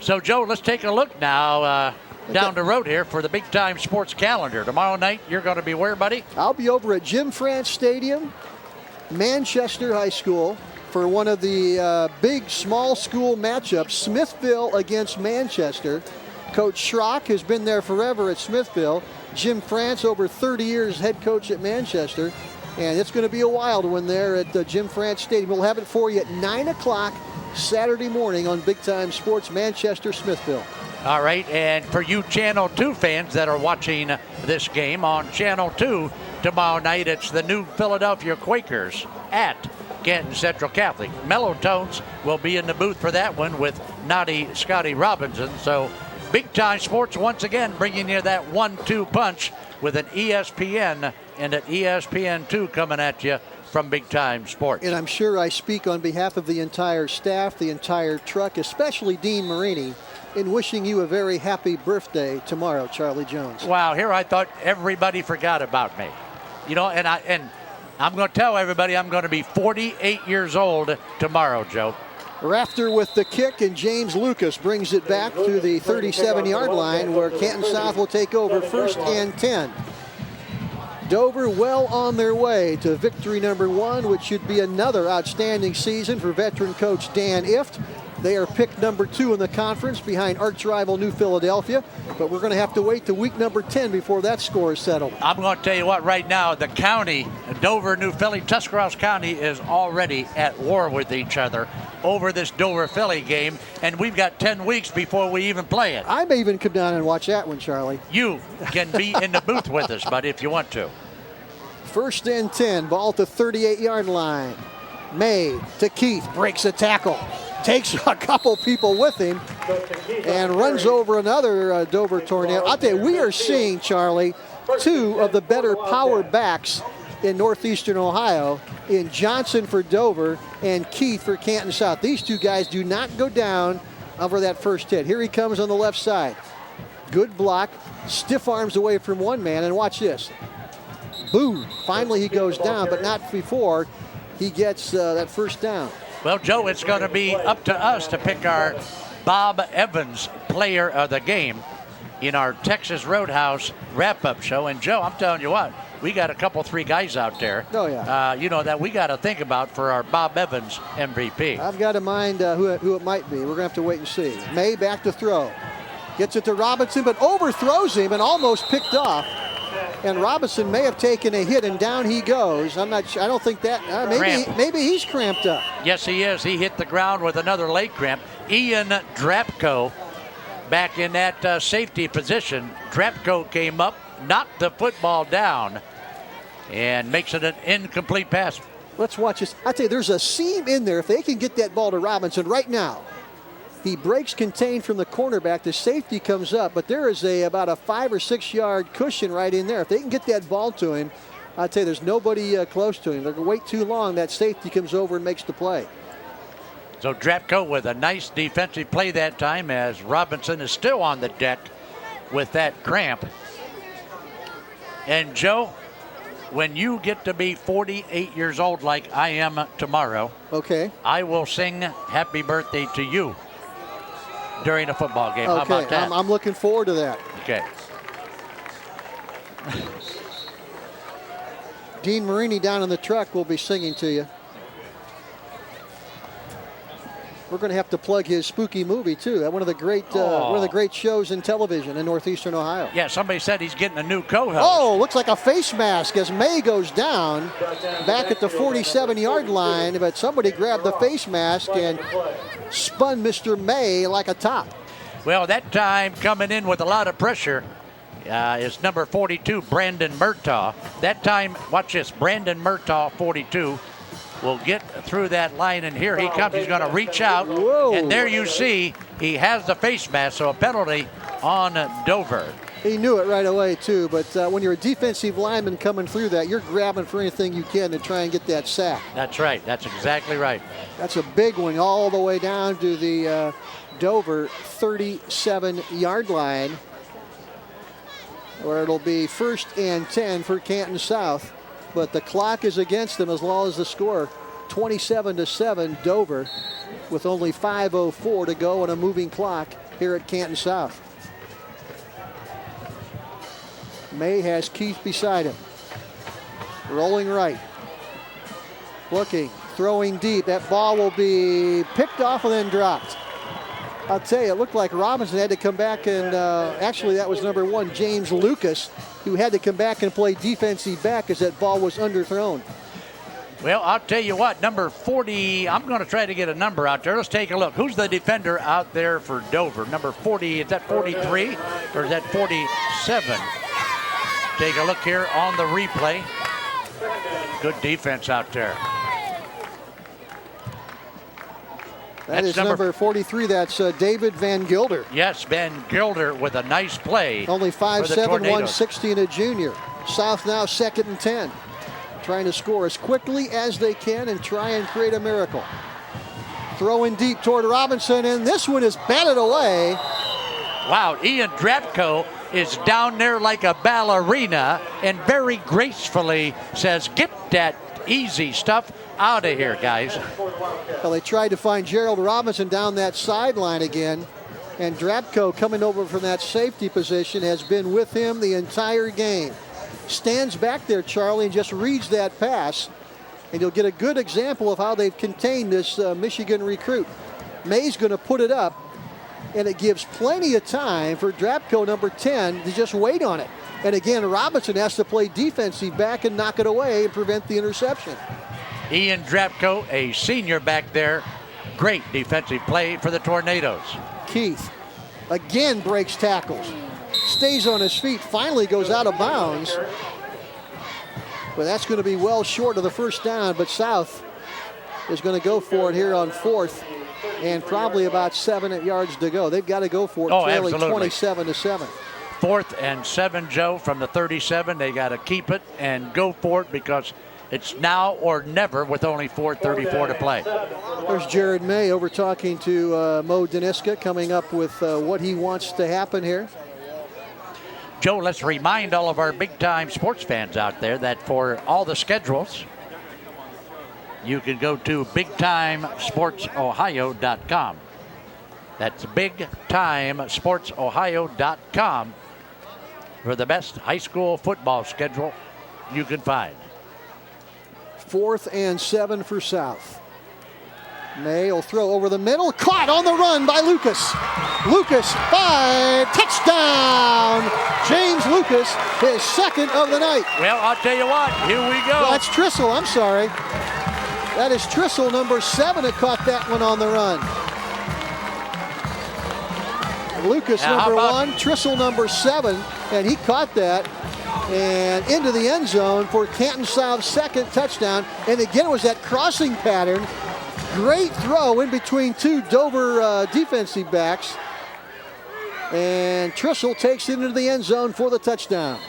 So, Joe, let's take a look now down the road here for the Big Time Sports calendar. Tomorrow night, you're going to be where, buddy? I'll be over at Jim France Stadium, Manchester High School, for one of the big small school matchups, Smithville against Manchester. Coach Schrock has been there forever at Smithville. Jim France, over 30 years, head coach at Manchester. And it's going to be a wild one there at Jim France Stadium. We'll have it for you at 9 o'clock Saturday morning on Big Time Sports, Manchester, Smithville. All right, and for you Channel 2 fans that are watching this game on Channel 2, tomorrow night it's the new Philadelphia Quakers at Canton Central Catholic. Mellow Tones will be in the booth for that one with Naughty Scotty Robinson. So Big Time Sports once again bringing you that 1-2 punch with an ESPN and an ESPN2 coming at you from Big Time Sports. And I'm sure I speak on behalf of the entire staff, the entire truck, especially Dean Marini, in wishing you a very happy birthday tomorrow, Charlie Jones. Wow, here I thought everybody forgot about me. You know, and I'm going to tell everybody I'm going to be 48 years old tomorrow, Joe. Rafter with the kick, and James Lucas brings it back to the 37-yard line where Canton South will take over 1st and 10. Dover well on their way to victory number 1, which should be another outstanding season for veteran coach Dan Ift. They are picked number 2 in the conference behind arch rival New Philadelphia, but we're going to have to wait to week number 10 before that score is settled. I'm going to tell you what, right now, the county, Dover, New Philly, Tuscarawas County is already at war with each other over this Dover-Philly game, and we've got 10 weeks before we even play it. I may even come down and watch that one, Charlie. You can be in the booth with us, buddy, if you want to. 1st and 10, ball at the 38-yard line. May to Keith, breaks a tackle, takes a couple people with him, and runs over another Dover Tornado. I'll tell you, we are seeing, Charlie, 2 of the better power backs in Northeastern Ohio, in Johnson for Dover and Keith for Canton South. These 2 guys do not go down over that first hit. Here he comes on the left side. Good block, stiff arms away from one man, and watch this. Boom, finally he goes down, but not before he gets that first down. Well, Joe, it's going to be up to us to pick our Bob Evans player of the game in our Texas Roadhouse wrap-up show. And, Joe, I'm telling you what, we got a couple, 3 guys out there, oh, yeah. that we got to think about for our Bob Evans MVP. I've got in mind who it might be. We're going to have to wait and see. May back to throw. Gets it to Robinson, but overthrows him and almost picked off. And Robinson may have taken a hit, and down he goes. I'm not sure. I don't think that. Maybe he's cramped up. Yes, he is. He hit the ground with another leg cramp. Ian Drapko back in that safety position. Drapko came up, knocked the football down, and makes it an incomplete pass. Let's watch this. I tell you, there's a seam in there. If they can get that ball to Robinson right now, he breaks contained from the cornerback. The safety comes up, but there is about a 5 or 6 yard cushion right in there. If they can get that ball to him, I'd say there's nobody close to him. They're going to wait too long. That safety comes over and makes the play. So Drapko with a nice defensive play that time, as Robinson is still on the deck with that cramp. And Joe, when you get to be 48 years old like I am tomorrow, okay, I will sing happy birthday to you during a football game. Okay. How about that? I'm looking forward to that. Okay. Dean Marini down in the truck will be singing to you. We're going to have to plug his spooky movie too. One of the great shows in television in Northeastern Ohio. Yeah, somebody said he's getting a new co-host. Oh, looks like a face mask as May goes down back at the 47-yard line, but somebody grabbed the face mask and spun Mr. May like a top. Well, that time coming in with a lot of pressure is number 42, Brandon Murtaugh. That time, watch this, Brandon Murtaugh, 42, will get through that line, and here he comes. He's going to reach out. Whoa. And there you see he has the face mask, so a penalty on Dover. He knew it right away too, but when you're a defensive lineman coming through that, you're grabbing for anything you can to try and get that sack. That's right. That's exactly right. That's a big one all the way down to the Dover 37-yard line, where it'll be 1st and 10 for Canton South. But the clock is against them as long as the score. 27-7 Dover with only 5:04 to go on a moving clock here at Canton South. May has Keith beside him. Rolling right. Looking, throwing deep. That ball will be picked off and then dropped. I'll tell you, it looked like Robinson had to come back and actually that was number 1, James Lucas, who had to come back and play defensive back as that ball was underthrown. Well, I'll tell you what, number 40, I'm going to try to get a number out there. Let's take a look. Who's the defender out there for Dover? Number 40, is that 43 or is that 47? Take a look here on the replay. Good defense out there. That is number 43. That's David Van Gilder. Yes, Van Gilder with a nice play. Only 5'7", 160 and a junior. South now 2nd and 10. Trying to score as quickly as they can and try and create a miracle. Throwing deep toward Robinson, and this one is batted away. Wow, Ian Drapko is down there like a ballerina and very gracefully says, "Get that easy stuff out of here, guys." Well, they tried to find Gerald Robinson down that sideline again, and Drapko, coming over from that safety position, has been with him the entire game. Stands back there, Charlie, and just reads that pass, and you'll get a good example of how they've contained this Michigan recruit. May's going to put it up, and it gives plenty of time for Drapko number 10 to just wait on it. And again, Robinson has to play defensive back and knock it away and prevent the interception. Ian Drapko, a senior back there. Great defensive play for the Tornadoes. Keith again breaks tackles, stays on his feet, finally goes out of bounds. But that's going to be well short of the first down, but South is going to go for it here on 4th and probably about 7 yards to go. They've got to go for it, trailing 27-7. 4th and 7, Joe, from the 37. They got to keep it and go for it because it's now or never with only 4:34 to play. There's Jared May over talking to Mo Daniska, coming up with what he wants to happen here. Joe, let's remind all of our big-time sports fans out there that for all the schedules, you can go to bigtimesportsohio.com. That's bigtimesportsohio.com for the best high school football schedule you can find. 4th and 7 for South. May will throw over the middle. Caught on the run by Lucas. Lucas, 5, touchdown! James Lucas, his 2nd of the night. Well, I'll tell you what, here we go. Well, that's Trissel, I'm sorry. That is Trissel, number 7, that caught that one on the run. Lucas, number 1, Trissel, number 7, and he caught that and into the end zone for Canton South's 2nd touchdown. And again, it was that crossing pattern. Great throw in between 2 Dover defensive backs. And Trissel takes it into the end zone for the touchdown.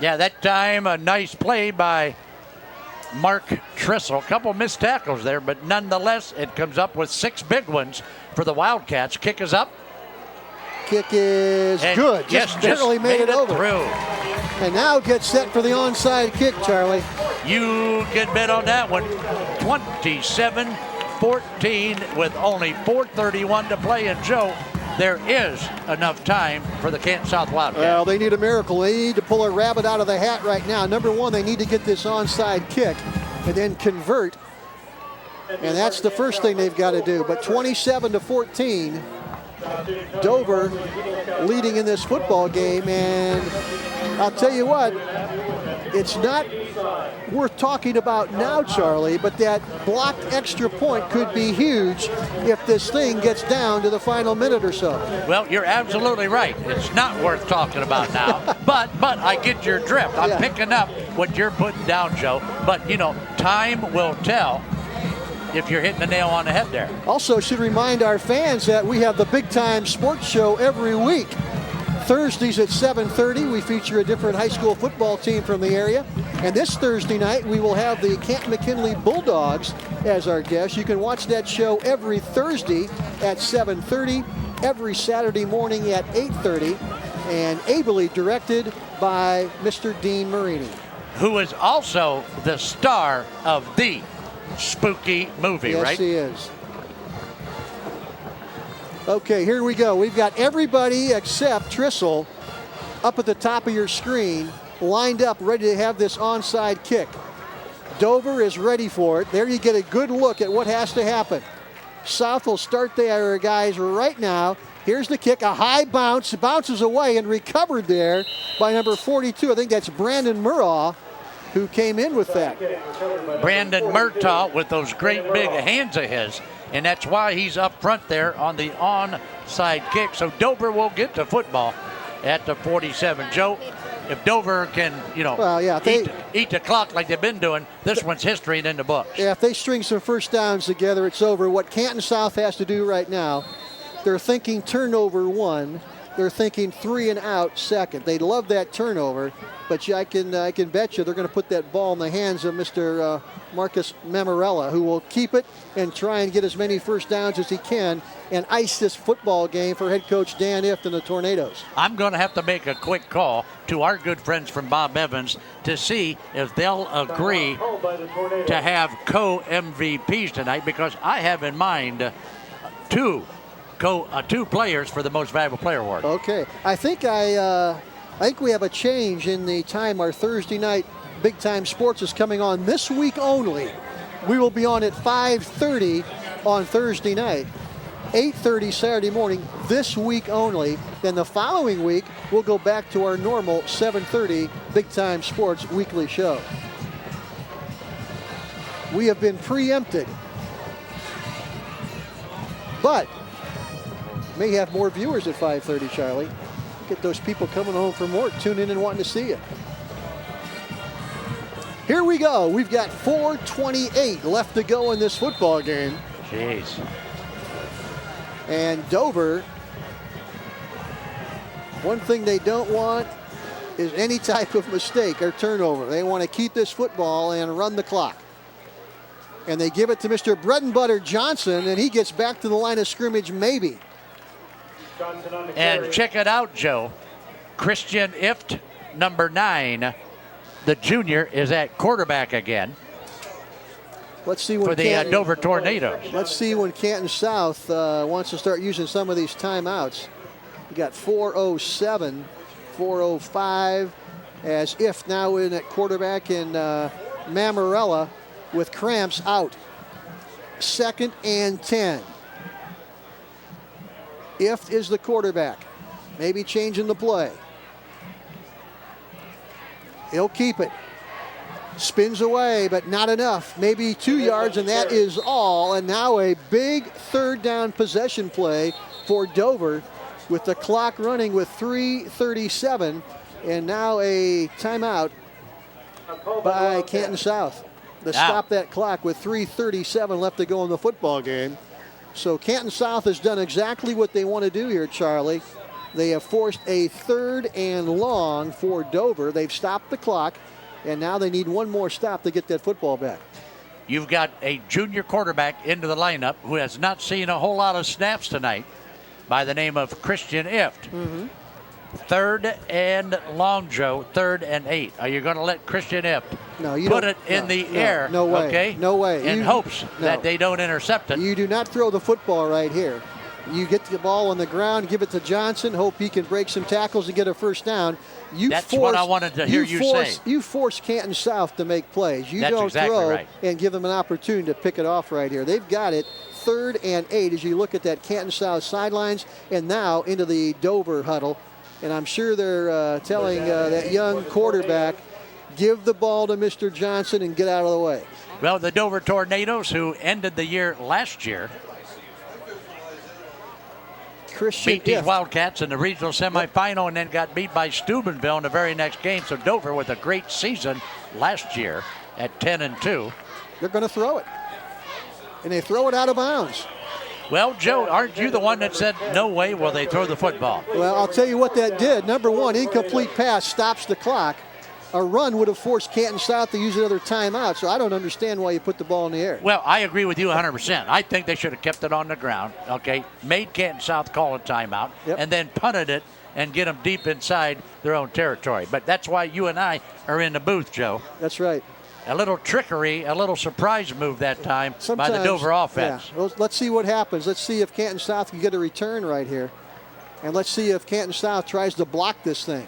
Yeah, that time a nice play by Mark Trissel. A couple missed tackles there, but nonetheless, it comes up with 6 big ones for the Wildcats. Kick is up. Kick is good. Just barely made it over. Through. And now gets set for the onside kick, Charlie. You can bet on that one. 27-14 with only 4:31 to play. And Joe, there is enough time for the Canton South Wildcats. Well, they need a miracle. They need to pull a rabbit out of the hat right now. Number 1, they need to get this onside kick and then convert. And that's the first thing they've got to do. But 27-14. Dover leading in this football game, and I'll tell you what, it's not worth talking about now, Charlie, but that blocked extra point could be huge if this thing gets down to the final minute or so. Well, you're absolutely right. It's not worth talking about now, but I get your drift. I'm picking up what you're putting down, Joe, but, you know, time will tell if you're hitting the nail on the head there. Also should remind our fans that we have the Big Time Sports Show every week. Thursdays at 7:30, we feature a different high school football team from the area. And this Thursday night, we will have the Canton McKinley Bulldogs as our guests. You can watch that show every Thursday at 7:30, every Saturday morning at 8:30, and ably directed by Mr. Dean Marini, who is also the star of the spooky movie, yes, right? Yes, he is. Okay, here we go. We've got everybody except Trissel up at the top of your screen, lined up, ready to have this onside kick. Dover is ready for it. There you get a good look at what has to happen. South will start there, guys, right now. Here's the kick, a high bounce, bounces away and recovered there by number 42. I think that's Brandon Murraugh, who came in with that. Brandon Murtaugh with those great big hands of his, and that's why he's up front there on the onside kick. So Dover will get to football at the 47. Joe, if Dover can, you know, eat the clock like they've been doing, this one's history and in the books. Yeah, if they string some first downs together, it's over. What Canton South has to do right now, they're thinking turnover 1. They're thinking 3 and out second. They love that turnover, but I can bet you they're going to put that ball in the hands of Mr. Marcus Mammarella, who will keep it and try and get as many first downs as he can and ice this football game for head coach Dan Ift and the Tornadoes. I'm going to have to make a quick call to our good friends from Bob Evans to see if they'll agree to have co-MVPs tonight, because I have in mind two players for the most valuable player award. Okay, I think we have a change in the time. Our Thursday night Big Time Sports is coming on this week only. We will be on at 5:30 on Thursday night. 8:30 Saturday morning, this week only. Then the following week, we'll go back to our normal 7:30 Big Time Sports weekly show. We have been preempted, but may have more viewers at 5:30, Charlie. Get those people coming home from work, tune in and wanting to see you. Here we go. We've got 4:28 left to go in this football game. Jeez. And Dover, one thing they don't want is any type of mistake or turnover. They want to keep this football and run the clock. And they give it to Mr. Bread and Butter Johnson, and he gets back to the line of scrimmage maybe. And check it out, Joe. Christian Ift, number 9, the junior, is at quarterback again. Let's see when for the Dover Tornadoes. Let's see when Canton South wants to start using some of these timeouts. We got 4:07, 4:05, as Ift now in at quarterback, and Mamarella with cramps out. 2nd and 10. Ift is the quarterback. Maybe changing the play. He'll keep it. Spins away, but not enough. Maybe 2 yards, and that is all. And now a big 3rd down possession play for Dover with the clock running with 3:37. And now a timeout by Canton South to stop that clock with 3:37 left to go in the football game. So Canton South has done exactly what they want to do here, Charlie. They have forced a 3rd and long for Dover. They've stopped the clock, and now they need one more stop to get that football back. You've got a junior quarterback into the lineup who has not seen a whole lot of snaps tonight by the name of Christian Ift. 3rd and long, Joe, 3rd and 8. Are you going to let Christian Ift put it in the air? No way. Okay? No way. In hopes that they don't intercept it. You do not throw the football right here. You get the ball on the ground, give it to Johnson, hope he can break some tackles and get a first down. That's what I wanted to hear you say. You force Canton South to make plays. You That's don't exactly throw right. and give them an opportunity to pick it off right here. They've got it 3rd and 8 as you look at that Canton South sidelines and now into the Dover huddle. And I'm sure they're telling that young quarterback, give the ball to Mr. Johnson and get out of the way. Well, the Dover Tornadoes, who ended the year last year, beat these Wildcats in the regional semifinal and then got beat by Steubenville in the very next game. So Dover with a great season last year at 10-2. They're going to throw it. And they throw it out of bounds. Well, Joe, aren't you the one that said no way will they throw the football? Well, I'll tell you what that did. Number one, incomplete pass stops the clock. A run would have forced Canton South to use another timeout, so I don't understand why you put the ball in the air. Well, I agree with you 100%. I think they should have kept it on the ground, okay, made Canton South call a timeout, and then punted it and get them deep inside their own territory. But that's why you and I are in the booth, Joe. That's right. A little trickery, a little surprise move that time by the Dover offense. Yeah. Well, let's see what happens. Let's see if Canton South can get a return right here. And let's see if Canton South tries to block this thing.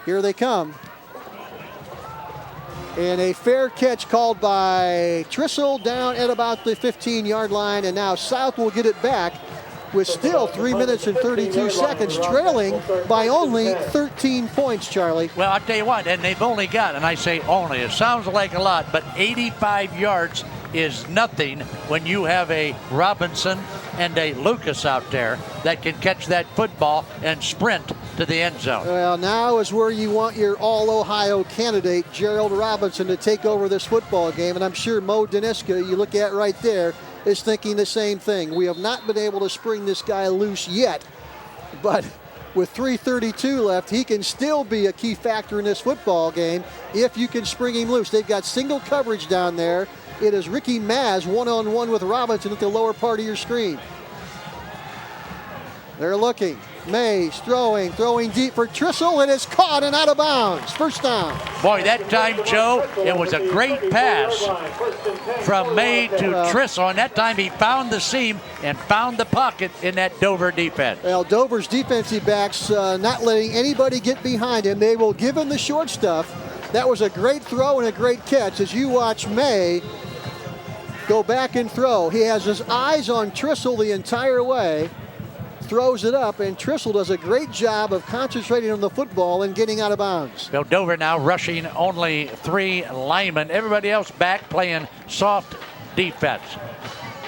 Here they come. And a fair catch called by Trissel down at about the 15-yard line. And now South will get it back with still 3 minutes and 32 seconds, trailing by only 13 points, Charlie. Well, I'll tell you what, and they've only got, and I say only, it sounds like a lot, but 85 yards is nothing when you have a Robinson and a Lucas out there that can catch that football and sprint to the end zone. Well, now is where you want your All-Ohio candidate, Gerald Robinson, to take over this football game, and I'm sure Mo Daniska, you look at right there, is thinking the same thing. We have not been able to spring this guy loose yet, but with 3:32 left, he can still be a key factor in this football game if you can spring him loose. They've got single coverage down there. It is Ricky Maz one-on-one with Robinson at the lower part of your screen. They're looking. Mays throwing deep for Trissel, and it's caught and out of bounds. First down. Boy, that time, Joe, it was a great pass from May to Trissel, and that time he found the seam and found the pocket in that Dover defense. Well, Dover's defensive backs not letting anybody get behind him. They will give him the short stuff. That was a great throw and a great catch as you watch May go back and throw. He has his eyes on Trissel the entire way, throws it up, and Trissel does a great job of concentrating on the football and getting out of bounds. So Dover now rushing only 3 linemen. Everybody else back playing soft defense.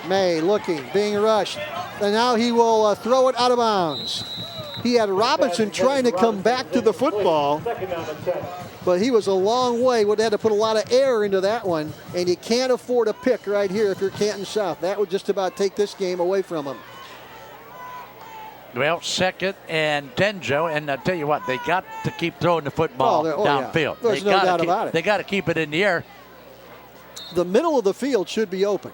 May looking, being rushed, and now he will throw it out of bounds. He had Robinson trying to come back to the football, but he was a long way. Would have had to put a lot of air into that one, and you can't afford a pick right here if you're Canton South. That would just about take this game away from him. Well, 2nd and 10, Joe, and I'll tell you what, they got to keep throwing the football downfield. Yeah. There's no doubt about it. They got to keep it in the air. The middle of the field should be open.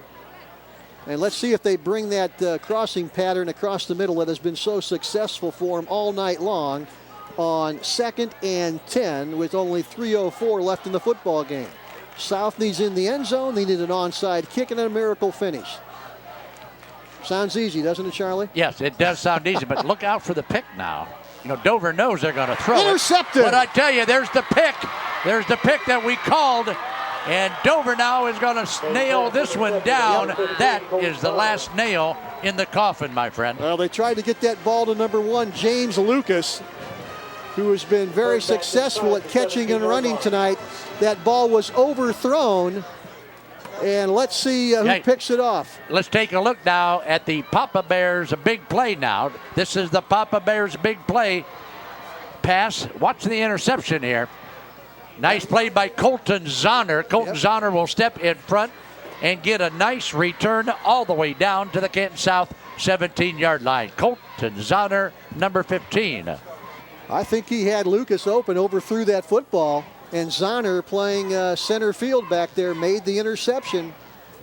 And let's see if they bring that crossing pattern across the middle that has been so successful for them all night long on 2nd and 10 with only 3:04 left in the football game. South needs in the end zone. They need an onside kick and a miracle finish. Sounds easy, doesn't it, Charlie? Yes, it does sound easy, but look out for the pick now. You know, Dover knows they're going to throw Intercepted. it. But I tell you, there's the pick. There's the pick that we called. And Dover now is going to nail this one down. That is the last nail in the coffin, my friend. Well, they tried to get that ball to number 1, James Lucas, who has been very successful at catching and running tonight. That ball was overthrown. And let's see who picks it off. Let's take a look now at the Papa Bears big play now. This is the Papa Bears big play pass. Watch the interception here. Nice play by Colton Zahner. Colton Zahner will step in front and get a nice return all the way down to the Canton South 17-yard line. Colton Zahner, number 15. I think he had Lucas open, overthrew that football, and Zahner playing center field back there made the interception,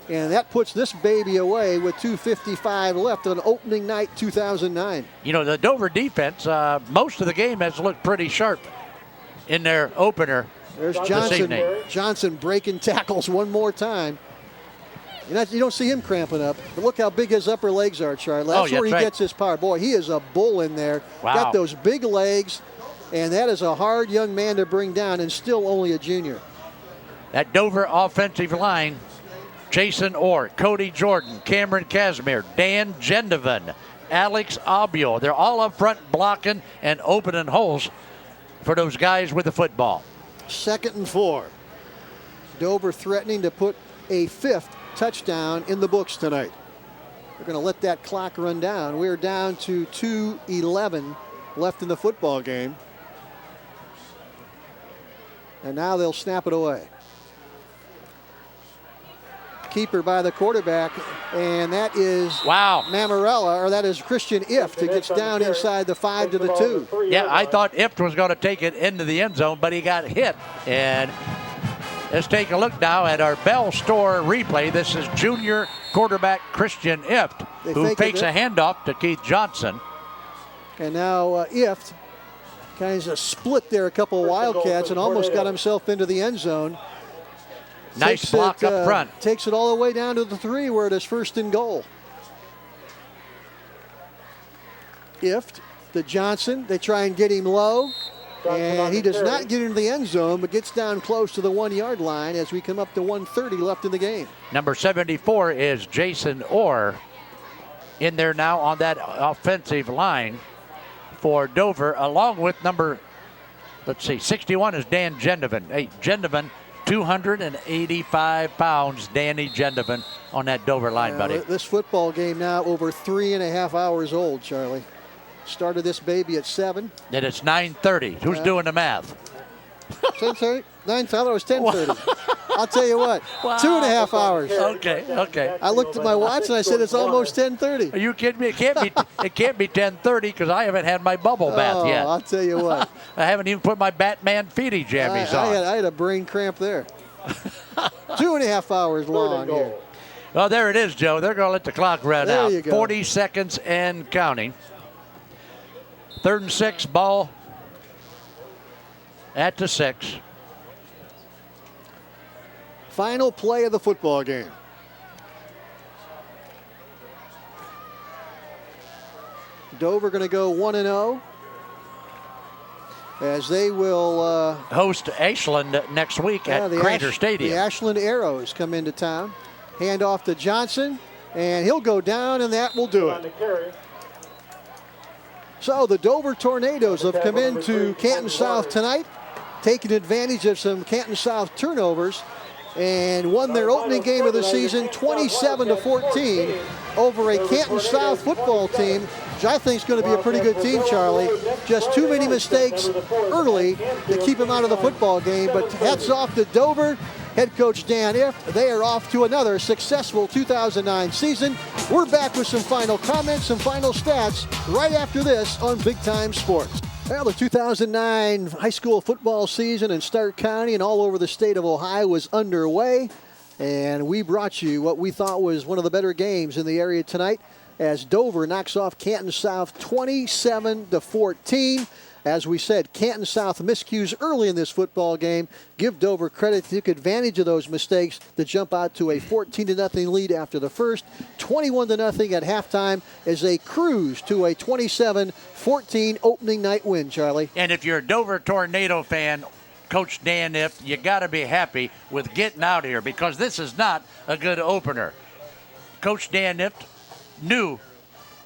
and that puts this baby away with 2:55 left on opening night 2009. You know, the Dover defense, most of the game has looked pretty sharp in their opener. There's Johnson. Johnson breaking tackles one more time. You don't see him cramping up, but look how big his upper legs are, Charlie. That's where he gets his power. Boy, he is a bull in there. Wow. Got those big legs, and that is a hard young man to bring down, and still only a junior. That Dover offensive line, Jason Orr, Cody Jordan, Cameron Casimir, Dan Gendevin, Alex Abio. They're all up front blocking and opening holes for those guys with the football. 2nd and 4. Dover threatening to put a 5th touchdown in the books tonight. They're going to let that clock run down. We're down to 2:11 left in the football game. And now they'll snap it away. Keeper by the quarterback, and that is Mamarella, or that is Christian Ift, who gets down inside the 5 to the 2. Yeah, I thought Ift was going to take it into the end zone, but he got hit. And let's take a look now at our Bell Store replay. This is junior quarterback Christian Ift, who fakes a handoff to Keith Johnson. And now Ift kind of split there a couple of Wildcats and almost got himself into the end zone. Nice block up front. Takes it all the way down to the 3 where it is 1st and goal. Ift to Johnson. They try and get him low. And he does not get into the end zone, but gets down close to the 1-yard line as we come up to 1:30 left in the game. Number 74 is Jason Orr in there now on that offensive line for Dover, along with number, 61 is Dan Gendevin. Hey, Gendevin, 285 pounds, Danny Gendevin on that Dover line, buddy. This football game now over 3.5 hours old, Charlie. Started this baby at 7. And it's 9:30. Who's doing the math? 10:30? 9:30. I thought it was 10:30. I'll tell you what. Wow. 2.5 hours. Okay. I looked at my watch and I said it's almost 10:30. Are you kidding me? It can't be 10:30 because I haven't had my bubble bath yet. I'll tell you what. I haven't even put my Batman feety jammies on. I had a brain cramp there. 2.5 hours long here. Well, there it is, Joe. They're going to let the clock run out. You go. 40 seconds and counting. 3rd and 6, ball at the 6. Final play of the football game. Dover going to go 1-0 as they will host Ashland next week at Crater Stadium. The Ashland Arrows come into town. Hand off to Johnson, and he'll go down, and that will do it. So the Dover Tornadoes have come into Canton South tonight, taking advantage of some Canton South turnovers, and won their opening game of the season 27-14 over a Canton South football team, which I think is going to be a pretty good team, Charlie. Just too many mistakes early to keep them out of the football game, but hats off to Dover. Head coach Dan Ift, they are off to another successful 2009 season. We're back with some final comments, some final stats right after this on Big Time Sports. Well, the 2009 high school football season in Stark County and all over the state of Ohio was underway, and we brought you what we thought was one of the better games in the area tonight as Dover knocks off Canton South 27-14. As we said, Canton South miscues early in this football game. Give Dover credit to take advantage of those mistakes to jump out to a 14-0 lead after the first, 21-0 at halftime as they cruise to a 27-14 opening night win, Charlie. And if you're a Dover Tornado fan, Coach Dan Ift, you got to be happy with getting out here because this is not a good opener. Coach Dan Ift knew,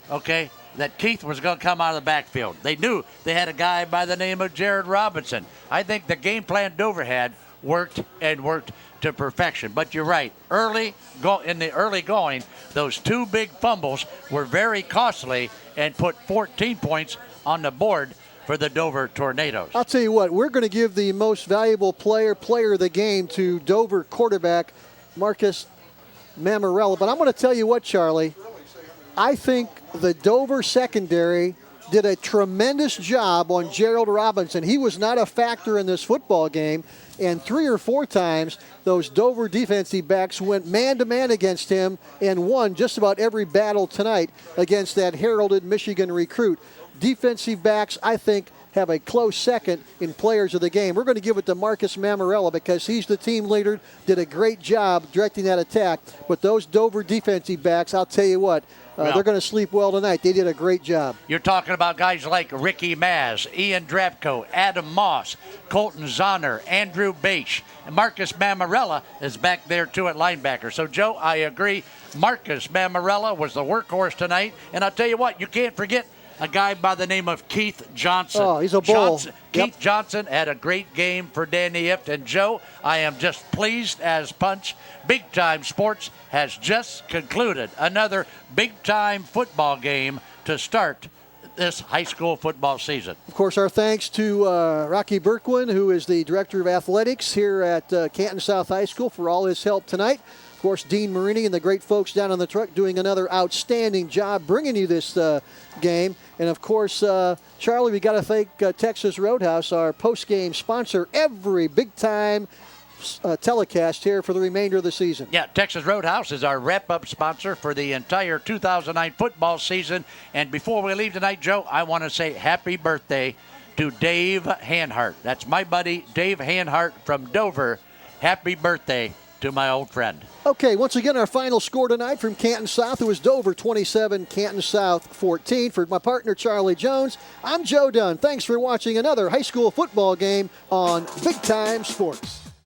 okay, that Keith was going to come out of the backfield. They knew they had a guy by the name of Jared Robinson. I think the game plan Dover had worked to perfection. But you're right. In the early going, those two big fumbles were very costly and put 14 points on the board for the Dover Tornadoes. I'll tell you what, we're going to give the most valuable player of the game to Dover quarterback Marcus Mammarella. But I'm going to tell you what, Charlie, I think the Dover secondary did a tremendous job on Gerald Robinson. He was not a factor in this football game, and 3 or 4 times those Dover defensive backs went man-to-man against him and won just about every battle tonight against that heralded Michigan recruit. Defensive backs, I think, have a close second in players of the game. We're going to give it to Marcus Mammarella because he's the team leader, did a great job directing that attack. But those Dover defensive backs, I'll tell you what, they're going to sleep well tonight. They did a great job. You're talking about guys like Ricky Maz, Ian Drapko, Adam Moss, Colton Zahner, Andrew Bache, and Marcus Mammarella is back there too at linebacker. So, Joe, I agree. Marcus Mammarella was the workhorse tonight. And I'll tell you what, you can't forget a guy by the name of Keith Johnson. Oh, he's a bull. Keith Johnson had a great game for Danny Ift. And, Joe, I am just pleased as punch. Big Time Sports has just concluded another big-time football game to start this high school football season. Of course, our thanks to Rocky Berkwin, who is the Director of Athletics here at Canton South High School, for all his help tonight. Of course, Dean Marini and the great folks down on the truck doing another outstanding job bringing you this game. And, of course, Charlie, we got to thank Texas Roadhouse, our post-game sponsor, every big-time telecast here for the remainder of the season. Yeah, Texas Roadhouse is our wrap-up sponsor for the entire 2009 football season. And before we leave tonight, Joe, I want to say happy birthday to Dave Hanhart. That's my buddy, Dave Hanhart from Dover. Happy birthday to my old friend. Okay, once again, our final score tonight from Canton South. It was Dover 27, Canton South 14. For my partner, Charlie Jones, I'm Joe Dunn. Thanks for watching another high school football game on Big Time Sports.